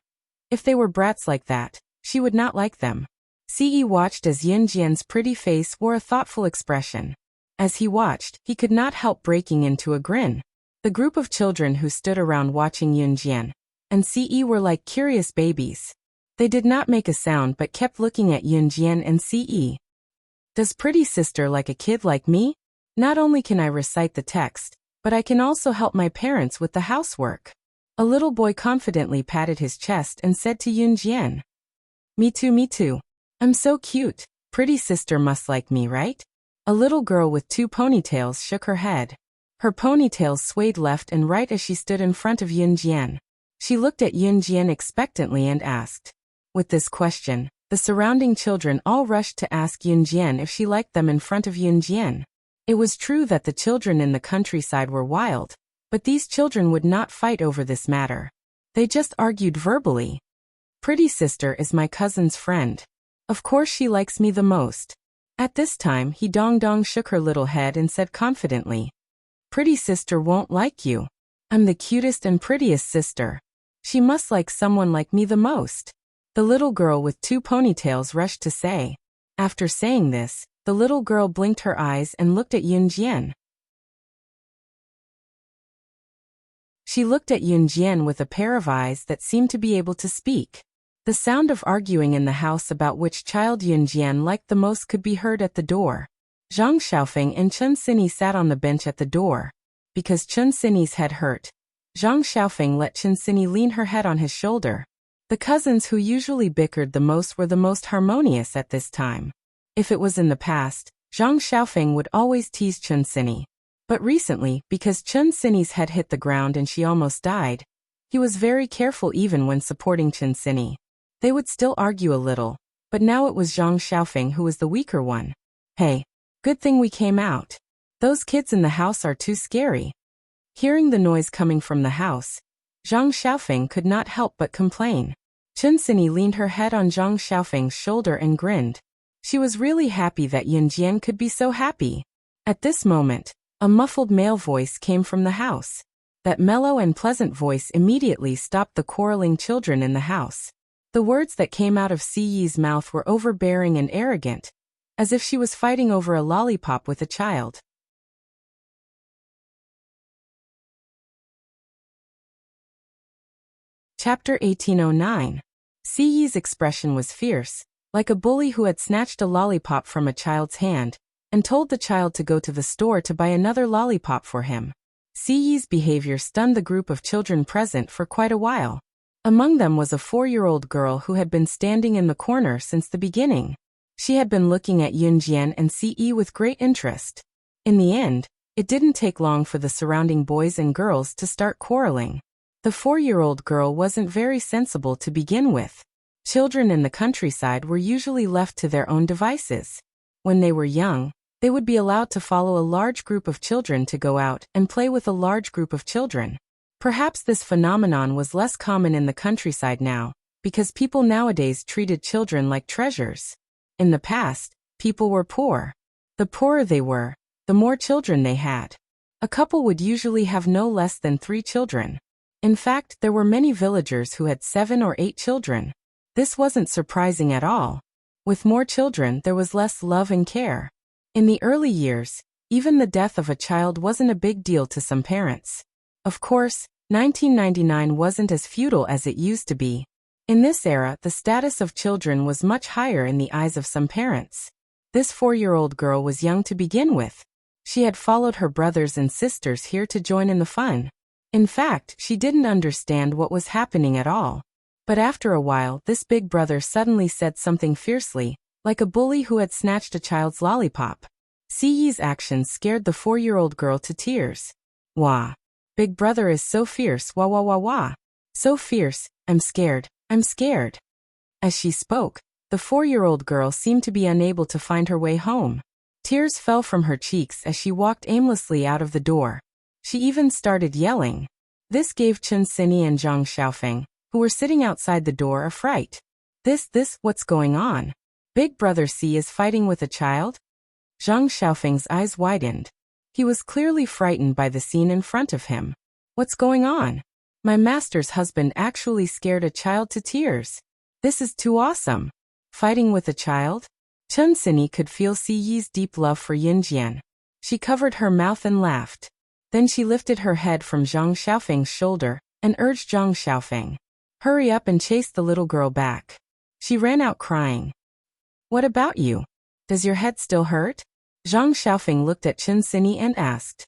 if they were brats like that, she would not like them. Ce watched as Yun Jian's pretty face wore a thoughtful expression. As he watched, he could not help breaking into a grin. The group of children who stood around watching Yun Jian and Ce were like curious babies. They did not make a sound but kept looking at Yun Jian and Ce. "Does pretty sister like a kid like me? Not only can I recite the text, but I can also help my parents with the housework." A little boy confidently patted his chest and said to Yun Jian, Me too. I'm so cute. Pretty sister must like me, right?" A little girl with 2 ponytails shook her head. Her ponytails swayed left and right as she stood in front of Yun Jian. She looked at Yun Jian expectantly and asked. With this question, the surrounding children all rushed to ask Yun Jian if she liked them in front of Yun Jian. It was true that the children in the countryside were wild, but these children would not fight over this matter. They just argued verbally. "Pretty sister is my cousin's friend. Of course she likes me the most." At this time, He Dong Dong shook her little head and said confidently, "Pretty sister won't like you. I'm the cutest and prettiest sister. She must like someone like me the most." The little girl with 2 ponytails rushed to say. After saying this, the little girl blinked her eyes and looked at Yun Jian. She looked at Yun Jian with a pair of eyes that seemed to be able to speak. The sound of arguing in the house about which child Yun Jian liked the most could be heard at the door. Zhang Xiaofeng and Chun Sini sat on the bench at the door. Because Chun Sini's head hurt, Zhang Xiaofeng let Chun Sini lean her head on his shoulder. The cousins who usually bickered the most were the most harmonious at this time. If it was in the past, Zhang Xiaofeng would always tease Chun Sini. But recently, because Chun Sini's head hit the ground and she almost died, he was very careful even when supporting Chun Sini. They would still argue a little, but now it was Zhang Xiaofeng who was the weaker one. "Hey, good thing we came out. Those kids in the house are too scary." Hearing the noise coming from the house, Zhang Xiaofeng could not help but complain. Chun Sini leaned her head on Zhang Xiaofeng's shoulder and grinned. She was really happy that Yun Jian could be so happy. At this moment, a muffled male voice came from the house. That mellow and pleasant voice immediately stopped the quarreling children in the house. The words that came out of Ce's mouth were overbearing and arrogant, as if she was fighting over a lollipop with a child. Chapter 1809. Ce's expression was fierce. like a bully who had snatched a lollipop from a child's hand and told the child to go to the store to buy another lollipop for him. Siyi's behavior stunned the group of children present for quite a while. Among them was a 4-year-old girl who had been standing in the corner since the beginning. She had been looking at Yunjian and Siyi with great interest. In the end, it didn't take long for the surrounding boys and girls to start quarreling. The 4-year-old girl wasn't very sensible to begin with. Children in the countryside were usually left to their own devices. When they were young, they would be allowed to follow a large group of children to go out and play with a large group of children. Perhaps this phenomenon was less common in the countryside now, because people nowadays treated children like treasures. In the past, people were poor. The poorer they were, the more children they had. A couple would usually have no less than 3 children. In fact, there were many villagers who had 7 or 8 children. This wasn't surprising at all. With more children, there was less love and care. In the early years, even the death of a child wasn't a big deal to some parents. Of course, 1999 wasn't as feudal as it used to be. In this era, the status of children was much higher in the eyes of some parents. This 4-year-old girl was young to begin with. She had followed her brothers and sisters here to join in the fun. In fact, she didn't understand what was happening at all. But after a while, this big brother suddenly said something fiercely, like a bully who had snatched a child's lollipop. Siyi's actions scared the 4-year-old girl to tears. Wah! Big brother is so fierce, wah wah wah wah. So fierce, I'm scared, I'm scared. As she spoke, the 4-year-old girl seemed to be unable to find her way home. Tears fell from her cheeks as she walked aimlessly out of the door. She even started yelling. This gave Chen Sini and Zhang Xiaofeng, who were sitting outside the door, a fright. What's going on? Big brother C is fighting with a child? Zhang Xiaofeng's eyes widened. He was clearly frightened by the scene in front of him. What's going on? My master's husband actually scared a child to tears. This is too awesome. Fighting with a child? Chen Sini could feel Siyi's deep love for Yunjian. She covered her mouth and laughed. Then she lifted her head from Zhang Xiaofeng's shoulder and urged Zhang Xiaofeng. Hurry up and chase the little girl back. She ran out crying. What about you? Does your head still hurt? Zhang Xiaofeng looked at Chen Sini and asked.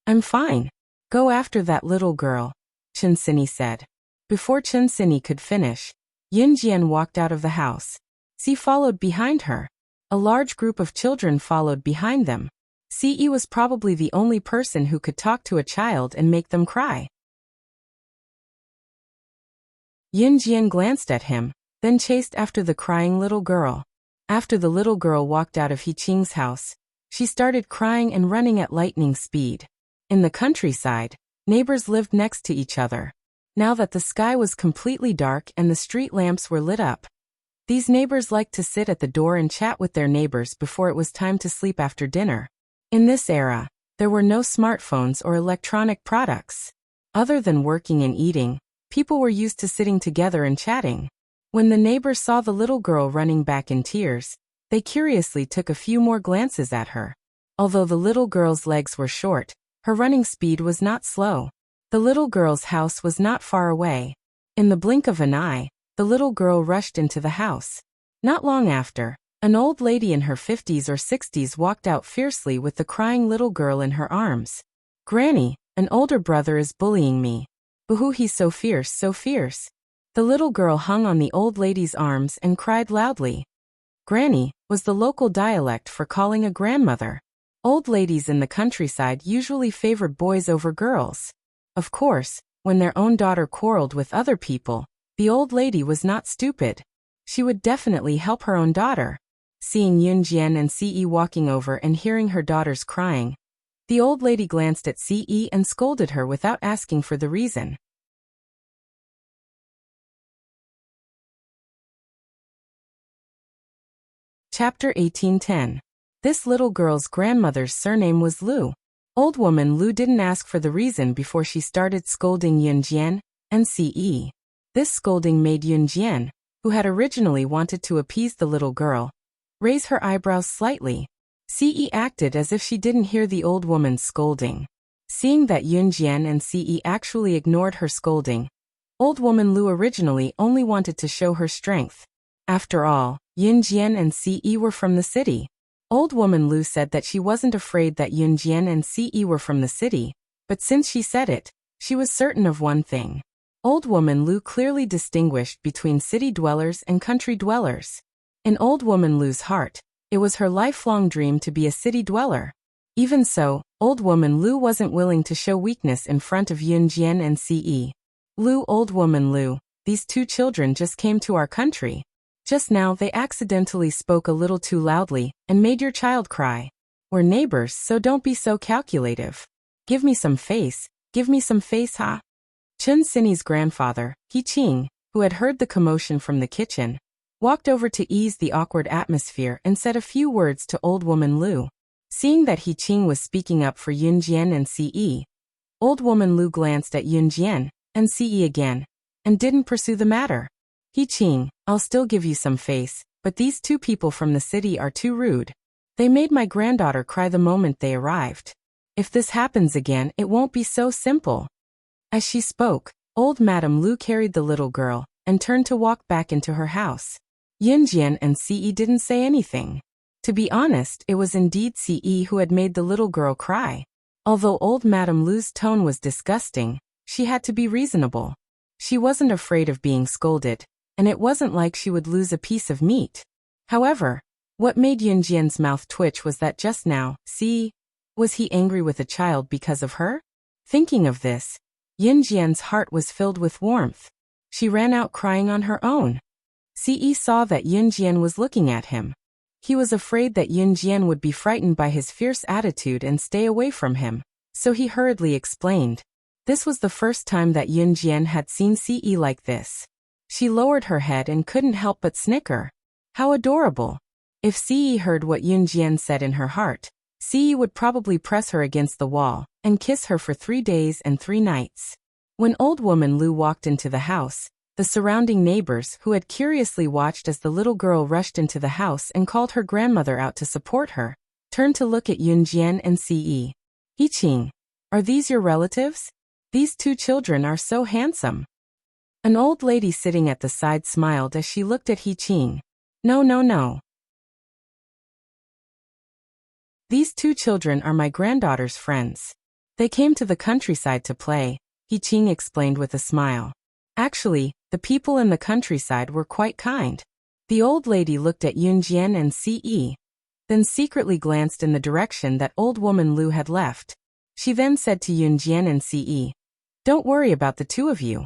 I'm fine. Go after that little girl, Chen Sini said. Before Chen Sini could finish, Yunjian walked out of the house. Si followed behind her. A large group of children followed behind them. Ce was probably the only person who could talk to a child and make them cry. Yunjian glanced at him, then chased after the crying little girl. After the little girl walked out of He Qing's house, she started crying and running at lightning speed. In the countryside, neighbors lived next to each other. Now that the sky was completely dark and the street lamps were lit up, these neighbors liked to sit at the door and chat with their neighbors before it was time to sleep after dinner. In this era, there were no smartphones or electronic products. Other than working and eating, people were used to sitting together and chatting. When the neighbors saw the little girl running back in tears, they curiously took a few more glances at her. Although the little girl's legs were short, her running speed was not slow. The little girl's house was not far away. In the blink of an eye, the little girl rushed into the house. Not long after, an old lady in her 50s or 60s walked out fiercely with the crying little girl in her arms. Granny, an older brother is bullying me. Boo-hoo, he's so fierce, so fierce. The little girl hung on the old lady's arms and cried loudly. Granny was the local dialect for calling a grandmother. Old ladies in the countryside usually favored boys over girls. Of course, when their own daughter quarreled with other people, the old lady was not stupid. She would definitely help her own daughter. Seeing Yunjian and Ce walking over and hearing her daughters crying, the old lady glanced at Ce and scolded her without asking for the reason. Chapter 1810. This little girl's grandmother's surname was Lu. Old woman Lu didn't ask for the reason before she started scolding Yunjian and Ce. This scolding made Yunjian, who had originally wanted to appease the little girl, raise her eyebrows slightly. Ce acted as if she didn't hear the old woman's scolding. Seeing that Yunjian and Ce actually ignored her scolding, old woman Lu originally only wanted to show her strength. After all, Yunjian and Ce were from the city. Old woman Lu said that she wasn't afraid that Yunjian and Ce were from the city, but since she said it, she was certain of one thing. Old woman Lu clearly distinguished between city dwellers and country dwellers. In old woman Lu's heart, it was her lifelong dream to be a city dweller. Even so, old woman Lu wasn't willing to show weakness in front of Yunjian and Ce. Old woman Lu, these two children just came to our country. Just now they accidentally spoke a little too loudly and made your child cry. We're neighbors, so don't be so calculative. Give me some face, huh? Chun Sini's grandfather, He Qing, who had heard the commotion from the kitchen, walked over to ease the awkward atmosphere and said a few words to old woman Lu. Seeing that He Qing was speaking up for Yunjian and Ce, old woman Lu glanced at Yunjian and Ce again, and didn't pursue the matter. He Qing, I'll still give you some face, but these two people from the city are too rude. They made my granddaughter cry the moment they arrived. If this happens again, it won't be so simple. As she spoke, old Madame Lu carried the little girl and turned to walk back into her house. Yunjian and Ce didn't say anything. To be honest, it was indeed Ce who had made the little girl cry. Although old Madame Lu's tone was disgusting, she had to be reasonable. She wasn't afraid of being scolded, and it wasn't like she would lose a piece of meat. However, what made Yunjian's mouth twitch was that just now, was he angry with a child because of her? Thinking of this, Yunjian's heart was filled with warmth. She ran out crying on her own. Ce saw that Yunjian was looking at him. He was afraid that Yunjian would be frightened by his fierce attitude and stay away from him, so he hurriedly explained. This was the first time that Yunjian had seen Ce like this. She lowered her head and couldn't help but snicker. How adorable! If Ce heard what Yunjian said in her heart, Ce would probably press her against the wall and kiss her for 3 days and 3 nights. When old woman Lu walked into the house, the surrounding neighbors who had curiously watched as the little girl rushed into the house and called her grandmother out to support her, turned to look at Yunjian and Ce. He Qing, are these your relatives? These two children are so handsome. An old lady sitting at the side smiled as she looked at He Qing. No. These two children are my granddaughter's friends. They came to the countryside to play, He Qing explained with a smile. Actually, the people in the countryside were quite kind. The old lady looked at Yunjian and Ce, then secretly glanced in the direction that old woman Lu had left. She then said to Yunjian and Ce, don't worry about the two of you.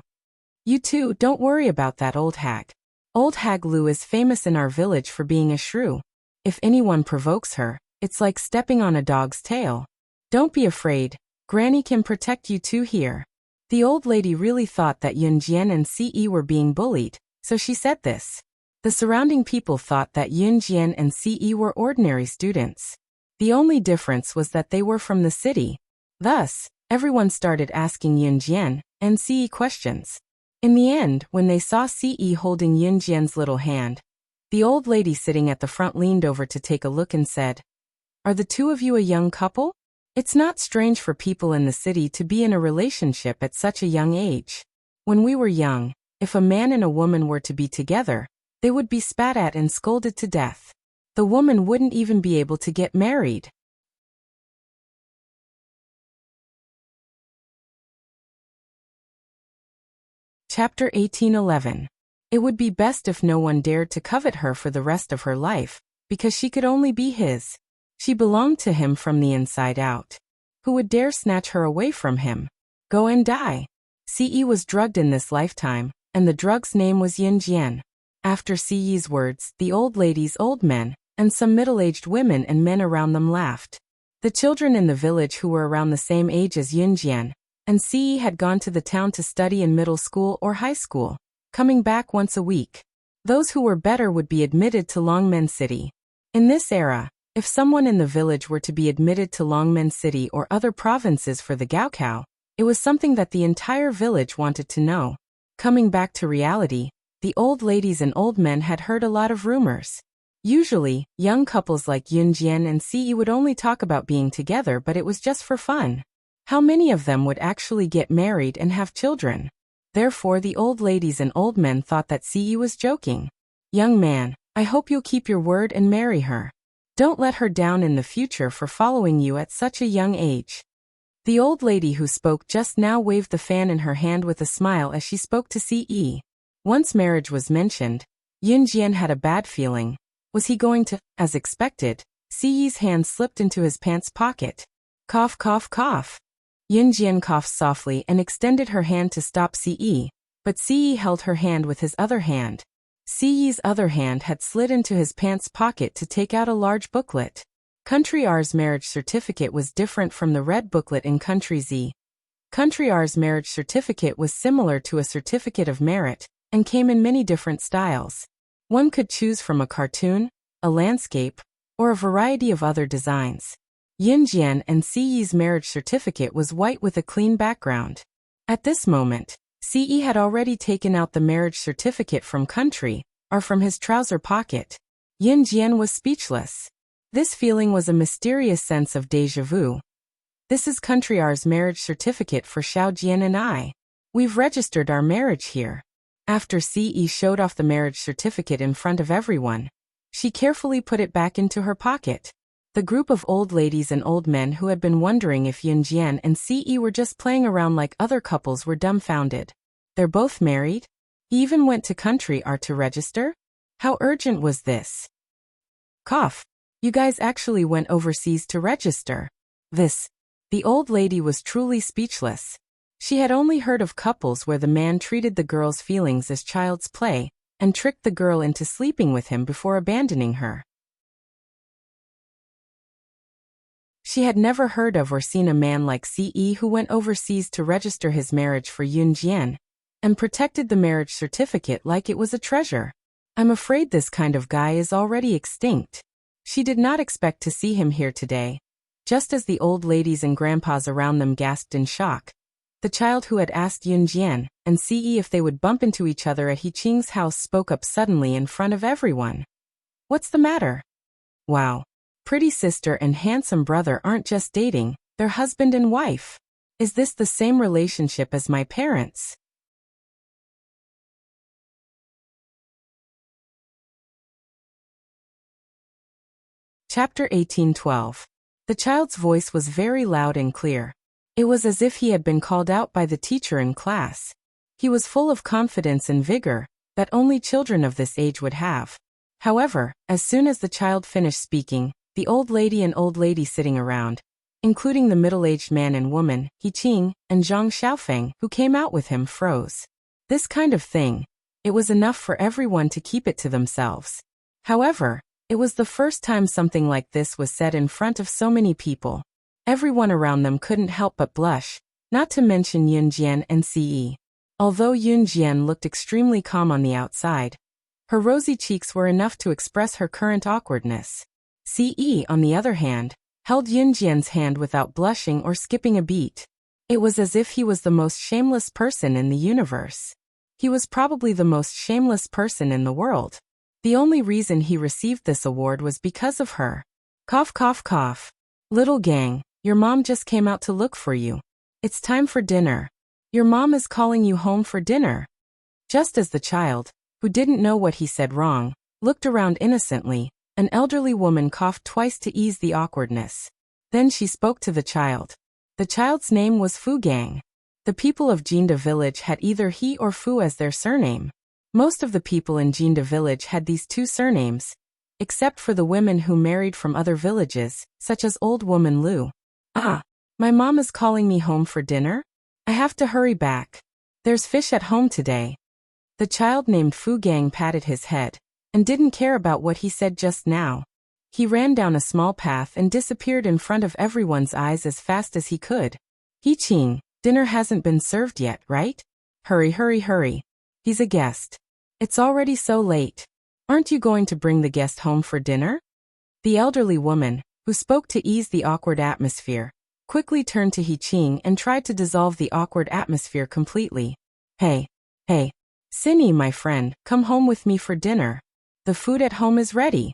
You two don't worry about that old hag. Old hag Lu is famous in our village for being a shrew. If anyone provokes her, it's like stepping on a dog's tail. Don't be afraid, Granny can protect you two here. The old lady really thought that Yunjian and Ce were being bullied, so she said this. The surrounding people thought that Yunjian and Ce were ordinary students. The only difference was that they were from the city. Thus, everyone started asking Yunjian and Ce questions. In the end, when they saw Ce holding Yunjian's little hand, the old lady sitting at the front leaned over to take a look and said, are the two of you a young couple? It's not strange for people in the city to be in a relationship at such a young age. When we were young, if a man and a woman were to be together, they would be spat at and scolded to death. The woman wouldn't even be able to get married. Chapter 1811. It would be best if no one dared to covet her for the rest of her life, because she could only be his. She belonged to him from the inside out. Who would dare snatch her away from him? Go and die. Ce was drugged in this lifetime, and the drug's name was Yunjian. After Ce's words, the old lady's old men, and some middle-aged women and men around them laughed. The children in the village who were around the same age as Yunjian and Ce had gone to the town to study in middle school or high school, coming back once a week. Those who were better would be admitted to Longmen City. In this era, if someone in the village were to be admitted to Longmen City or other provinces for the Gaokao, it was something that the entire village wanted to know. Coming back to reality, the old ladies and old men had heard a lot of rumors. Usually, young couples like Yunjian and Ce would only talk about being together, but it was just for fun. How many of them would actually get married and have children? Therefore, the old ladies and old men thought that Ce was joking. Young man, I hope you'll keep your word and marry her. Don't let her down in the future for following you at such a young age. The old lady who spoke just now waved the fan in her hand with a smile as she spoke to Ce. Once marriage was mentioned, Yunjian had a bad feeling. Was he going to, as expected? Ce's hand slipped into his pants pocket. Cough, cough, cough. Yunjian coughed softly and extended her hand to stop Ce, but Ce held her hand with his other hand. Ce's other hand had slid into his pants pocket to take out a large booklet. Country R's marriage certificate was different from the red booklet in Country Z. Country R's marriage certificate was similar to a certificate of merit, and came in many different styles. One could choose from a cartoon, a landscape, or a variety of other designs. Yunjian and Ce's marriage certificate was white with a clean background. At this moment, Ce had already taken out the marriage certificate from Country R from his trouser pocket. Yunjian was speechless. This feeling was a mysterious sense of déjà vu. This is Country R's marriage certificate for Xiaojian and I. We've registered our marriage here. After Ce showed off the marriage certificate in front of everyone, she carefully put it back into her pocket. The group of old ladies and old men who had been wondering if Yunjian and Ce were just playing around like other couples were dumbfounded. They're both married? He even went to Country R to register? How urgent was this? Cough. You guys actually went overseas to register. The old lady was truly speechless. She had only heard of couples where the man treated the girl's feelings as child's play, and tricked the girl into sleeping with him before abandoning her. She had never heard of or seen a man like Ce who went overseas to register his marriage for Yunjian, and protected the marriage certificate like it was a treasure. I'm afraid this kind of guy is already extinct. She did not expect to see him here today. Just as the old ladies and grandpas around them gasped in shock, the child who had asked Yunjian and Ce if they would bump into each other at He Qing's house spoke up suddenly in front of everyone. What's the matter? Wow. Pretty sister and handsome brother aren't just dating, they're husband and wife. Is this the same relationship as my parents? Chapter 18:12. The child's voice was very loud and clear. It was as if he had been called out by the teacher in class. He was full of confidence and vigor that only children of this age would have. However, as soon as the child finished speaking, the old lady and old lady sitting around, including the middle-aged man and woman, He Qing, and Zhang Xiaofeng, who came out with him, froze. This kind of thing, it was enough for everyone to keep it to themselves. However, it was the first time something like this was said in front of so many people. Everyone around them couldn't help but blush, not to mention Yunjian and Ce. Although Yunjian looked extremely calm on the outside, her rosy cheeks were enough to express her current awkwardness. Ce, on the other hand, held Yunjian's hand without blushing or skipping a beat. It was as if he was the most shameless person in the universe. He was probably the most shameless person in the world. The only reason he received this award was because of her. Cough, cough, cough. Little gang, your mom just came out to look for you. It's time for dinner. Your mom is calling you home for dinner. Just as the child, who didn't know what he said wrong, looked around innocently, an elderly woman coughed twice to ease the awkwardness. Then she spoke to the child. The child's name was Fu Gang. The people of Jinda village had either he or Fu as their surname. Most of the people in Jinda village had these two surnames, except for the women who married from other villages, such as old woman Lu. My mom is calling me home for dinner? I have to hurry back. There's fish at home today. The child named Fu Gang patted his head, and didn't care about what he said just now. He ran down a small path and disappeared in front of everyone's eyes as fast as he could. He Qing, dinner hasn't been served yet, right? Hurry, hurry, hurry. He's a guest. It's already so late. Aren't you going to bring the guest home for dinner? The elderly woman, who spoke to ease the awkward atmosphere, quickly turned to He Qing and tried to dissolve the awkward atmosphere completely. Hey, Cinny, my friend, come home with me for dinner. The food at home is ready.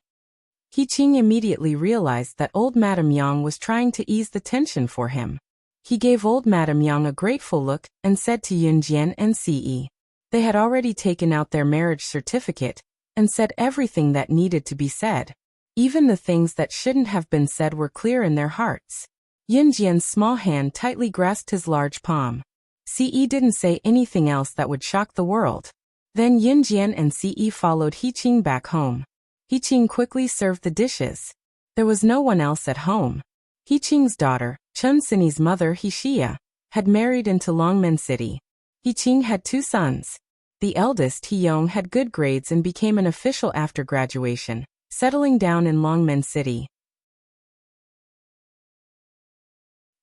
He Qing immediately realized that old Madame Yang was trying to ease the tension for him. He gave old Madame Yang a grateful look and said to Yunjian and Ce. They had already taken out their marriage certificate, and said everything that needed to be said. Even the things that shouldn't have been said were clear in their hearts. Yunjian's small hand tightly grasped his large palm. Ce didn't say anything else that would shock the world. Then Yunjian and Ce followed Heqing back home. Heqing quickly served the dishes. There was no one else at home. Heqing's daughter, Chun Sini's mother Hixia, had married into Longmen City. Heqing had 2 sons. The eldest, Heyong, had good grades and became an official after graduation, settling down in Longmen City.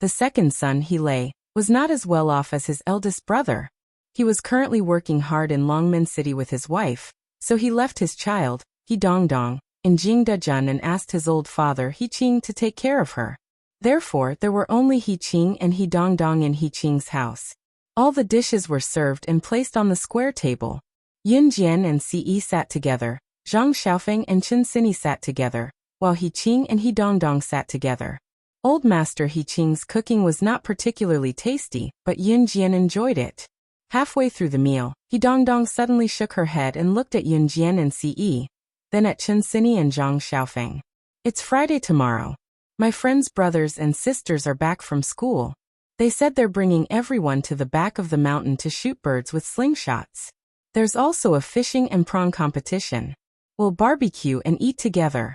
The second son, Helei, was not as well off as his eldest brother. He was currently working hard in Longmen City with his wife, so he left his child, Hidongdong, in Jingdezhen and asked his old father Heqing to take care of her. Therefore, there were only Heqing and Hidongdong in Heqing's house. All the dishes were served and placed on the square table. Yunjian and Ce sat together, Zhang Xiaofeng and Chun Sini sat together, while Heqing and Hidongdong sat together. Old Master Heqing's cooking was not particularly tasty, but Yunjian enjoyed it. Halfway through the meal, Hidongdong suddenly shook her head and looked at Yunjian and Ce, then at Chun Sini and Zhang Xiaofeng. "It's Friday tomorrow. My friends' brothers and sisters are back from school. They said they're bringing everyone to the back of the mountain to shoot birds with slingshots. There's also a fishing and prawn competition. We'll barbecue and eat together.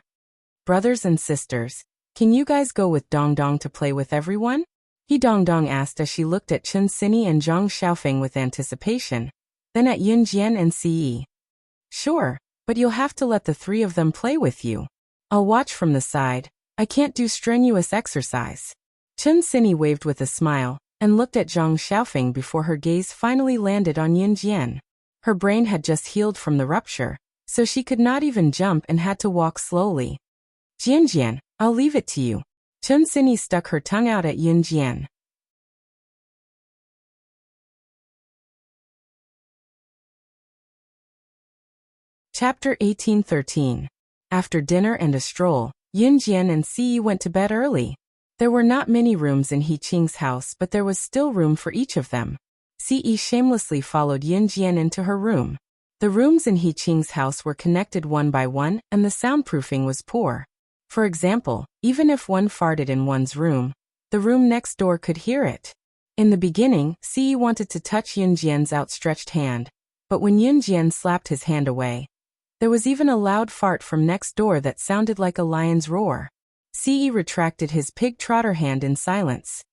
Brothers and sisters, can you guys go with Dongdong to play with everyone?" Hidongdong asked as she looked at Chun Sini and Zhang Xiaofeng with anticipation, then at Yunjian and Ce. "Sure, but you'll have to let the 3 of them play with you. I'll watch from the side. I can't do strenuous exercise." Chun Sini waved with a smile and looked at Zhang Xiaofeng before her gaze finally landed on Yunjian. Her brain had just healed from the rupture, so she could not even jump and had to walk slowly. "Jianjian, I'll leave it to you." Chun Sini stuck her tongue out at Yunjian. Chapter 1813. After dinner and a stroll, Yunjian and Ce went to bed early. There were not many rooms in Heqing's house, but there was still room for each of them. Ce shamelessly followed Yunjian into her room. The rooms in Heqing's house were connected one by one, and the soundproofing was poor. For example, even if one farted in one's room, the room next door could hear it. In the beginning, Ce wanted to touch Yunjian's outstretched hand, but when Yunjian slapped his hand away, there was even a loud fart from next door that sounded like a lion's roar. Ce retracted his pig trotter hand in silence.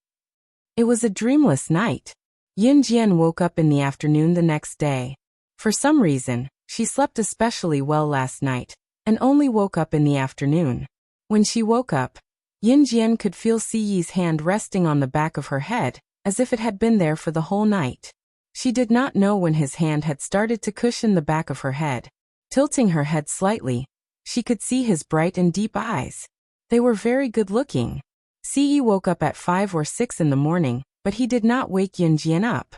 It was a dreamless night. Yunjian woke up in the afternoon the next day. For some reason, she slept especially well last night, and only woke up in the afternoon. When she woke up, Yunjian could feel Ce's hand resting on the back of her head, as if it had been there for the whole night. She did not know when his hand had started to cushion the back of her head. Tilting her head slightly, she could see his bright and deep eyes. They were very good-looking. Ce woke up at 5 or 6 in the morning, but he did not wake Yunjian up.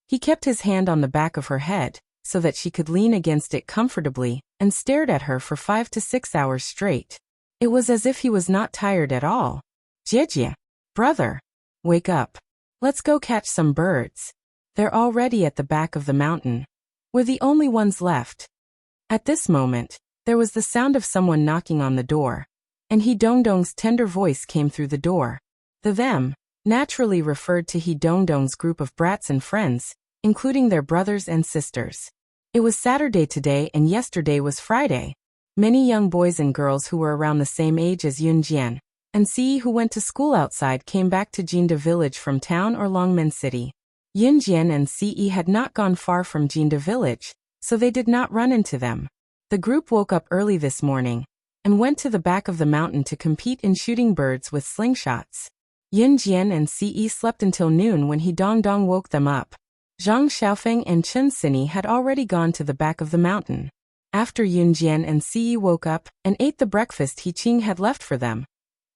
He kept his hand on the back of her head, so that she could lean against it comfortably, and stared at her for 5 to 6 hours straight. It was as if he was not tired at all. "Jiejie, brother, wake up. Let's go catch some birds. They're already at the back of the mountain. We're the only ones left." At this moment, there was the sound of someone knocking on the door, and Hidongdong's tender voice came through the door. The them naturally referred to Hidongdong's group of brats and friends, including their brothers and sisters. It was Saturday today and yesterday was Friday. Many young boys and girls who were around the same age as Yunjian and Ce who went to school outside came back to Jinda village from town or Longmen City. Yunjian and Ce had not gone far from Jinda village, so they did not run into them. The group woke up early this morning and went to the back of the mountain to compete in shooting birds with slingshots. Yunjian and Ce slept until noon when Hidongdong woke them up. Zhang Xiaofeng and Chun Sini had already gone to the back of the mountain. After Yunjian and Ce woke up and ate the breakfast Heqing had left for them,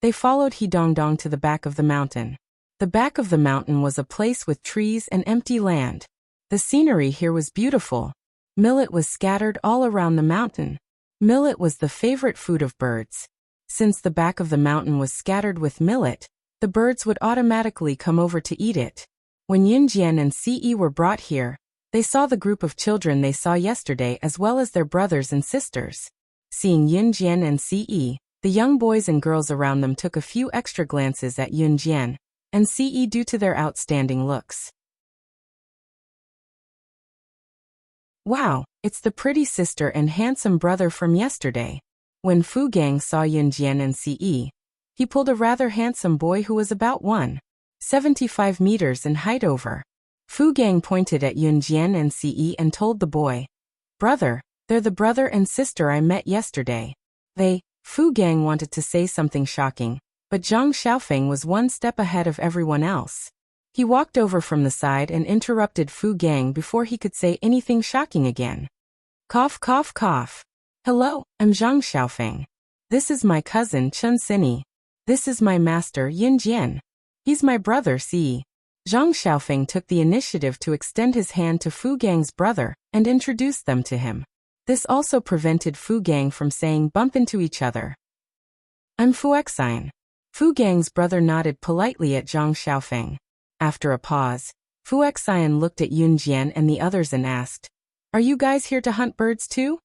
they followed Hidongdong to the back of the mountain. The back of the mountain was a place with trees and empty land. The scenery here was beautiful. Millet was scattered all around the mountain. Millet was the favorite food of birds. Since the back of the mountain was scattered with millet, the birds would automatically come over to eat it. When Yunjian and Ce were brought here, They saw the group of children they saw yesterday as well as their brothers and sisters. Seeing Yunjian and Ce, the young boys and girls around them took a few extra glances at Yunjian and Ce due to their outstanding looks. Wow, it's the pretty sister and handsome brother from yesterday. When Fu Gang saw Yunjian and Ce, he pulled a rather handsome boy who was about 1.75 meters in height over. Fu Gang pointed at Yunjian and Ce and told the boy, "Brother, they're the brother and sister I met yesterday." Fu Gang wanted to say something shocking, but Zhang Xiaofeng was one step ahead of everyone else. He walked over from the side and interrupted Fu Gang before he could say anything shocking again. Cough, cough, cough. Hello, I'm Zhang Xiaofeng. This is my cousin Chen Sini. This is my master Yunjian. He's my brother Ce. Zhang Xiaofeng took the initiative to extend his hand to Fu Gang's brother and introduce them to him. This also prevented Fu Gang from saying bump into each other. I'm Fu Xian. Fu Gang's brother nodded politely at Zhang Xiaofeng. After a pause, Fu Xian looked at Yunjian and the others and asked, "Are you guys here to hunt birds too?"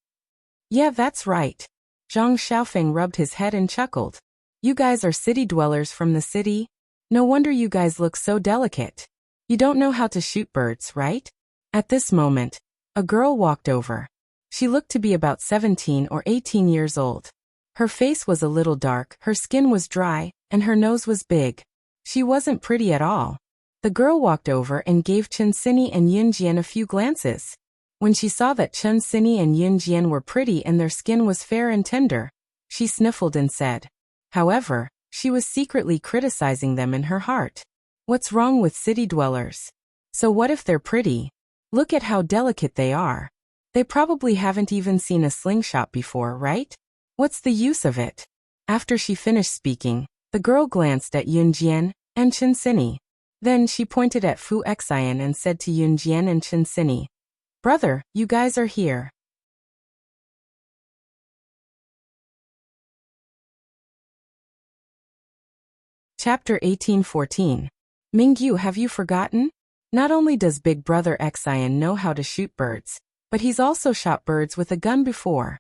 "Yeah, that's right." Zhang Xiaofeng rubbed his head and chuckled. "You guys are city dwellers from the city? No wonder you guys look so delicate. You don't know how to shoot birds, right?" At this moment, a girl walked over. She looked to be about 17 or 18 years old. Her face was a little dark, her skin was dry, and her nose was big. She wasn't pretty at all. The girl walked over and gave Chen Sini and Yunjian a few glances. When she saw that Chen Sini and Yunjian were pretty and their skin was fair and tender, she sniffled and said. However, she was secretly criticizing them in her heart. What's wrong with city dwellers? So what if they're pretty? Look at how delicate they are. They probably haven't even seen a slingshot before, right? What's the use of it? After she finished speaking, the girl glanced at Yunjian and Chen Sini. Then she pointed at Fu Xian and said to Yunjian and Chen Sini, "Brother, you guys are here." Chapter 1814. Mingyu, have you forgotten? Not only does Big Brother Xian know how to shoot birds, but he's also shot birds with a gun before.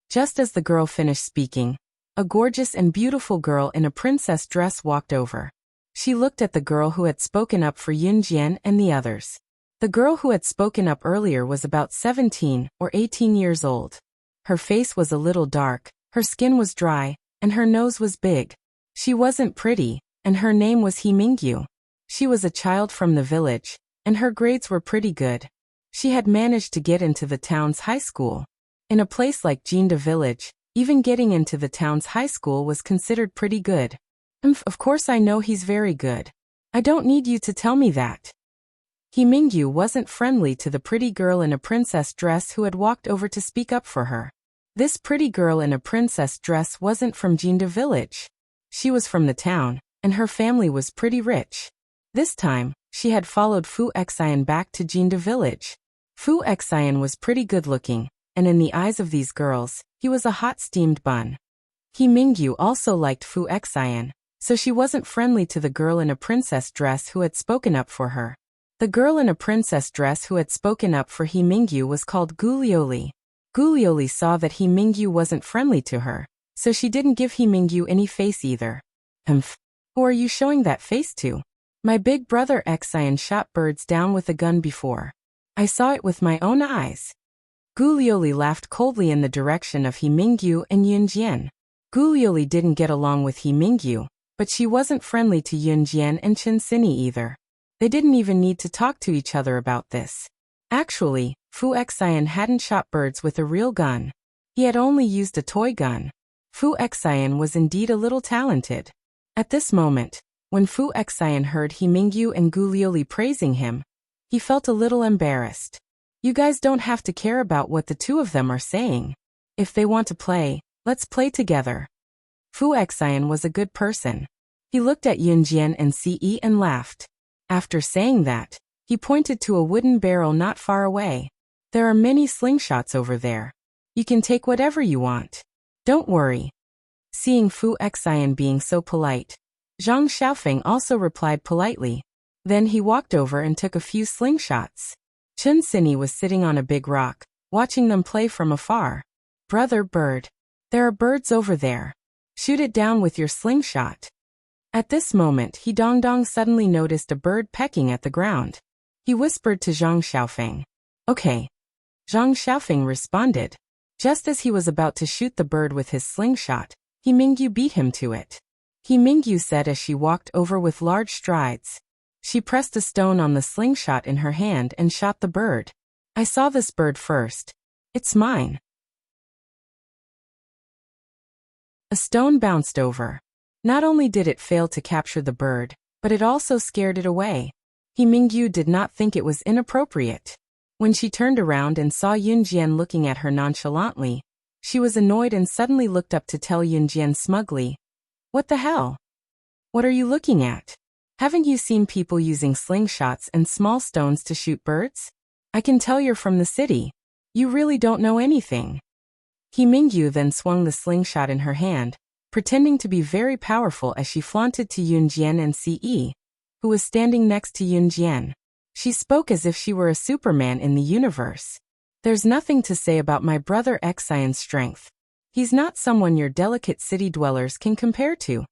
Just as the girl finished speaking, a gorgeous and beautiful girl in a princess dress walked over. She looked at the girl who had spoken up for Yunjian and the others. The girl who had spoken up earlier was about 17 or 18 years old. Her face was a little dark, her skin was dry, and her nose was big. She wasn't pretty, and her name was Mingyu. She was a child from the village, and her grades were pretty good. She had managed to get into the town's high school. In a place like Jinda village, even getting into the town's high school was considered pretty good. Of course I know he's very good. I don't need you to tell me that. Mingyu wasn't friendly to the pretty girl in a princess dress who had walked over to speak up for her. This pretty girl in a princess dress wasn't from Jinda village. She was from the town, and her family was pretty rich. This time, she had followed Fu Xian back to Jinda village. Fu Xian was pretty good looking, and in the eyes of these girls, he was a hot steamed bun. Mingyu also liked Fu Xian, so she wasn't friendly to the girl in a princess dress who had spoken up for her. The girl in a princess dress who had spoken up for Mingyu was called Gulioli. Gulioli saw that Mingyu wasn't friendly to her, so she didn't give Mingyu any face either. Who are you showing that face to? My big brother Xian shot birds down with a gun before. I saw it with my own eyes. Gulioli laughed coldly in the direction of Mingyu and Yunjian. Gulioli didn't get along with Mingyu, but she wasn't friendly to Yunjian and Chen Sini either. They didn't even need to talk to each other about this. Actually, Fu Xian hadn't shot birds with a real gun. He had only used a toy gun. Fu Xian was indeed a little talented. At this moment, when Fu Xian heard Mingyu and Gulioli praising him, he felt a little embarrassed. You guys don't have to care about what the two of them are saying. If they want to play, let's play together. Fu Xian was a good person. He looked at Yunjian and Ce and laughed. After saying that, he pointed to a wooden barrel not far away. There are many slingshots over there. You can take whatever you want. Don't worry. Seeing Fu Xian being so polite, Zhang Xiaofeng also replied politely. Then he walked over and took a few slingshots. Chun Sini was sitting on a big rock, watching them play from afar. Brother bird. There are birds over there. Shoot it down with your slingshot. At this moment, He Dongdong suddenly noticed a bird pecking at the ground. He whispered to Zhang Xiaofeng. Okay. Zhang Xiaofeng responded. Just as he was about to shoot the bird with his slingshot, He Mingyu beat him to it. He Mingyu said as she walked over with large strides. She pressed a stone on the slingshot in her hand and shot the bird. I saw this bird first. It's mine. A stone bounced over. Not only did it fail to capture the bird, but it also scared it away. He Mingyu did not think it was inappropriate. When she turned around and saw Yunjian looking at her nonchalantly, she was annoyed and suddenly looked up to tell Yunjian smugly, "What the hell? What are you looking at? Haven't you seen people using slingshots and small stones to shoot birds? I can tell you're from the city. You really don't know anything." He Mingyu then swung the slingshot in her hand, pretending to be very powerful as she flaunted to Yunjian and Ce, who was standing next to Yunjian. She spoke as if she were a Superman in the universe. There's nothing to say about my brother Xian's strength. He's not someone your delicate city dwellers can compare to.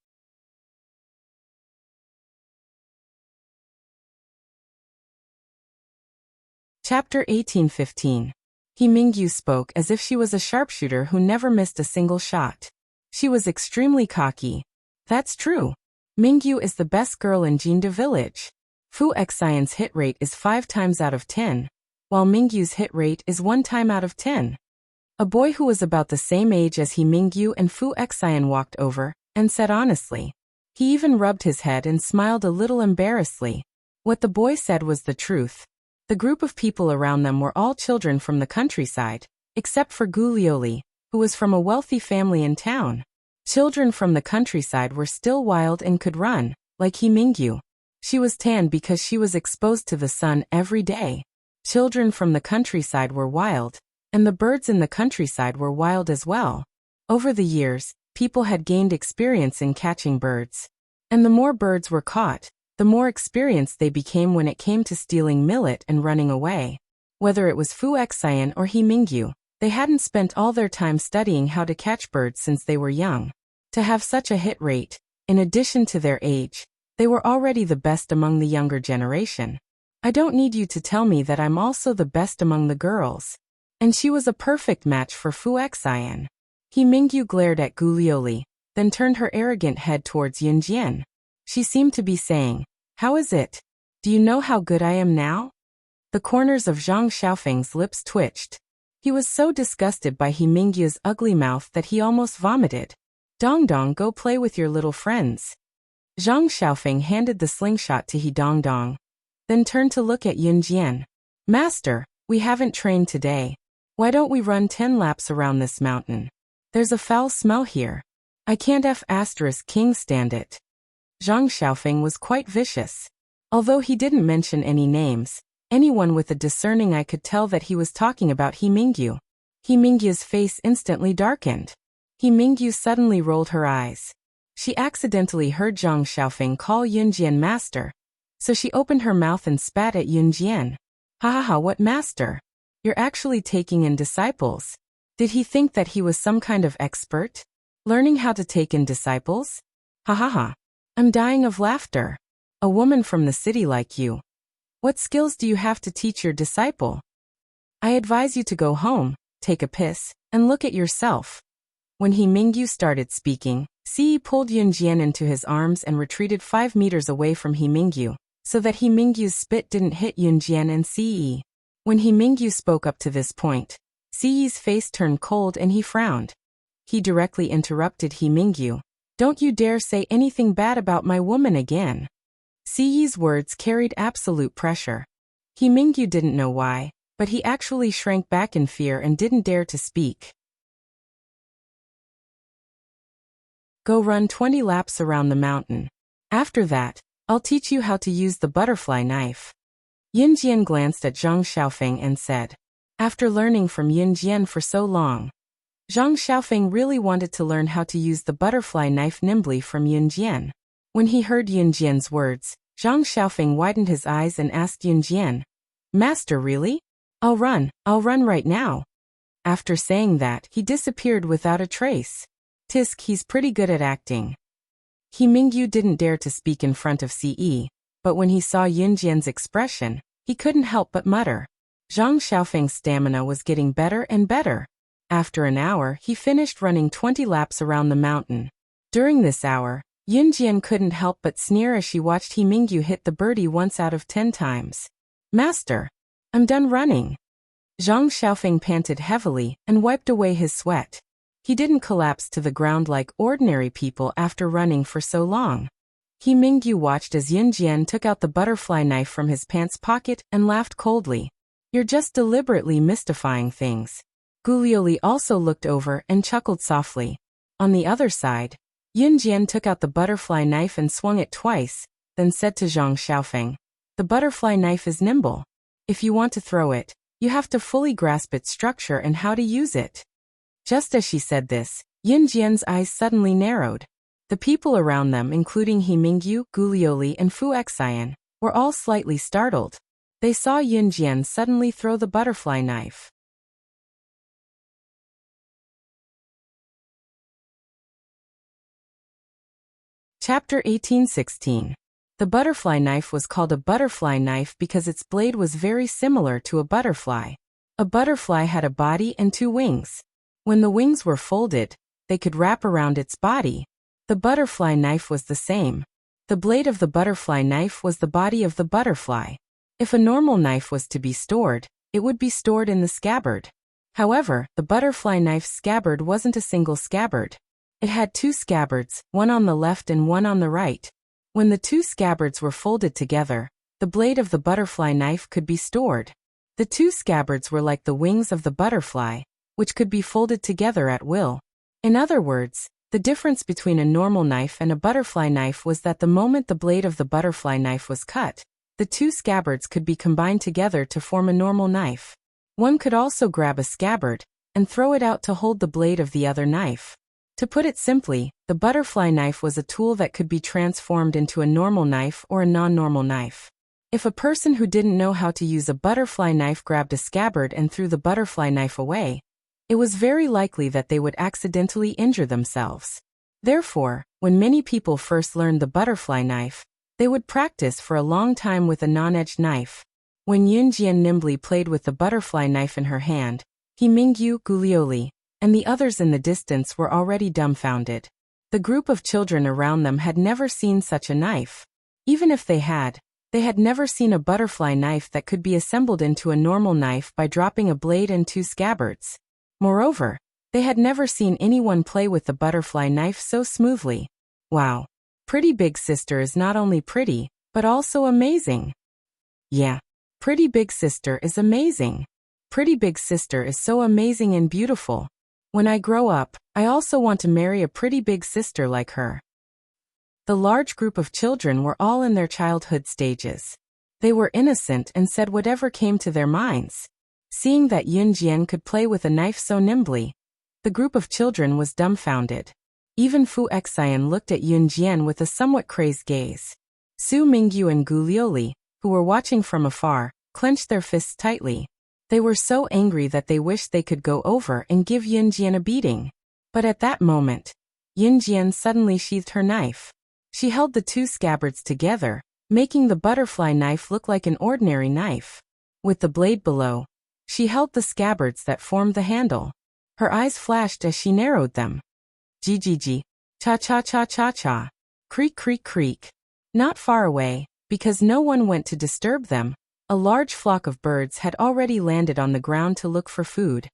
Chapter 18:15. He Mingyu spoke as if she was a sharpshooter who never missed a single shot. She was extremely cocky. That's true. Mingyu is the best girl in Jinda village. Fu Xian's hit rate is 5 times out of 10, while Mingyu's hit rate is 1 time out of 10. A boy who was about the same age as He Mingyu and Fu Xian walked over and said honestly. He even rubbed his head and smiled a little embarrassedly. What the boy said was the truth. The group of people around them were all children from the countryside, except for Gu Lioli, who was from a wealthy family in town. Children from the countryside were still wild and could run, like He Mingyu. She was tan because she was exposed to the sun every day. Children from the countryside were wild, and the birds in the countryside were wild as well. Over the years, people had gained experience in catching birds. And the more birds were caught, the more experienced they became when it came to stealing millet and running away. Whether it was Fu Xian or He Mingyu, they hadn't spent all their time studying how to catch birds since they were young. To have such a hit rate, in addition to their age, they were already the best among the younger generation. I don't need you to tell me that I'm also the best among the girls. And she was a perfect match for Fu Xian. He Mingyu glared at Gu Lioli, then turned her arrogant head towards Yunjian. She seemed to be saying, "How is it? Do you know how good I am now?" The corners of Zhang Xiaofeng's lips twitched. He was so disgusted by He Mingyu's ugly mouth that he almost vomited. "Dongdong, go play with your little friends." Zhang Xiaofeng handed the slingshot to He Dongdong, then turned to look at Yunjian. "Master, we haven't trained today. Why don't we run 10 laps around this mountain? There's a foul smell here. I can't King stand it." Zhang Xiaofeng was quite vicious. Although he didn't mention any names, anyone with a discerning eye could tell that he was talking about He Mingyu. He Mingyu's face instantly darkened. He Mingyu suddenly rolled her eyes. She accidentally heard Zhang Xiaofeng call Yunjian master, so she opened her mouth and spat at Yunjian. "Ha ha ha, what master? You're actually taking in disciples." Did he think that he was some kind of expert? Learning how to take in disciples? Ha ha ha. I'm dying of laughter. A woman from the city like you. What skills do you have to teach your disciple? I advise you to go home, take a piss, and look at yourself. When He Mingyu started speaking, Ce pulled Yunjian into his arms and retreated 5 meters away from He Mingyu, so that He Mingyu's spit didn't hit Yunjian and Ce. When He Mingyu spoke up to this point, Ce's face turned cold and he frowned. He directly interrupted He Mingyu. "Don't you dare say anything bad about my woman again." Ce's words carried absolute pressure. He Mingyu didn't know why, but he actually shrank back in fear and didn't dare to speak. Go run 20 laps around the mountain. After that, I'll teach you how to use the butterfly knife. Yunjian glanced at Zhang Xiaofeng and said. After learning from Yunjian for so long, Zhang Xiaofeng really wanted to learn how to use the butterfly knife nimbly from Yunjian. When he heard Yunjian's words, Zhang Xiaofeng widened his eyes and asked Yunjian, Master, really? I'll run right now. After saying that, he disappeared without a trace. Tisk, he's pretty good at acting. He Mingyu didn't dare to speak in front of Ce, but when he saw Yunjian's expression, he couldn't help but mutter. Zhang Xiaofeng's stamina was getting better and better. After an hour, he finished running 20 laps around the mountain. During this hour, Yunjian couldn't help but sneer as she watched He Mingyu hit the birdie once out of 10 times. Master, I'm done running. Zhang Xiaofeng panted heavily and wiped away his sweat. He didn't collapse to the ground like ordinary people after running for so long. He Mingyu watched as Yunjian took out the butterfly knife from his pants pocket and laughed coldly. You're just deliberately mystifying things. Gulioli also looked over and chuckled softly. On the other side, Yunjian took out the butterfly knife and swung it twice, then said to Zhang Xiaofeng, the butterfly knife is nimble. If you want to throw it, you have to fully grasp its structure and how to use it. Just as she said this, Yunjian's eyes suddenly narrowed. The people around them, including He Mingyu, Gulioli, and Fu Xian, were all slightly startled. They saw Yunjian suddenly throw the butterfly knife. Chapter 1816. The butterfly knife was called a butterfly knife because its blade was very similar to a butterfly. A butterfly had a body and 2 wings. When the wings were folded, they could wrap around its body. The butterfly knife was the same. The blade of the butterfly knife was the body of the butterfly. If a normal knife was to be stored, it would be stored in the scabbard. However, the butterfly knife's scabbard wasn't a single scabbard. It had 2 scabbards, one on the left and one on the right. When the 2 scabbards were folded together, the blade of the butterfly knife could be stored. The 2 scabbards were like the wings of the butterfly, which could be folded together at will. In other words, the difference between a normal knife and a butterfly knife was that the moment the blade of the butterfly knife was cut, the 2 scabbards could be combined together to form a normal knife. One could also grab a scabbard and throw it out to hold the blade of the other knife. To put it simply, the butterfly knife was a tool that could be transformed into a normal knife or a non-normal knife. If a person who didn't know how to use a butterfly knife grabbed a scabbard and threw the butterfly knife away, it was very likely that they would accidentally injure themselves. Therefore, when many people first learned the butterfly knife, they would practice for a long time with a non-edged knife. When Yunjian nimbly played with the butterfly knife in her hand, He Mingyu, Gulioli, and the others in the distance were already dumbfounded. The group of children around them had never seen such a knife. Even if they had never seen a butterfly knife that could be assembled into a normal knife by dropping a blade and 2 scabbards. Moreover, they had never seen anyone play with the butterfly knife so smoothly. Wow. Pretty Big Sister is not only pretty, but also amazing. Yeah. Pretty Big Sister is amazing. Pretty Big Sister is so amazing and beautiful. When I grow up, I also want to marry a pretty big sister like her. The large group of children were all in their childhood stages. They were innocent and said whatever came to their minds. Seeing that Yunjian could play with a knife so nimbly, the group of children was dumbfounded. Even Fu Xian looked at Yunjian with a somewhat crazed gaze. Su Mingyu and Gulioli, who were watching from afar, clenched their fists tightly. They were so angry that they wished they could go over and give Yunjian a beating. But at that moment, Yunjian suddenly sheathed her knife. She held the 2 scabbards together, making the butterfly knife look like an ordinary knife. With the blade below, she held the scabbards that formed the handle. Her eyes flashed as she narrowed them. Ji, cha-cha-cha-cha-cha. Creak, creak, creak. Not far away, because no one went to disturb them, a large flock of birds had already landed on the ground to look for food.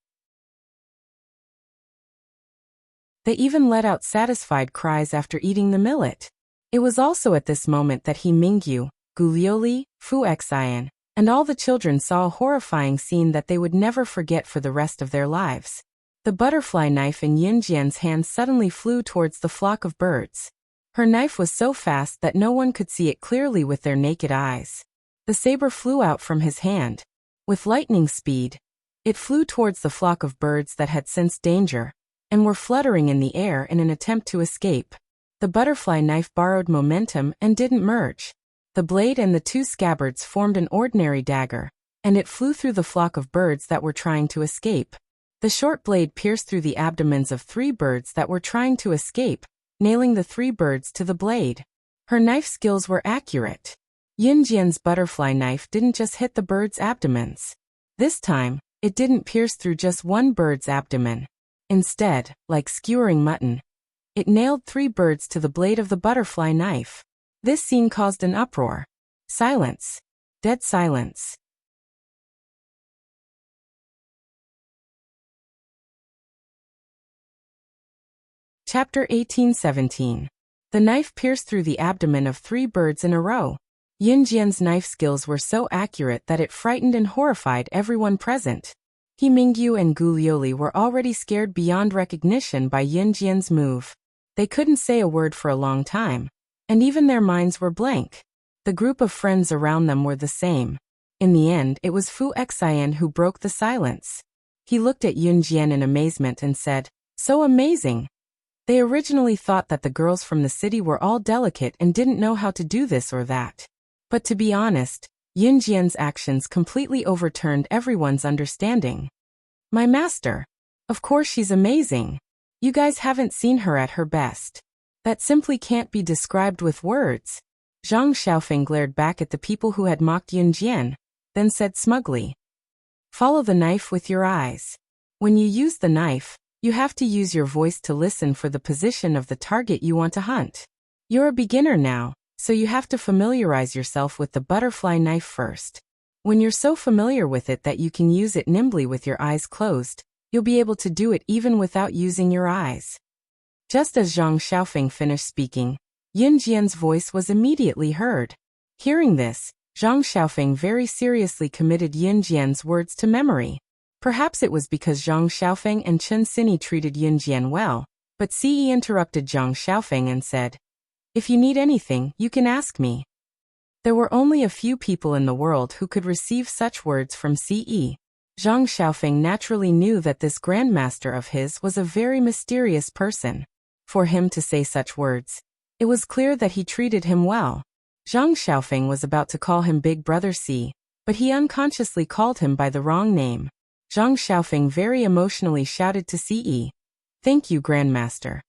They even let out satisfied cries after eating the millet. It was also at this moment that He Mingyu, Gulioli, Fu Xian, and all the children saw a horrifying scene that they would never forget for the rest of their lives. The butterfly knife in Yunjian's hand suddenly flew towards the flock of birds. Her knife was so fast that no one could see it clearly with their naked eyes. The saber flew out from his hand. With lightning speed, it flew towards the flock of birds that had sensed danger and were fluttering in the air in an attempt to escape. The butterfly knife borrowed momentum and didn't merge. The blade and the 2 scabbards formed an ordinary dagger. and it flew through the flock of birds that were trying to escape. The short blade pierced through the abdomens of 3 birds that were trying to escape, nailing the 3 birds to the blade. Her knife skills were accurate. Yunjian's butterfly knife didn't just hit the birds' abdomens. This time, it didn't pierce through just one bird's abdomen. Instead, like skewering mutton, it nailed 3 birds to the blade of the butterfly knife. This scene caused an uproar. Silence. Dead silence. Chapter 1817. The knife pierced through the abdomen of 3 birds in a row. Yunjian's knife skills were so accurate that it frightened and horrified everyone present. He Mingyu and Gu Liuli were already scared beyond recognition by Yunjian's move. They couldn't say a word for a long time, and even their minds were blank. The group of friends around them were the same. In the end, it was Fu Xian who broke the silence. He looked at Yunjian in amazement and said, "So amazing." They originally thought that the girls from the city were all delicate and didn't know how to do this or that. But to be honest, Yunjian's actions completely overturned everyone's understanding. "My master. Of course she's amazing. You guys haven't seen her at her best. That simply can't be described with words." Zhang Xiaofeng glared back at the people who had mocked Yunjian, then said smugly, "Follow the knife with your eyes. When you use the knife, you have to use your voice to listen for the position of the target you want to hunt. You're a beginner now, so you have to familiarize yourself with the butterfly knife first. When you're so familiar with it that you can use it nimbly with your eyes closed, you'll be able to do it even without using your eyes." Just as Zhang Xiaofeng finished speaking, Yunjian's voice was immediately heard. Hearing this, Zhang Xiaofeng very seriously committed Yunjian's words to memory. Perhaps it was because Zhang Xiaofeng and Chen Xini treated Yunjian well, but Ce interrupted Zhang Xiaofeng and said, "If you need anything, you can ask me." There were only a few people in the world who could receive such words from Ce. Zhang Xiaofeng naturally knew that this grandmaster of his was a very mysterious person. For him to say such words, it was clear that he treated him well. Zhang Xiaofeng was about to call him Big Brother Ce, but he unconsciously called him by the wrong name. Zhang Xiaofeng very emotionally shouted to Ce, "Thank you, Grandmaster."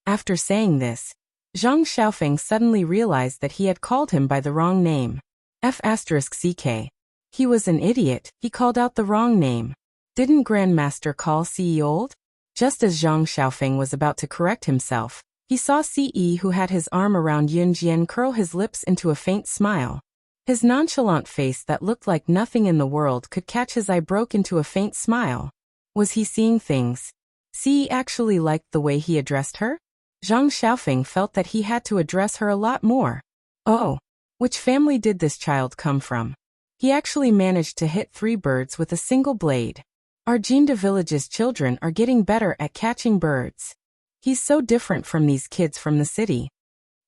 After saying this, Zhang Xiaofeng suddenly realized that he had called him by the wrong name. F***ck. He was an idiot, he called out the wrong name. Didn't Grandmaster call Ce old? Just as Zhang Xiaofeng was about to correct himself, he saw Ce who had his arm around Yunjian curl his lips into a faint smile. His nonchalant face that looked like nothing in the world could catch his eye broke into a faint smile. Was he seeing things? Ce actually liked the way he addressed her? Zhang Xiaofeng felt that he had to address her a lot more. Oh, which family did this child come from? He actually managed to hit 3 birds with a single blade. Our Jinda village's children are getting better at catching birds. He's so different from these kids from the city.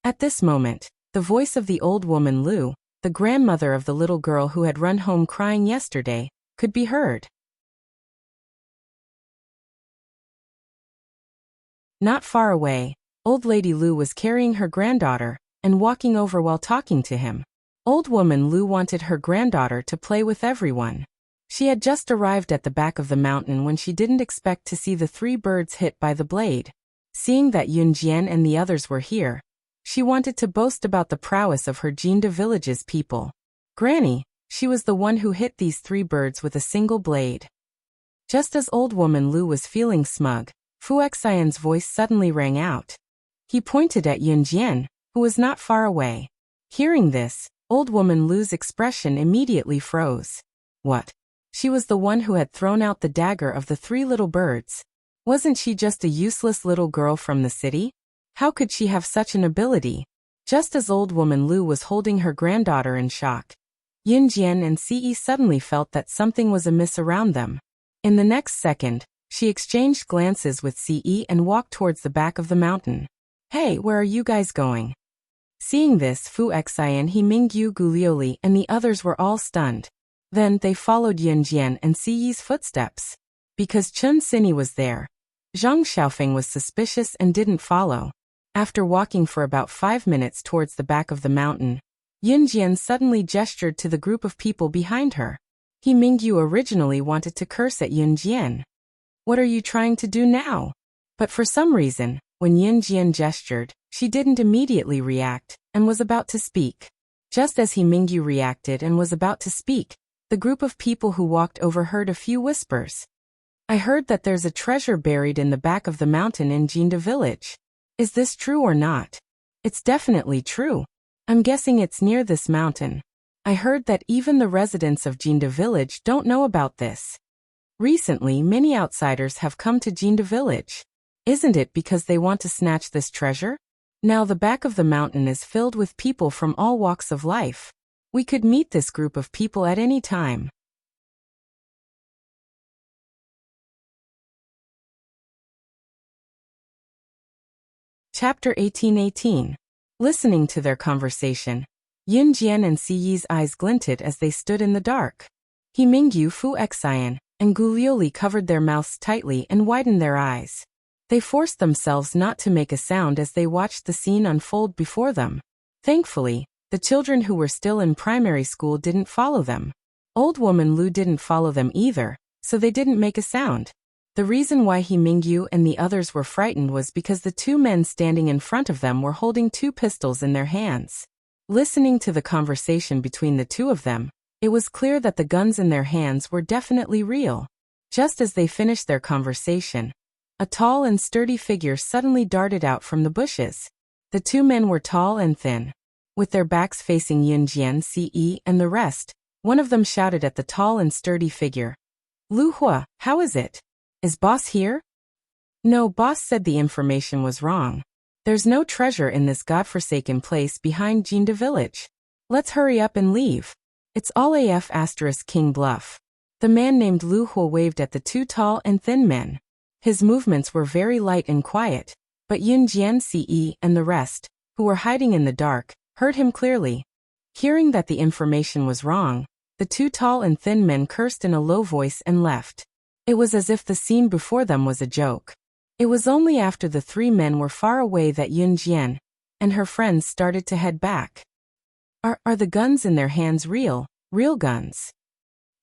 At this moment, the voice of the old woman Lu, the grandmother of the little girl who had run home crying yesterday, could be heard. Not far away, old lady Lu was carrying her granddaughter and walking over while talking to him. Old woman Lu wanted her granddaughter to play with everyone. She had just arrived at the back of the mountain when she didn't expect to see the 3 birds hit by the blade. Seeing that Yunjian and the others were here, she wanted to boast about the prowess of her Jinda village's people. Granny, she was the one who hit these 3 birds with a single blade. Just as old woman Lu was feeling smug, Fu Xian's voice suddenly rang out. He pointed at Yunjian, who was not far away. Hearing this, old woman Lu's expression immediately froze. What? She was the one who had thrown out the dagger of the 3 little birds. Wasn't she just a useless little girl from the city? How could she have such an ability? Just as old woman Lu was holding her granddaughter in shock, Yunjian and Ce suddenly felt that something was amiss around them. In the next second, she exchanged glances with Ce and walked towards the back of the mountain. Hey, where are you guys going? Seeing this, Fu Xian, He Mingyu, Gulioli, and the others were all stunned. Then they followed Yunjian and Ce's footsteps. Because Chen Xini was there, Zhang Xiaofeng was suspicious and didn't follow. After walking for about 5 minutes towards the back of the mountain, Yunjian suddenly gestured to the group of people behind her. He Mingyu originally wanted to curse at Yun Jian. What are you trying to do now? But for some reason, when Yun Jian gestured, she didn't immediately react, and was about to speak. Just as He Mingyu reacted and was about to speak, the group of people who walked overheard a few whispers. I heard that there's a treasure buried in the back of the mountain in Jinda village. Is this true or not? It's definitely true. I'm guessing it's near this mountain. I heard that even the residents of Jinda village don't know about this. Recently, many outsiders have come to Jinda village. Isn't it because they want to snatch this treasure? Now the back of the mountain is filled with people from all walks of life. We could meet this group of people at any time. Chapter 18:18. Listening to their conversation, Yun Jian and Si Yi's eyes glinted as they stood in the dark. He Mingyu, Fu Xian, and Gu Liuli covered their mouths tightly and widened their eyes. They forced themselves not to make a sound as they watched the scene unfold before them. Thankfully, the children who were still in primary school didn't follow them. Old woman Lu didn't follow them either, so they didn't make a sound. The reason why He Mingyu and the others were frightened was because the two men standing in front of them were holding two pistols in their hands. Listening to the conversation between the two of them, it was clear that the guns in their hands were definitely real. Just as they finished their conversation, a tall and sturdy figure suddenly darted out from the bushes. The two men were tall and thin. With their backs facing Yun Jian, Si Yi, and the rest, one of them shouted at the tall and sturdy figure. Lu Hua, how is it? Is boss here? No, boss said the information was wrong. There's no treasure in this godforsaken place behind Jinda village. Let's hurry up and leave. It's all AF * King Bluff. The man named Lu Hua waved at the two tall and thin men. His movements were very light and quiet, but Yun Jian, Si Yi, and the rest, who were hiding in the dark, heard him clearly. Hearing that the information was wrong, the two tall and thin men cursed in a low voice and left. It was as if the scene before them was a joke. It was only after the three men were far away that Yun Jian and her friends started to head back. Are the guns in their hands real guns?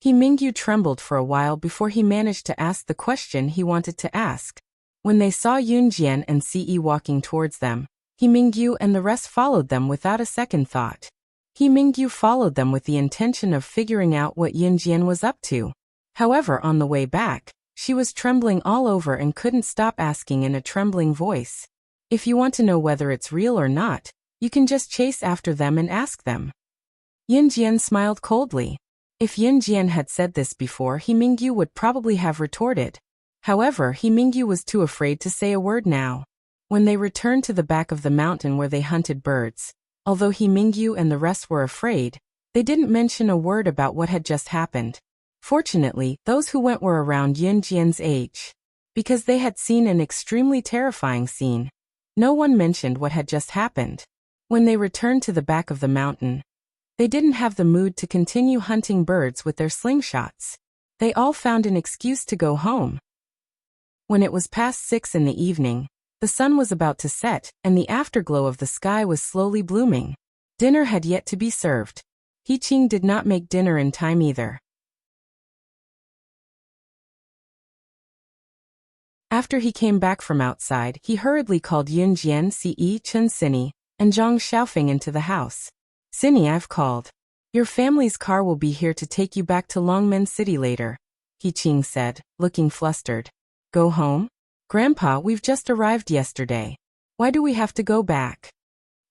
He Mingyu trembled for a while before he managed to ask the question he wanted to ask. When they saw Yun Jian and Si Yi walking towards them, He Mingyu and the rest followed them without a second thought. He Mingyu followed them with the intention of figuring out what Yun Jian was up to. However, on the way back, she was trembling all over and couldn't stop asking in a trembling voice. If you want to know whether it's real or not, you can just chase after them and ask them. Yun Jian smiled coldly. If Yun Jian had said this before, He Mingyu would probably have retorted. However, He Mingyu was too afraid to say a word now. When they returned to the back of the mountain where they hunted birds, although He Mingyu and the rest were afraid, they didn't mention a word about what had just happened. Fortunately, those who went were around Yun Jian's age. Because they had seen an extremely terrifying scene, no one mentioned what had just happened. When they returned to the back of the mountain, they didn't have the mood to continue hunting birds with their slingshots. They all found an excuse to go home. When it was past 6 in the evening, the sun was about to set, and the afterglow of the sky was slowly blooming. Dinner had yet to be served. He Qing did not make dinner in time either. After he came back from outside, he hurriedly called Yun Jian, Si Yi, Chen Sini, and Zhang Xiaofeng into the house. Sini, I've called. Your family's car will be here to take you back to Longmen City later, He Qing said, looking flustered. Go home? Grandpa, we've just arrived yesterday. Why do we have to go back?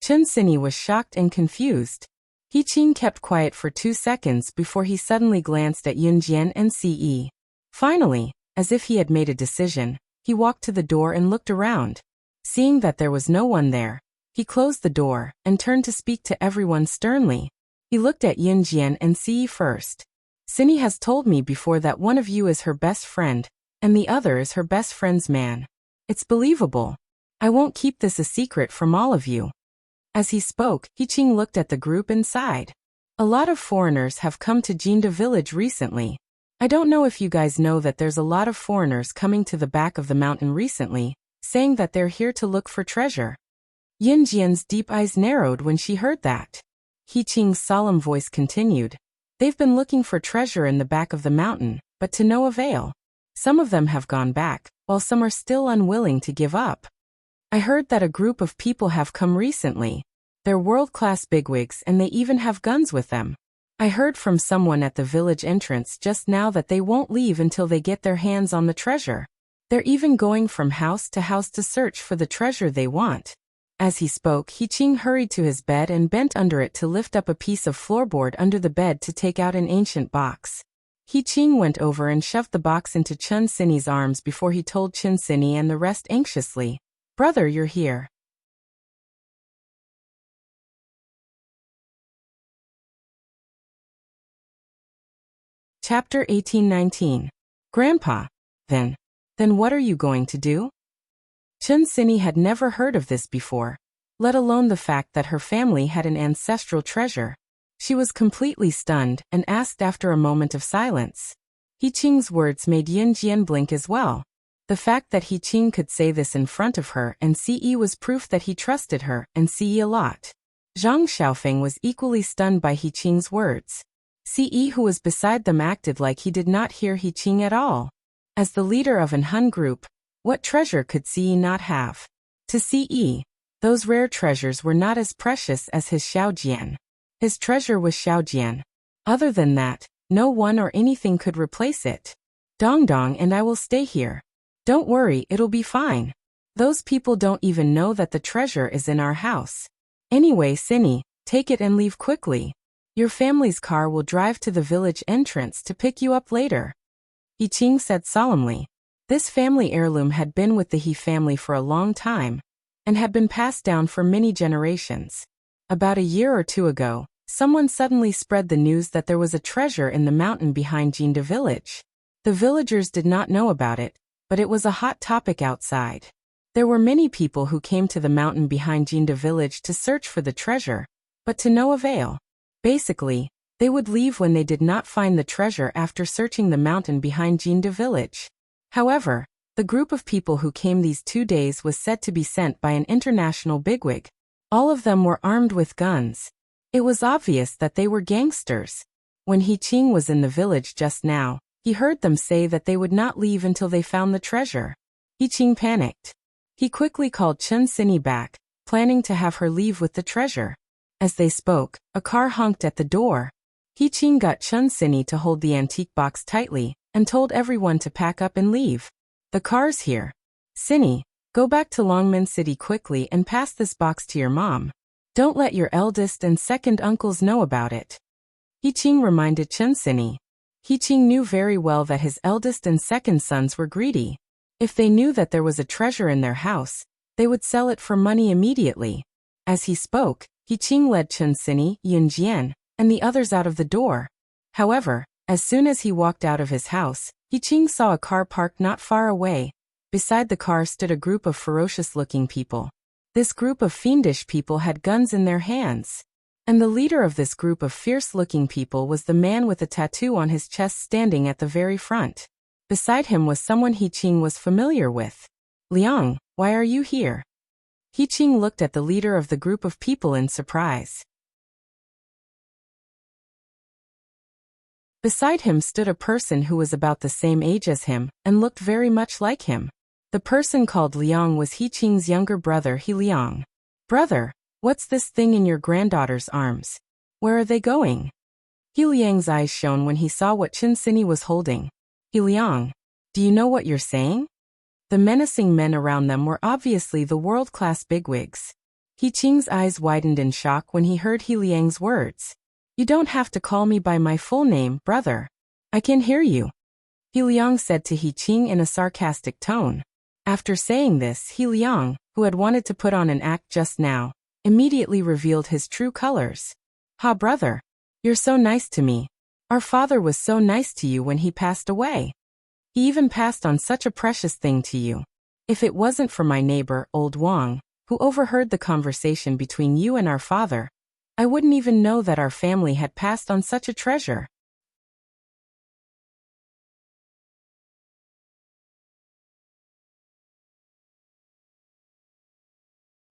Chen Sini was shocked and confused. He Qing kept quiet for 2 seconds before he suddenly glanced at Yun Jian and Si Yi. Finally, as if he had made a decision, he walked to the door and looked around. Seeing that there was no one there, he closed the door and turned to speak to everyone sternly. He looked at Yun Jian and Si Yi first. Sini has told me before that one of you is her best friend, and the other is her best friend's man. It's believable. I won't keep this a secret from all of you. As he spoke, He Qing looked at the group and sighed. A lot of foreigners have come to Jinda village recently. I don't know if you guys know that there's a lot of foreigners coming to the back of the mountain recently, saying that they're here to look for treasure. Yun Jian's deep eyes narrowed when she heard that. He Qing's solemn voice continued. They've been looking for treasure in the back of the mountain, but to no avail. Some of them have gone back, while some are still unwilling to give up. I heard that a group of people have come recently. They're world-class bigwigs and they even have guns with them. I heard from someone at the village entrance just now that they won't leave until they get their hands on the treasure. They're even going from house to search for the treasure they want. As he spoke, He Qing hurried to his bed and bent under it to lift up a piece of floorboard under the bed to take out an ancient box. He Qing went over and shoved the box into Chun Sini's arms before he told Chun Sini and the rest anxiously, "Brother, you're here." Chapter 18-19. Grandpa. Then what are you going to do? Chun Sini had never heard of this before, let alone the fact that her family had an ancestral treasure. She was completely stunned and asked after a moment of silence. He Qing's words made Yin Jian blink as well. The fact that He Qing could say this in front of her and Ce was proof that he trusted her and Ce a lot. Zhang Xiaofeng was equally stunned by He Qing's words. Ce, who was beside them, acted like he did not hear He Qing at all. As the leader of an Hun group, what treasure could Ce not have? To Ce, those rare treasures were not as precious as his Xiaojian. His treasure was Xiaojian. Other than that, no one or anything could replace it. Dong Dong and I will stay here. Don't worry, it'll be fine. Those people don't even know that the treasure is in our house. Anyway, Sini, take it and leave quickly. Your family's car will drive to the village entrance to pick you up later. He Qing said solemnly. This family heirloom had been with the He family for a long time, and had been passed down for many generations. About a year or two ago, someone suddenly spread the news that there was a treasure in the mountain behind Jinda village. The villagers did not know about it, but it was a hot topic outside. There were many people who came to the mountain behind Jinda village to search for the treasure, but to no avail. Basically, they would leave when they did not find the treasure after searching the mountain behind Jinda village. However, the group of people who came these 2 days was said to be sent by an international bigwig. All of them were armed with guns. It was obvious that they were gangsters. When He Qing was in the village just now, he heard them say that they would not leave until they found the treasure. He Qing panicked. He quickly called Chun Sini back, planning to have her leave with the treasure. As they spoke, a car honked at the door. He Qing got Chun Sini to hold the antique box tightly, and told everyone to pack up and leave. The car's here. Sini, go back to Longmen City quickly and pass this box to your mom. Don't let your eldest and second uncles know about it. He Qing reminded Chun Sini. He Qing knew very well that his eldest and second sons were greedy. If they knew that there was a treasure in their house, they would sell it for money immediately. As he spoke, He Qing led Chun Sini, Yin Jian, and the others out of the door. However, as soon as he walked out of his house, He Qing saw a car parked not far away. Beside the car stood a group of ferocious-looking people. This group of fiendish people had guns in their hands. And the leader of this group of fierce-looking people was the man with a tattoo on his chest standing at the very front. Beside him was someone He Qing was familiar with. Liang, why are you here? He Qing looked at the leader of the group of people in surprise. Beside him stood a person who was about the same age as him, and looked very much like him. The person called Liang was He Qing's younger brother He Liang. Brother, what's this thing in your granddaughter's arms? Where are they going? He Liang's eyes shone when he saw what Chun Sini was holding. He Liang, do you know what you're saying? The menacing men around them were obviously the world-class bigwigs. He Qing's eyes widened in shock when he heard He Liang's words. You don't have to call me by my full name, brother. I can hear you. He Liang said to He Qing in a sarcastic tone. After saying this, He Liang, who had wanted to put on an act just now, immediately revealed his true colors. Ha, brother. You're so nice to me. Our father was so nice to you when he passed away. He even passed on such a precious thing to you. If it wasn't for my neighbor, old Wang, who overheard the conversation between you and our father, I wouldn't even know that our family had passed on such a treasure.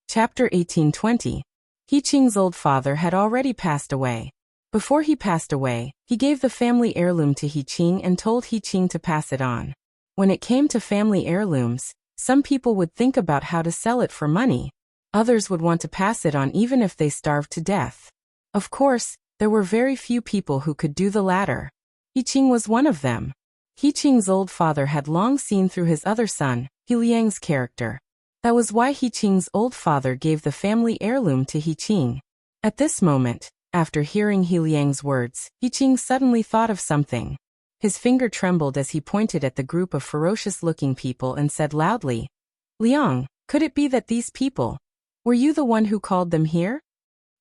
Chapter 18-20. He Qing's old father had already passed away. Before he passed away, he gave the family heirloom to He Qing and told He Qing to pass it on. When it came to family heirlooms, some people would think about how to sell it for money. Others would want to pass it on even if they starved to death. Of course, there were very few people who could do the latter. He Qing was one of them. He Qing's old father had long seen through his other son, He Liang's character. That was why He Qing's old father gave the family heirloom to He Qing. At this moment, after hearing He Liang's words, He Qing suddenly thought of something. His finger trembled as he pointed at the group of ferocious-looking people and said loudly, "Liang, could it be that these people, were you the one who called them here?"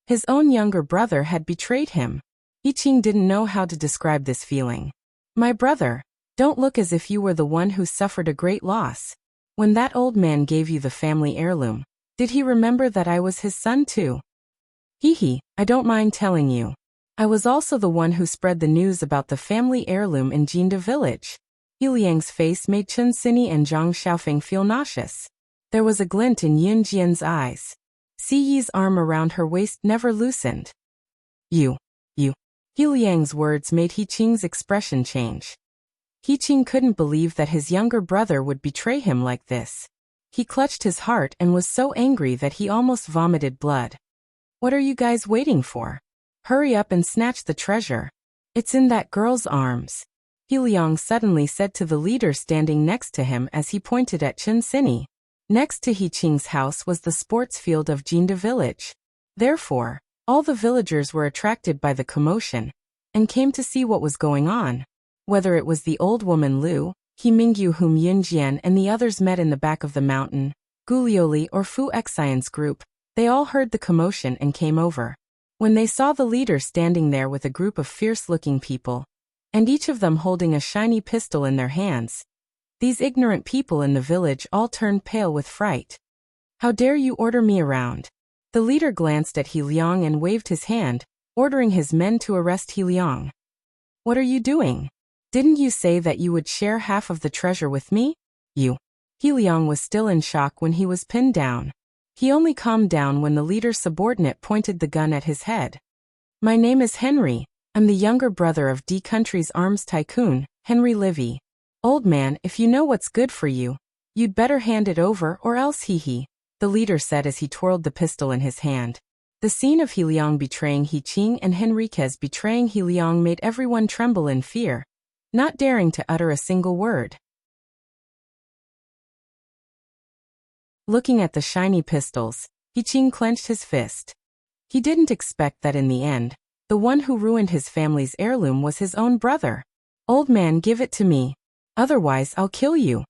His own younger brother had betrayed him. He Qing didn't know how to describe this feeling. "My brother, don't look as if you were the one who suffered a great loss. When that old man gave you the family heirloom, did he remember that I was his son too?" "Hee, I don't mind telling you. I was also the one who spread the news about the family heirloom in Jinda village." He Liang's face made Chen Sini and Zhang Xiaofeng feel nauseous. There was a glint in Yun Jian's eyes. Si Yi's arm around her waist never loosened. You. He Liang's words made He Qing's expression change. He Qing couldn't believe that his younger brother would betray him like this. He clutched his heart and was so angry that he almost vomited blood. "What are you guys waiting for? Hurry up and snatch the treasure. It's in that girl's arms," He Liang suddenly said to the leader standing next to him as he pointed at Chen Sini. Next to He Qing's house was the sports field of Jinda village. Therefore, all the villagers were attracted by the commotion and came to see what was going on. Whether it was the old woman Lu, He Mingyu whom Yun Jian and the others met in the back of the mountain, Gulioli or Fu Xian's group, they all heard the commotion and came over. When they saw the leader standing there with a group of fierce-looking people, and each of them holding a shiny pistol in their hands, these ignorant people in the village all turned pale with fright. "How dare you order me around?" The leader glanced at He Liang and waved his hand, ordering his men to arrest He Liang. "What are you doing? Didn't you say that you would share half of the treasure with me? You." He Liang was still in shock when he was pinned down. He only calmed down when the leader's subordinate pointed the gun at his head. "My name is Henry. I'm the younger brother of D Country's arms tycoon, Henry Livy. Old man, if you know what's good for you, you'd better hand it over or else hee," the leader said as he twirled the pistol in his hand. The scene of He Liang betraying He Qing and Henriquez betraying He Liang made everyone tremble in fear, not daring to utter a single word. Looking at the shiny pistols, He Qing clenched his fist. He didn't expect that in the end, the one who ruined his family's heirloom was his own brother. "Old man, give it to me. Otherwise I'll kill you."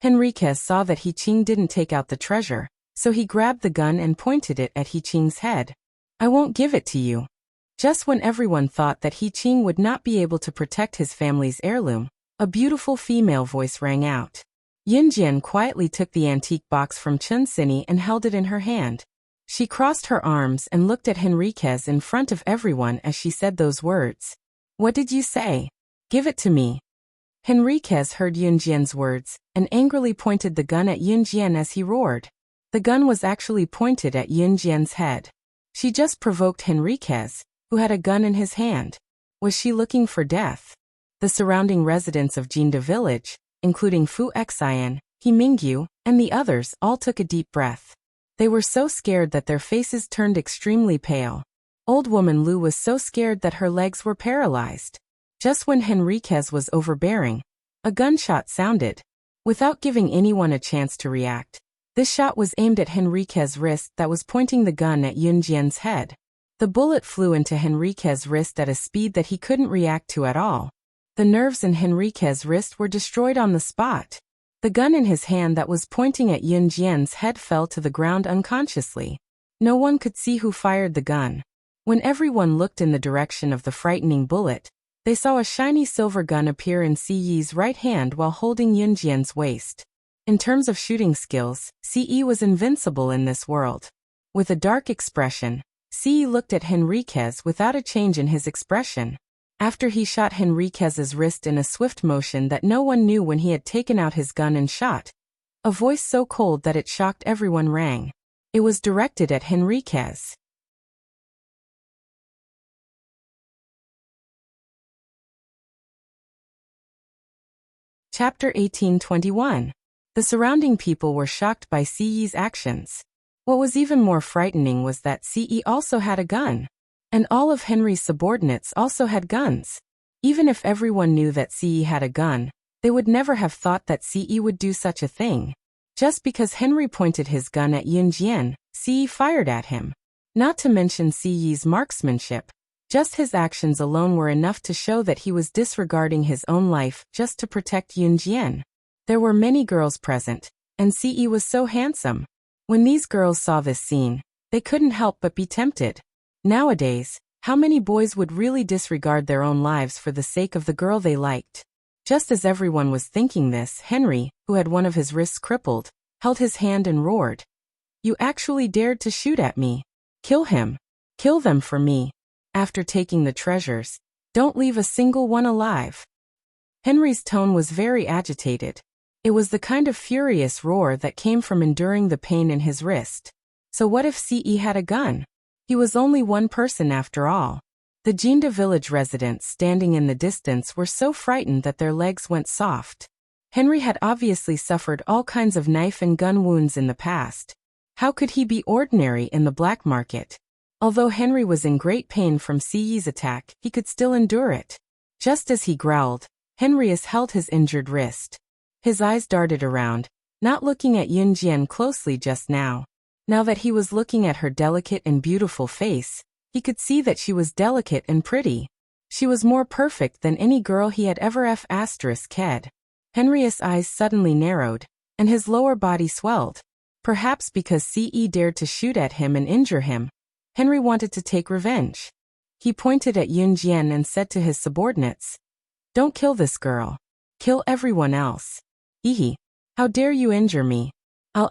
Henriquez saw that He Qing didn't take out the treasure, so he grabbed the gun and pointed it at He Qing's head. "I won't give it to you." Just when everyone thought that He Qing would not be able to protect his family's heirloom, a beautiful female voice rang out. Yun Jian quietly took the antique box from Chen Sini and held it in her hand. She crossed her arms and looked at Henriquez in front of everyone as she said those words. "What did you say? Give it to me." Henriquez heard Yun Jian's words and angrily pointed the gun at Yun Jian as he roared. The gun was actually pointed at Yun Jian's head. She just provoked Henriquez, who had a gun in his hand. Was she looking for death? The surrounding residents of Jinda village, including Fu Xian, He Mingyu, and the others, all took a deep breath. They were so scared that their faces turned extremely pale. Old woman Lu was so scared that her legs were paralyzed. Just when Henriquez was overbearing, a gunshot sounded. Without giving anyone a chance to react, this shot was aimed at Henriquez's wrist that was pointing the gun at Yun Jian's head. The bullet flew into Henriquez's wrist at a speed that he couldn't react to at all. The nerves in Henriquez's wrist were destroyed on the spot. The gun in his hand that was pointing at Yun Jian's head fell to the ground unconsciously. No one could see who fired the gun. When everyone looked in the direction of the frightening bullet, they saw a shiny silver gun appear in Si Yi's right hand while holding Yun Jian's waist. In terms of shooting skills, Si Yi was invincible in this world. With a dark expression, Si Yi looked at Henriquez without a change in his expression. After he shot Henriquez's wrist in a swift motion that no one knew when he had taken out his gun and shot, a voice so cold that it shocked everyone rang. It was directed at Henriquez. Chapter 1821. The surrounding people were shocked by Siyi's actions. What was even more frightening was that Siyi also had a gun. And all of Henry's subordinates also had guns. Even if everyone knew that Siyi had a gun, they would never have thought that Siyi would do such a thing. Just because Henry pointed his gun at Yunjian, Siyi fired at him. Not to mention Siyi's marksmanship. Just his actions alone were enough to show that he was disregarding his own life just to protect Yunjian. There were many girls present, and Siyi was so handsome. When these girls saw this scene, they couldn't help but be tempted. Nowadays, how many boys would really disregard their own lives for the sake of the girl they liked? Just as everyone was thinking this, Henry, who had one of his wrists crippled, held his hand and roared. "You actually dared to shoot at me. Kill him. Kill them for me. After taking the treasures, don't leave a single one alive." Henry's tone was very agitated. It was the kind of furious roar that came from enduring the pain in his wrist. So what if Siyi had a gun? He was only one person after all. The Jinda village residents standing in the distance were so frightened that their legs went soft. Henry had obviously suffered all kinds of knife and gun wounds in the past. How could he be ordinary in the black market? Although Henry was in great pain from Siyi's attack, he could still endure it. Just as he growled, Henrius held his injured wrist. His eyes darted around, not looking at Yunjian closely just now. Now that he was looking at her delicate and beautiful face, he could see that she was delicate and pretty. She was more perfect than any girl he had ever had. Henrius' eyes suddenly narrowed, and his lower body swelled. Perhaps because Siyi dared to shoot at him and injure him, Henry wanted to take revenge. He pointed at Yunjian and said to his subordinates, "Don't kill this girl. Kill everyone else. Hehe. How dare you injure me? I'll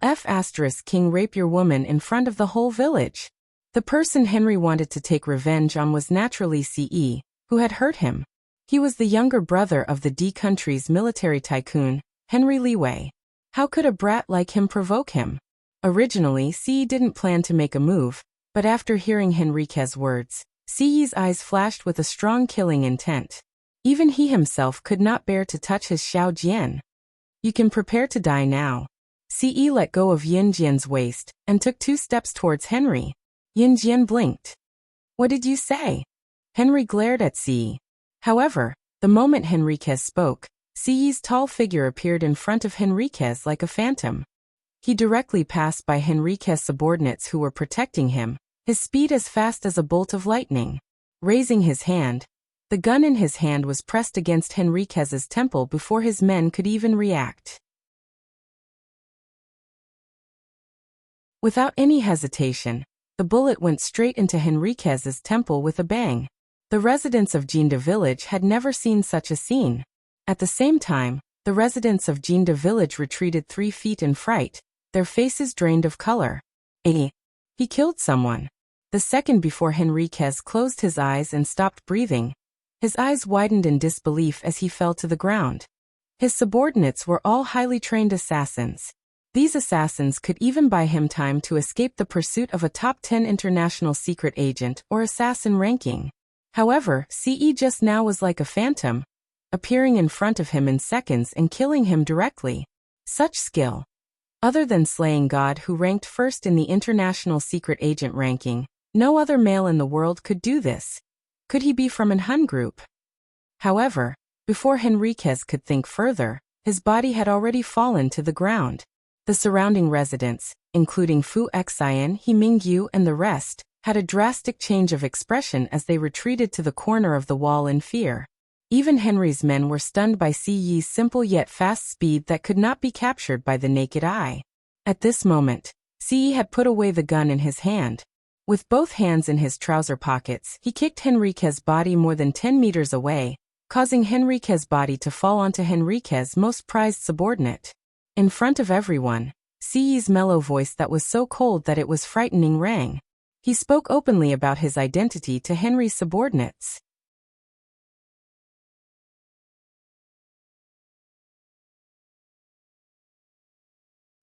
king rape your woman in front of the whole village." The person Henry wanted to take revenge on was naturally Siyi, who had hurt him. He was the younger brother of the D country's military tycoon, Henry Liwei. How could a brat like him provoke him? Originally, Siyi didn't plan to make a move, but after hearing Henrique's words, Siyi's eyes flashed with a strong killing intent. Even he himself could not bear to touch his Xiao Jian. "You can prepare to die now." Siyi let go of Yunjian's waist and took 2 steps towards Henry. Yunjian blinked. "What did you say?" Henry glared at Siyi. However, the moment Henriquez spoke, Siyi's tall figure appeared in front of Henriquez like a phantom. He directly passed by Henriquez's subordinates who were protecting him, his speed as fast as a bolt of lightning. Raising his hand, the gun in his hand was pressed against Henriquez's temple before his men could even react. Without any hesitation, the bullet went straight into Henriquez's temple with a bang. The residents of Jinda village had never seen such a scene. At the same time, the residents of Jinda village retreated 3 feet in fright, their faces drained of color. He killed someone. The second before Henriquez closed his eyes and stopped breathing, his eyes widened in disbelief as he fell to the ground. His subordinates were all highly trained assassins. These assassins could even buy him time to escape the pursuit of a top 10 international secret agent or assassin ranking. However, Siyi just now was like a phantom, appearing in front of him in seconds and killing him directly. Such skill. Other than slaying God, who ranked first in the international secret agent ranking, no other male in the world could do this. Could he be from an Hun group? However, before Henriquez could think further, his body had already fallen to the ground. The surrounding residents, including Fu Xian, He Mingyu, and the rest, had a drastic change of expression as they retreated to the corner of the wall in fear. Even Henry's men were stunned by Siyi's simple yet fast speed that could not be captured by the naked eye. At this moment, Siyi had put away the gun in his hand. With both hands in his trouser pockets, he kicked Henriquez's body more than 10 meters away, causing Henriquez's body to fall onto Henriquez's most prized subordinate. In front of everyone, Siyi's mellow voice that was so cold that it was frightening rang. He spoke openly about his identity to Henry's subordinates.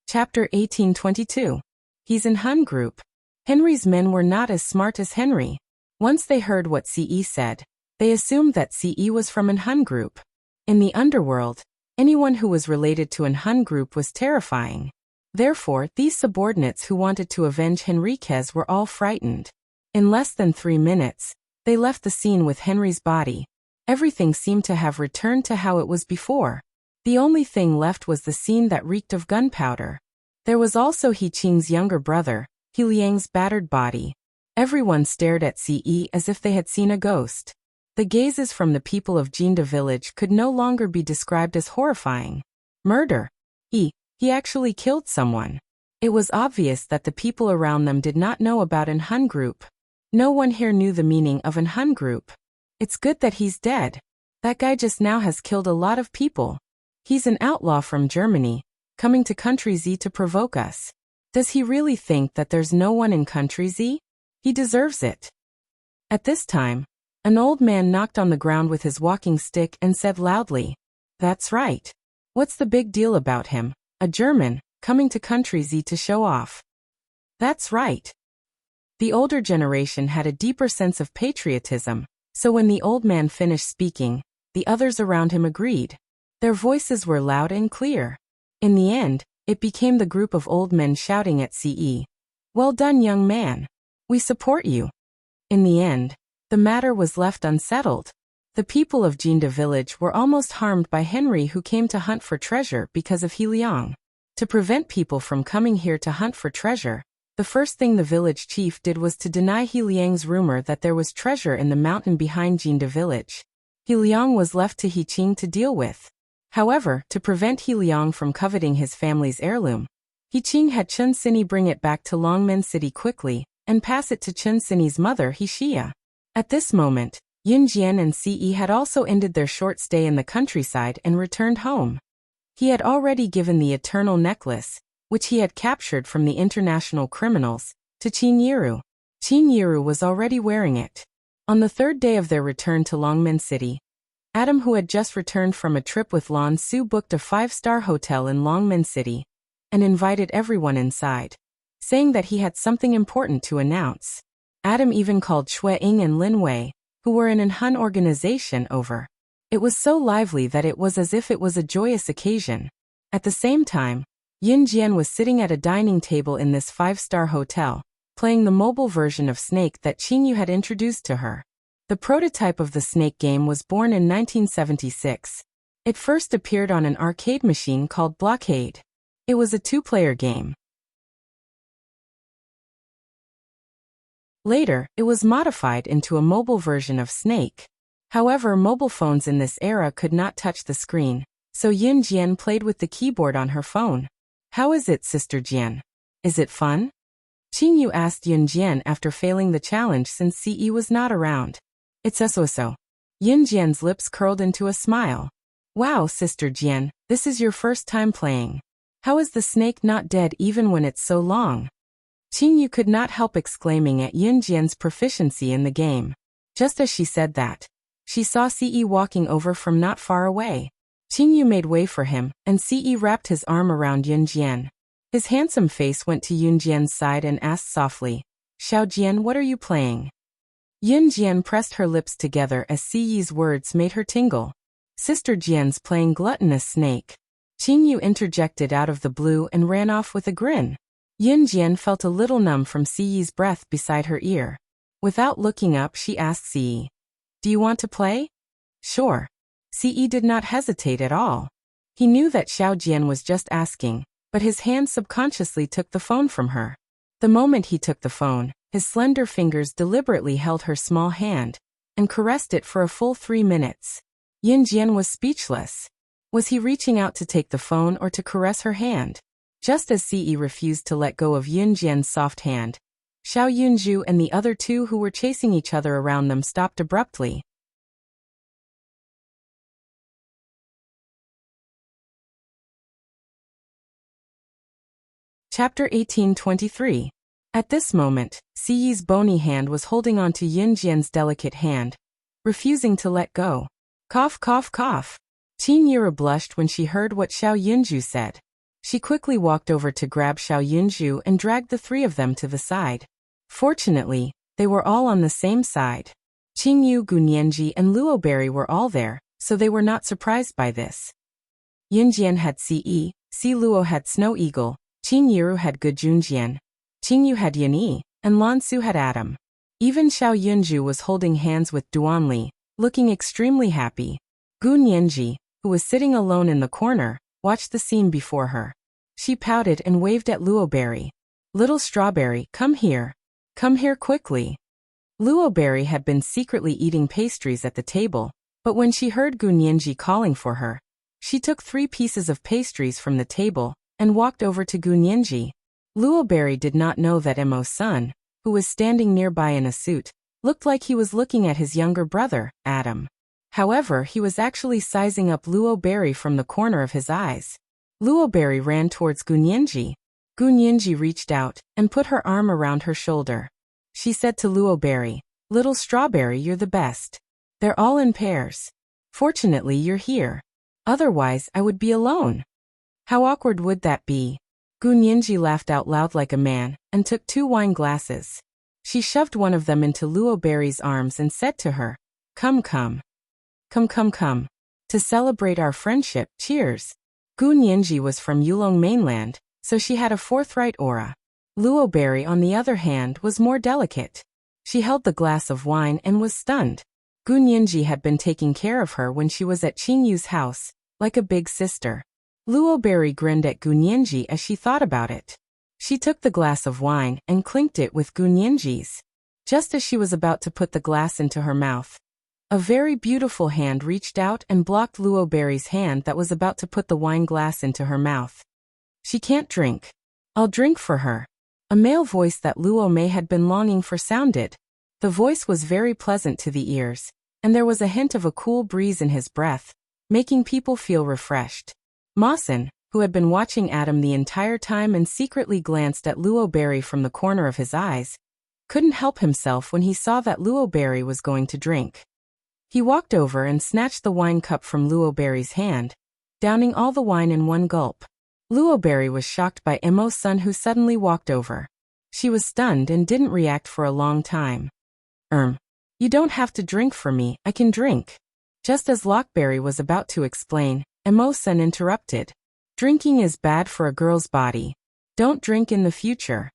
Chapter 1822. He's in Hun group. Henry's men were not as smart as Henry. Once they heard what Siyi said, they assumed that Siyi was from an Hun group. In the underworld, Anyone who was related to an Hun group was terrifying. Therefore, these subordinates who wanted to avenge Henriquez were all frightened. In less than 3 minutes, they left the scene with Henry's body. Everything seemed to have returned to how it was before. The only thing left was the scene that reeked of gunpowder. There was also He Qing's younger brother, He Liang's battered body. Everyone stared at Ce as if they had seen a ghost. The gazes from the people of Jinda village could no longer be described as horrifying. Murder. He actually killed someone. It was obvious that the people around them did not know about an Hun group. No one here knew the meaning of an Hun group. It's good that he's dead. That guy just now has killed a lot of people. He's an outlaw from Germany, coming to Country Z to provoke us. Does he really think that there's no one in Country Z? He deserves it. At this time, an old man knocked on the ground with his walking stick and said loudly, "That's right. What's the big deal about him? A German, coming to Country Z to show off." That's right. The older generation had a deeper sense of patriotism, so when the old man finished speaking, the others around him agreed. Their voices were loud and clear. In the end, it became the group of old men shouting at Ce, "Well done, young man. We support you." In the end, the matter was left unsettled. The people of Jinda village were almost harmed by Henry, who came to hunt for treasure because of He Liang. To prevent people from coming here to hunt for treasure, the first thing the village chief did was to deny He Liang's rumor that there was treasure in the mountain behind Jinda village. He Liang was left to He Qing to deal with. However, to prevent He Liang from coveting his family's heirloom, He Qing had Chun Sini bring it back to Longmen City quickly and pass it to Chun Sini's mother, He Xia. At this moment, Yin Jian and Ce had also ended their short stay in the countryside and returned home. He had already given the eternal necklace, which he had captured from the international criminals, to Qin Yiru. Qin Yiru was already wearing it. On the third day of their return to Longmen City, Adam, who had just returned from a trip with Lan Su, booked a 5-star hotel in Longmen City and invited everyone inside, saying that he had something important to announce. Adam even called Shui Ying and Lin Wei, who were in an Hun organization, over. It was so lively that it was as if it was a joyous occasion. At the same time, Yin Jian was sitting at a dining table in this 5-star hotel, playing the mobile version of Snake that Qing Yu had introduced to her. The prototype of the Snake game was born in 1976. It first appeared on an arcade machine called Blockade. It was a 2-player game. Later, it was modified into a mobile version of Snake. However, mobile phones in this era could not touch the screen, so Yin Jian played with the keyboard on her phone. "How is it, Sister Jian? Is it fun?" Qing Yu asked Yin Jian after failing the challenge since Ce was not around. "It's so. Yin Jian's lips curled into a smile. "Wow, Sister Jian, this is your first time playing. How is the snake not dead even when it's so long?" Qing Yu could not help exclaiming at Yin Jian's proficiency in the game. Just as she said that, she saw Ce walking over from not far away. Qing Yu made way for him, and Ce wrapped his arm around Yin Jian. His handsome face went to Yin Jian's side and asked softly, "Xiao Jian, what are you playing?" Yin Jian pressed her lips together as Ce's words made her tingle. "Sister Jian's playing Gluttonous Snake." Qing Yu interjected out of the blue and ran off with a grin. Yin Jian felt a little numb from Ce's breath beside her ear. Without looking up, she asked Ce, "Do you want to play?" "Sure." Ce did not hesitate at all. He knew that Xiao Jian was just asking, but his hand subconsciously took the phone from her. The moment he took the phone, his slender fingers deliberately held her small hand and caressed it for a full 3 minutes. Yin Jian was speechless. Was he reaching out to take the phone or to caress her hand? Just as Ce refused to let go of Yin Jian's soft hand, Xiao Yunju and the other two who were chasing each other around them stopped abruptly. Chapter 1823. At this moment, Ce's bony hand was holding on to Yin Jian's delicate hand, refusing to let go. Cough, cough, cough. Qin Yura blushed when she heard what Xiao Yunju said. She quickly walked over to grab Xiao Yunju and dragged the 3 of them to the side. Fortunately, they were all on the same side. Qing Yu, Gu Nianji, and Luo Berry were all there, so they were not surprised by this. Yunjian had Ce, Si Luo had Snow Eagle, Qing Yiru had Good Junjian, Qing Yu had Yin, and Lan Su had Adam. Even Xiao Yunju was holding hands with Duan Li, looking extremely happy. Gun Yanji, who was sitting alone in the corner, watched the scene before her. She pouted and waved at Luoberry. Little Strawberry, come here. Come here quickly. Luoberry had been secretly eating pastries at the table, but when she heard Gun Yanji calling for her, she took 3 pieces of pastries from the table and walked over to Gun Yanji. Luoberry did not know that Emo's son, who was standing nearby in a suit, looked like he was looking at his younger brother, Adam. However, he was actually sizing up Luoberry from the corner of his eyes. Luoberry ran towards Gun Yanji. Gun Yanji reached out and put her arm around her shoulder. She said to Luoberry, "Little Strawberry, you're the best. They're all in pairs. Fortunately, you're here. Otherwise, I would be alone." How awkward would that be? Gun Yanji laughed out loud like a man and took 2 wine glasses. She shoved one of them into Luoberry's arms and said to her, "Come, come. Come, come, come. To celebrate our friendship, cheers." Gun Yanji was from Yulong mainland, so she had a forthright aura. Luoberry, on the other hand, was more delicate. She held the glass of wine and was stunned. Gun Yanji had been taking care of her when she was at Qing Yu's house, like a big sister. Luoberry grinned at Gun Yanji as she thought about it. She took the glass of wine and clinked it with Gun Yanji's. Just as she was about to put the glass into her mouth, a very beautiful hand reached out and blocked Luoberry's hand that was about to put the wine glass into her mouth. "She can't drink. I'll drink for her." A male voice that Luo Mei had been longing for sounded. The voice was very pleasant to the ears, and there was a hint of a cool breeze in his breath, making people feel refreshed. Mawson, who had been watching Adam the entire time and secretly glanced at Luoberry from the corner of his eyes, couldn't help himself when he saw that Luoberry was going to drink. He walked over and snatched the wine cup from Luoberry's hand, downing all the wine in one gulp. Luoberry was shocked by Emo's son, who suddenly walked over. She was stunned and didn't react for a long time. You don't have to drink for me, I can drink." Just as Lockberry was about to explain, Emo's son interrupted. "Drinking is bad for a girl's body. Don't drink in the future."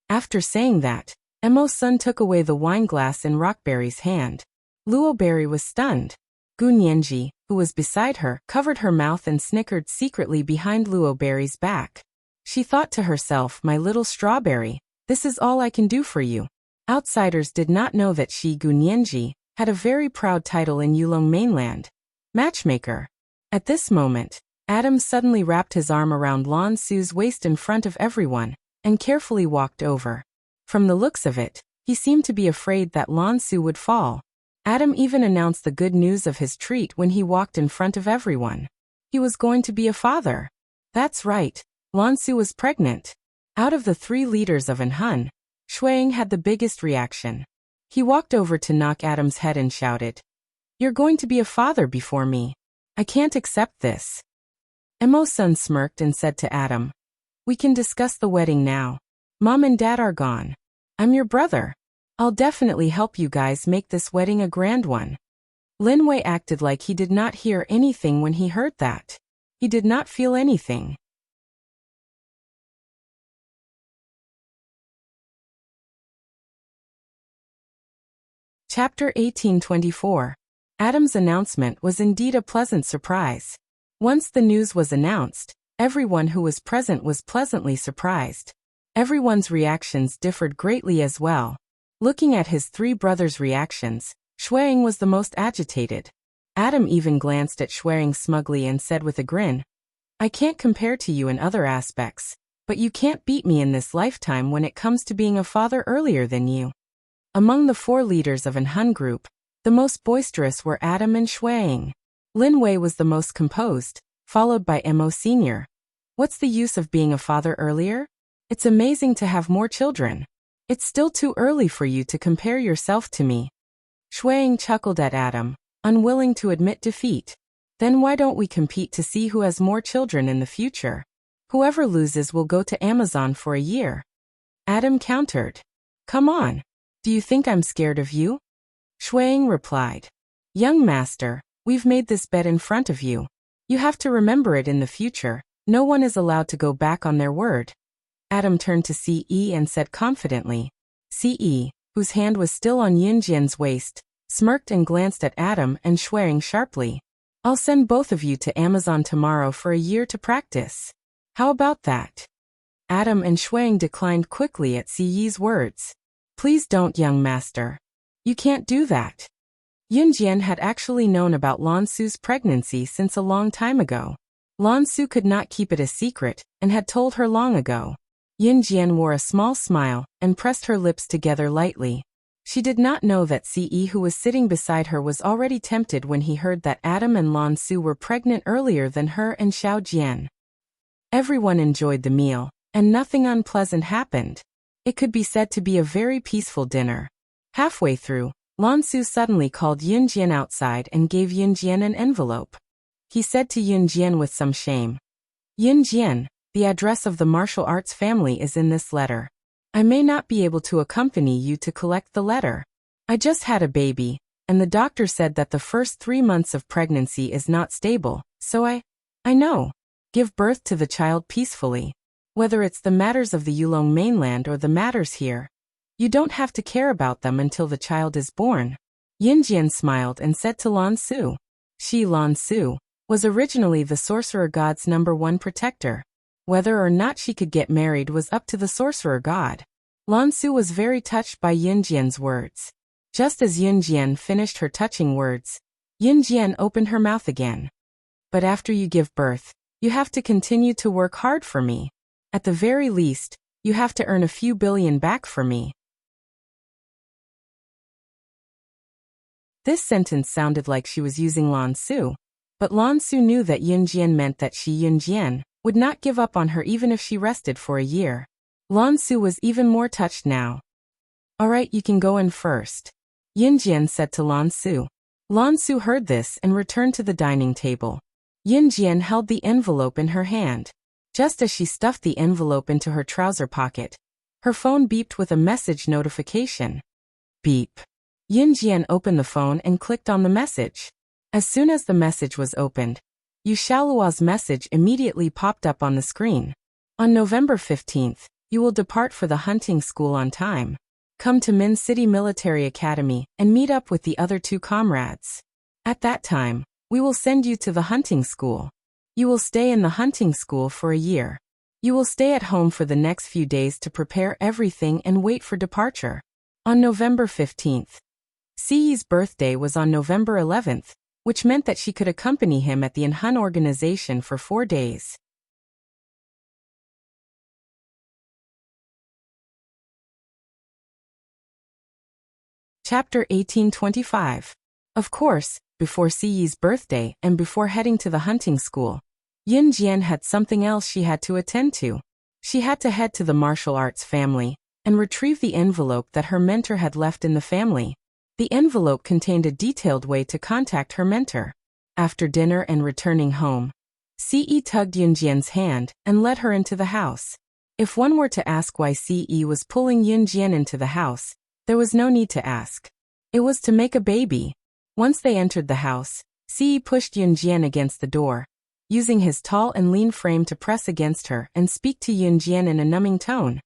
After saying that, Emo's son took away the wine glass in Rockberry's hand. Luoberry was stunned. Gun Yanji, who was beside her, covered her mouth and snickered secretly behind Luoberry's back. She thought to herself, "My little Strawberry, this is all I can do for you." Outsiders did not know that she, Gun Yanji, had a very proud title in Yulong mainland, matchmaker. At this moment, Adam suddenly wrapped his arm around Lan Su's waist in front of everyone and carefully walked over. From the looks of it, he seemed to be afraid that Lan Su would fall. Adam even announced the good news of his treat when he walked in front of everyone. He was going to be a father. That's right, Lan Su was pregnant. Out of the 3 leaders of Anhun, Shuang had the biggest reaction. He walked over to knock Adam's head and shouted, "You're going to be a father before me. I can't accept this." Emo's son smirked and said to Adam, "We can discuss the wedding now. Mom and Dad are gone. I'm your brother. I'll definitely help you guys make this wedding a grand one." Lin Wei acted like he did not hear anything when he heard that. He did not feel anything. Chapter 1824. Adam's announcement was indeed a pleasant surprise. Once the news was announced, everyone who was present was pleasantly surprised. Everyone's reactions differed greatly as well. Looking at his 3 brothers' reactions, Shuang was the most agitated. Adam even glanced at Shuang smugly and said with a grin, "I can't compare to you in other aspects, but you can't beat me in this lifetime when it comes to being a father earlier than you." Among the 4 leaders of Anhun group, the most boisterous were Adam and Shuang. Lin Wei was the most composed, followed by Emo Sr. "What's the use of being a father earlier? It's amazing to have more children. It's still too early for you to compare yourself to me." Shuang chuckled at Adam, unwilling to admit defeat. "Then why don't we compete to see who has more children in the future? Whoever loses will go to Amazon for a year." Adam countered, "Come on. Do you think I'm scared of you?" Shuang replied, "Young master, We've made this bed in front of you. You have to remember it in the future. No one is allowed to go back on their word. Adam turned to Ce and said confidently. Ce, whose hand was still on Yunjian's waist, smirked and glanced at Adam and Shuang sharply. I'll send both of you to Amazon tomorrow for a year to practice. How about that? Adam and Shuang declined quickly at Ce's words. Please don't, young master. You can't do that. Yunjian had actually known about Lan Su's pregnancy since a long time ago. Lan Su could not keep it a secret and had told her long ago. Yunjian wore a small smile and pressed her lips together lightly. She did not know that Ce, who was sitting beside her, was already tempted when he heard that Adam and Lan Su were pregnant earlier than her and Xiao Jian. Everyone enjoyed the meal, and nothing unpleasant happened. It could be said to be a very peaceful dinner. Halfway through, Lan Su suddenly called Yunjian outside and gave Yunjian an envelope. He said to Yunjian with some shame, Yunjian, the address of the martial arts family is in this letter. I may not be able to accompany you to collect the letter. I just had a baby, and the doctor said that the first 3 months of pregnancy is not stable, so I know. Give birth to the child peacefully. Whether it's the matters of the Yulong mainland or the matters here, you don't have to care about them until the child is born. Yunjian smiled and said to Lan Su. She, Lan Su, was originally the sorcerer god's #1 protector. Whether or not she could get married was up to the sorcerer god. Lan Su was very touched by Yunjian's words. Just as Yunjian finished her touching words, Yunjian opened her mouth again. But after you give birth, you have to continue to work hard for me. At the very least, you have to earn a few billion back for me. This sentence sounded like she was using Lan Su, but Lan Su knew that Yunjian meant that she, Yunjian, would not give up on her even if she rested for a year. Lan Su was even more touched now. All right, you can go in first, Yunjian said to Lan Su. Lan Su heard this and returned to the dining table. Yunjian held the envelope in her hand. Just as she stuffed the envelope into her trouser pocket, her phone beeped with a message notification. Beep. Yunjian opened the phone and clicked on the message. As soon as the message was opened, Yu Xiaoluo's message immediately popped up on the screen. On November 15th, you will depart for the hunting school on time. Come to Min City Military Academy and meet up with the other 2 comrades. At that time, we will send you to the hunting school. You will stay in the hunting school for a year. You will stay at home for the next few days to prepare everything and wait for departure. On November 15th, Ce's birthday was on November 11th, which meant that she could accompany him at the Enhun organization for 4 days. Chapter 1825. Of course, before Ce's birthday and before heading to the hunting school, Yunjian had something else she had to attend to. She had to head to the martial arts family and retrieve the envelope that her mentor had left in the family. The envelope contained a detailed way to contact her mentor. After dinner and returning home, Ce tugged Yunjian's hand and led her into the house. If one were to ask why Ce was pulling Yunjian into the house, there was no need to ask. It was to make a baby. Once they entered the house, Ce pushed Yunjian against the door, using his tall and lean frame to press against her and speak to Yunjian in a numbing tone.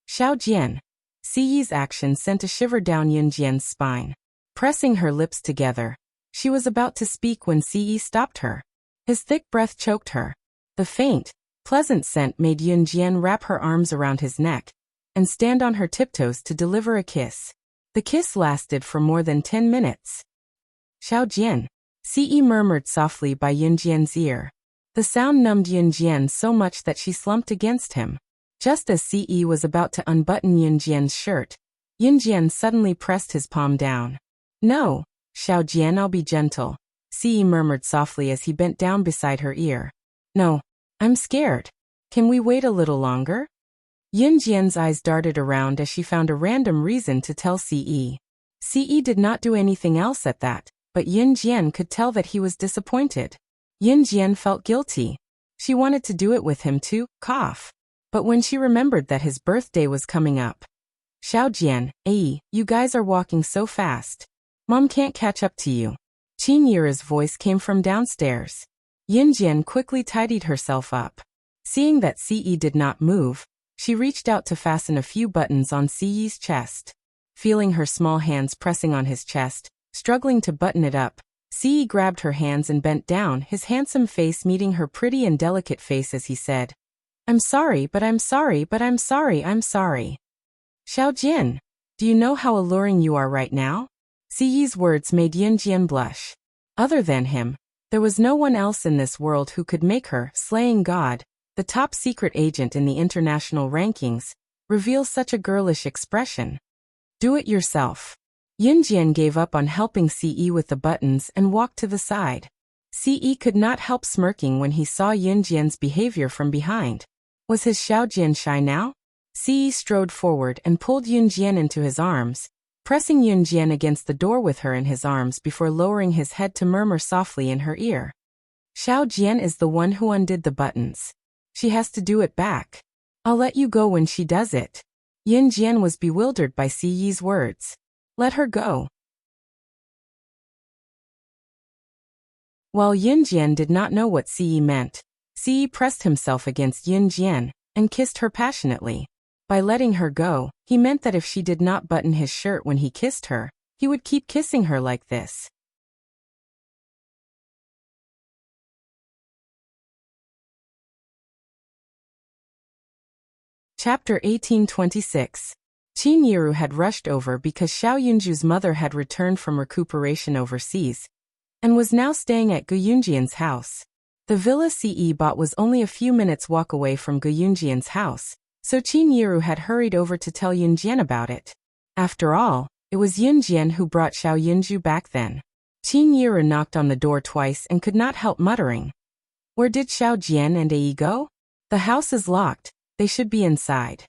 Xiao Jian. Ce's action sent a shiver down Yunjian's spine. Pressing her lips together, she was about to speak when Ce stopped her. His thick breath choked her. The faint, pleasant scent made Yunjian wrap her arms around his neck and stand on her tiptoes to deliver a kiss. The kiss lasted for more than 10 minutes. Xiao Jian. Ce murmured softly by Yunjian's ear. The sound numbed Yunjian so much that she slumped against him. Just as Ce was about to unbutton Yunjian's shirt, Yunjian suddenly pressed his palm down. No, Xiao Jian, I'll be gentle, Ce murmured softly as he bent down beside her ear. No, I'm scared. Can we wait a little longer? Yunjian's eyes darted around as she found a random reason to tell Ce. Ce did not do anything else at that, but Yunjian could tell that he was disappointed. Yunjian felt guilty. She wanted to do it with him too, cough. But when she remembered that his birthday was coming up. Xiao Jian, you guys are walking so fast. Mom can't catch up to you. Qin Yiru's voice came from downstairs. Yinjian quickly tidied herself up. Seeing that Ce did not move, she reached out to fasten a few buttons on Ce's chest. Feeling her small hands pressing on his chest, struggling to button it up, Ce grabbed her hands and bent down, his handsome face meeting her pretty and delicate face as he said, "I'm sorry, but I'm sorry, but I'm sorry, I'm sorry. Xiao Jin, do you know how alluring you are right now?" Ce's words made Yinjian blush. Other than him, there was no one else in this world who could make her, slaying God, the top secret agent in the international rankings, reveal such a girlish expression. Do it yourself. Yinjian gave up on helping Ce with the buttons and walked to the side. Ce could not help smirking when he saw Yinjian's behavior from behind. Was his Xiaojin shy now? Ce strode forward and pulled Yinjian into his arms, pressing Yinjian against the door with her in his arms before lowering his head to murmur softly in her ear. Xiao Jian is the one who undid the buttons. She has to do it back. I'll let you go when she does it. Yinjian was bewildered by Ce's words. Let her go. While Yinjian did not know what Ce meant, Ce pressed himself against Yinjian and kissed her passionately. By letting her go, he meant that if she did not button his shirt when he kissed her, he would keep kissing her like this. Chapter 1826. Qin Yiru had rushed over because Xiao Yunju's mother had returned from recuperation overseas and was now staying at Gu Yunjian's house. The villa Ce bought was only a few minutes' walk away from Gu Yunjian's house, so Qin Yiru had hurried over to tell Yunjian about it. After all, it was Yunjian who brought Xiao Yunju back then. Qin Yiru knocked on the door twice and could not help muttering. Where did Xiao Jian and Ai go? The house is locked. They should be inside.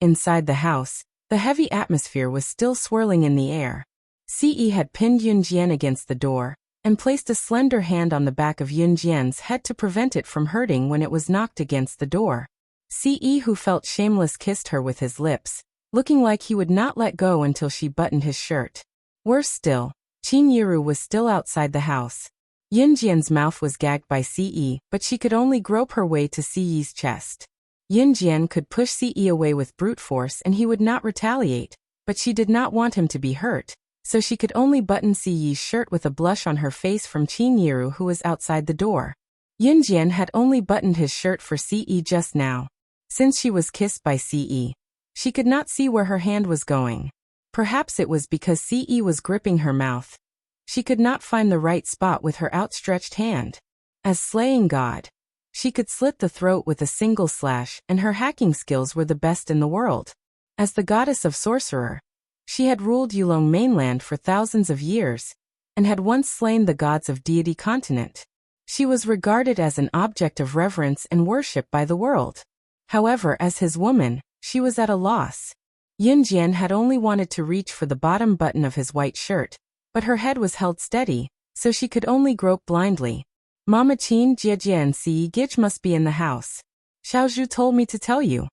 Inside the house, the heavy atmosphere was still swirling in the air. Ce had pinned Yunjian against the door and placed a slender hand on the back of Yunjian's head to prevent it from hurting when it was knocked against the door. Ce, who felt shameless, kissed her with his lips, looking like he would not let go until she buttoned his shirt. Worse still, Qin Yiru was still outside the house. Yunjian's mouth was gagged by Ce, but she could only grope her way to Ce's chest. Yunjian could push Ce away with brute force and he would not retaliate, but she did not want him to be hurt, so she could only button Ce's shirt with a blush on her face from Qin Yiru, who was outside the door. Yunjian had only buttoned his shirt for Ce just now. Since she was kissed by Ce, she could not see where her hand was going. Perhaps it was because Ce was gripping her mouth. She could not find the right spot with her outstretched hand. As slaying God, she could slit the throat with a single slash, and her hacking skills were the best in the world. As the goddess of sorcerer, she had ruled Yulong mainland for thousands of years, and had once slain the gods of Deity continent. She was regarded as an object of reverence and worship by the world. However, as his woman, she was at a loss. Yunjian had only wanted to reach for the bottom button of his white shirt, but her head was held steady, so she could only grope blindly. Mama Qin, Jiejie and Ce Gich must be in the house. Xiaozhu told me to tell you.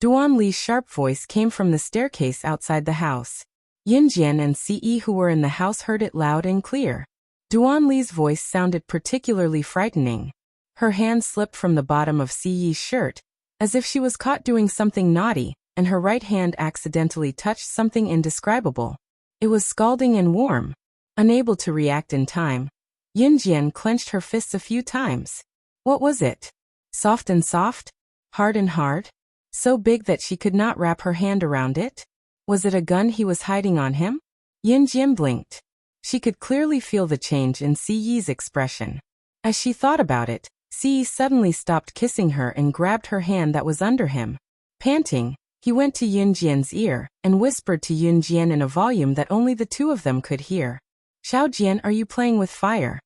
Duan Li's sharp voice came from the staircase outside the house. Yunjian and Ce, who were in the house, heard it loud and clear. Duan Li's voice sounded particularly frightening. Her hand slipped from the bottom of Ce's shirt, as if she was caught doing something naughty, and her right hand accidentally touched something indescribable. It was scalding and warm. Unable to react in time, Yunjian clenched her fists a few times. What was it? Soft and soft? Hard and hard? So big that she could not wrap her hand around it? Was it a gun he was hiding on him? Yunjian blinked. She could clearly feel the change in Ce's expression. As she thought about it, Ce suddenly stopped kissing her and grabbed her hand that was under him. Panting, he went to Yunjian's ear and whispered to Yunjian in a volume that only the two of them could hear. Xiao Jian, are you playing with fire?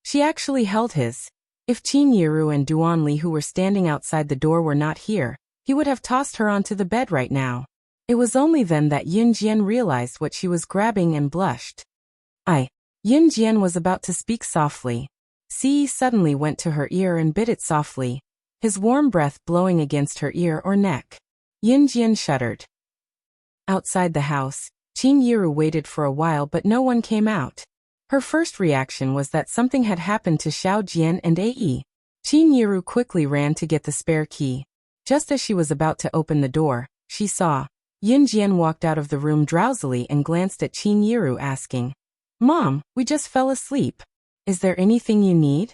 She actually held his. If Qin Yiru and Duan Li, who were standing outside the door, were not here, he would have tossed her onto the bed right now. It was only then that Yunjian realized what she was grabbing and blushed. Yunjian was about to speak softly. Ce suddenly went to her ear and bit it softly, his warm breath blowing against her ear or neck. Yunjian shuddered. Outside the house, Qin Yiru waited for a while but no one came out. Her first reaction was that something had happened to Xiao Jian and Ai. Qin Yiru quickly ran to get the spare key. Just as she was about to open the door, she saw Yin Jian walked out of the room drowsily and glanced at Qin Yiru asking, "Mom, we just fell asleep. Is there anything you need?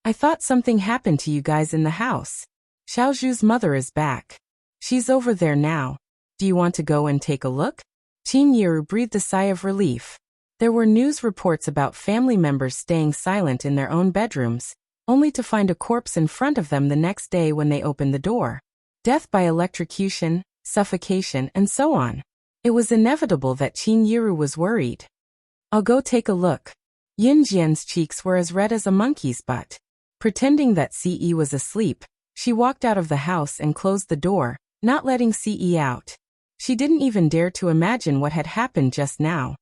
I thought something happened to you guys in the house. Xiaozhu's mother is back. She's over there now. Do you want to go and take a look?" Qin Yiru breathed a sigh of relief. There were news reports about family members staying silent in their own bedrooms, only to find a corpse in front of them the next day when they opened the door. Death by electrocution, suffocation, and so on. It was inevitable that Qin Yiru was worried. "I'll go take a look." Yin Jian's cheeks were as red as a monkey's butt. Pretending that Ce was asleep, she walked out of the house and closed the door, not letting Ce out. She didn't even dare to imagine what had happened just now.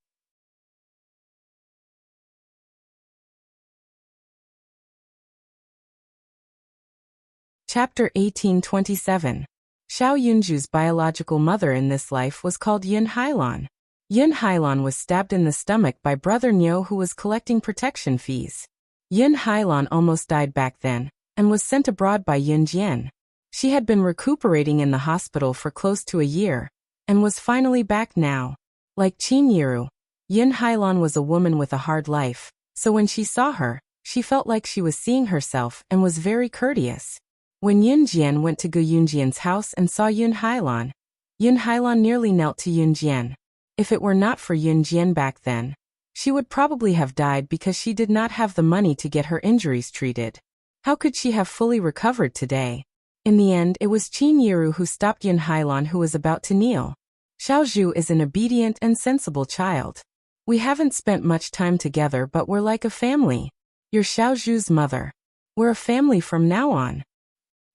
Chapter 1827. Xiao Yunju's biological mother in this life was called Yin Hailan. Yin Hailan was stabbed in the stomach by Brother Niu, who was collecting protection fees. Yin Hailan almost died back then, and was sent abroad by Yin Jian. She had been recuperating in the hospital for close to a year, and was finally back now. Like Qin Yiru, Yin Hailan was a woman with a hard life, so when she saw her, she felt like she was seeing herself and was very courteous. When Yin Jian went to Gu Yunjian's house and saw Yin Hailan nearly knelt to Yin Jian. If it were not for Yin Jian back then, she would probably have died because she did not have the money to get her injuries treated. How could she have fully recovered today? In the end, it was Qin Yiru who stopped Yin Hailan, who was about to kneel. Xiaozhu is an obedient and sensible child. We haven't spent much time together, but we're like a family. You're Xiaozhu's mother. We're a family from now on.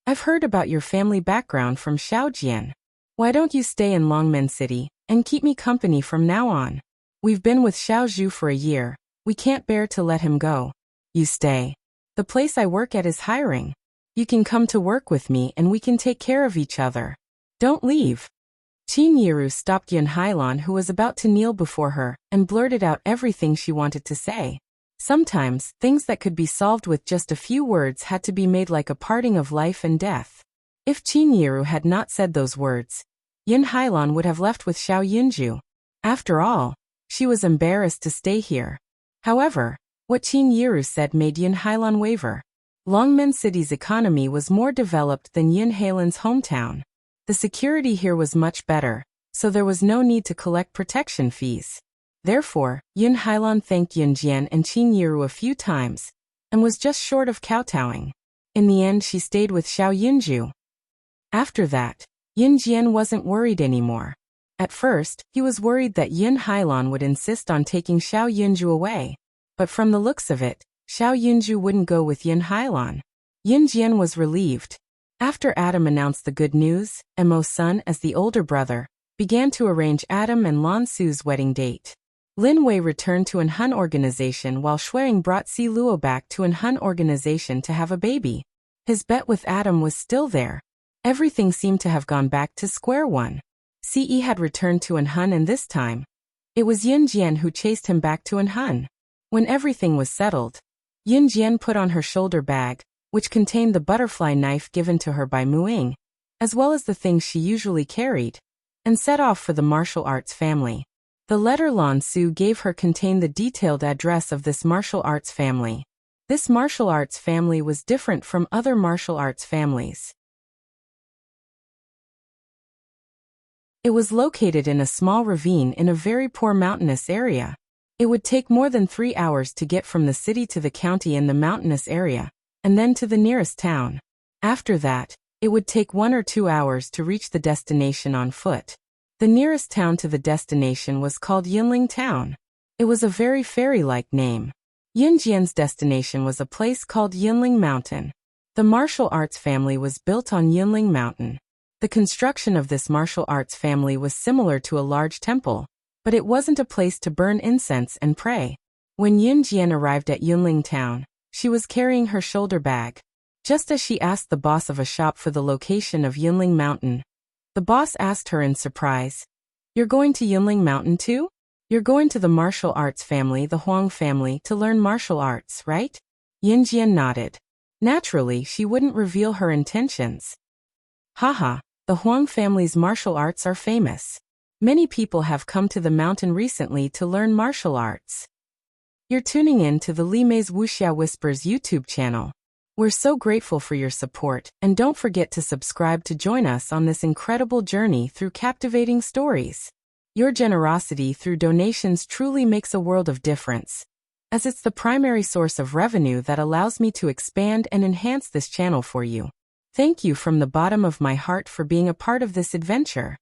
I've heard about your family background from Xiaojian. Why don't you stay in Longmen City and keep me company from now on? We've been with Xiaozhu for a year. We can't bear to let him go. You stay. The place I work at is hiring. You can come to work with me and we can take care of each other. Don't leave. Qin Yiru stopped Yin Hailan, who was about to kneel before her, and blurted out everything she wanted to say. Sometimes, things that could be solved with just a few words had to be made like a parting of life and death. If Qin Yiru had not said those words, Yin Hailan would have left with Xiao Yunju. After all, she was embarrassed to stay here. However, what Qin Yiru said made Yin Hailan waver. Longmen City's economy was more developed than Yin Hailan's hometown. The security here was much better, so there was no need to collect protection fees. Therefore, Yin Hailan thanked Yin Jian and Qin Yiru a few times, and was just short of kowtowing. In the end, she stayed with Xiao Yunju. After that, Yin Jian wasn't worried anymore. At first, he was worried that Yin Hailan would insist on taking Xiao Yunju away. But from the looks of it, Xiao Yunju wouldn't go with Yin Hailan. Yin Jian was relieved. After Adam announced the good news, Mo's son, as the older brother, began to arrange Adam and Lan Su's wedding date. Lin Wei returned to an Hun organization while Shuang brought Si Luo back to an Hun organization to have a baby. His bet with Adam was still there. Everything seemed to have gone back to square one. Ce had returned to an Hun, and this time, it was Yin Jian who chased him back to an Hun. When everything was settled, Yin Jian put on her shoulder bag, which contained the butterfly knife given to her by Muing, as well as the things she usually carried, and set off for the martial arts family. The letter Lan Su gave her contained the detailed address of this martial arts family. This martial arts family was different from other martial arts families. It was located in a small ravine in a very poor mountainous area. It would take more than 3 hours to get from the city to the county in the mountainous area, and then to the nearest town. After that, it would take 1 or 2 hours to reach the destination on foot. The nearest town to the destination was called Yinling Town. It was a very fairy-like name. Yin Jian's destination was a place called Yinling Mountain. The martial arts family was built on Yinling Mountain. The construction of this martial arts family was similar to a large temple, but it wasn't a place to burn incense and pray. When Yin Jian arrived at Yinling Town, she was carrying her shoulder bag. Just as she asked the boss of a shop for the location of Yinling Mountain, the boss asked her in surprise, You're going to Yunling Mountain too? You're going to the martial arts family, the Huang family, to learn martial arts, right? Yinjian nodded. Naturally, she wouldn't reveal her intentions. Haha, the Huang family's martial arts are famous. Many people have come to the mountain recently to learn martial arts. You're tuning in to the Li Mei's Wuxia Whispers YouTube channel. We're so grateful for your support, and don't forget to subscribe to join us on this incredible journey through captivating stories. Your generosity through donations truly makes a world of difference, as it's the primary source of revenue that allows me to expand and enhance this channel for you. Thank you from the bottom of my heart for being a part of this adventure.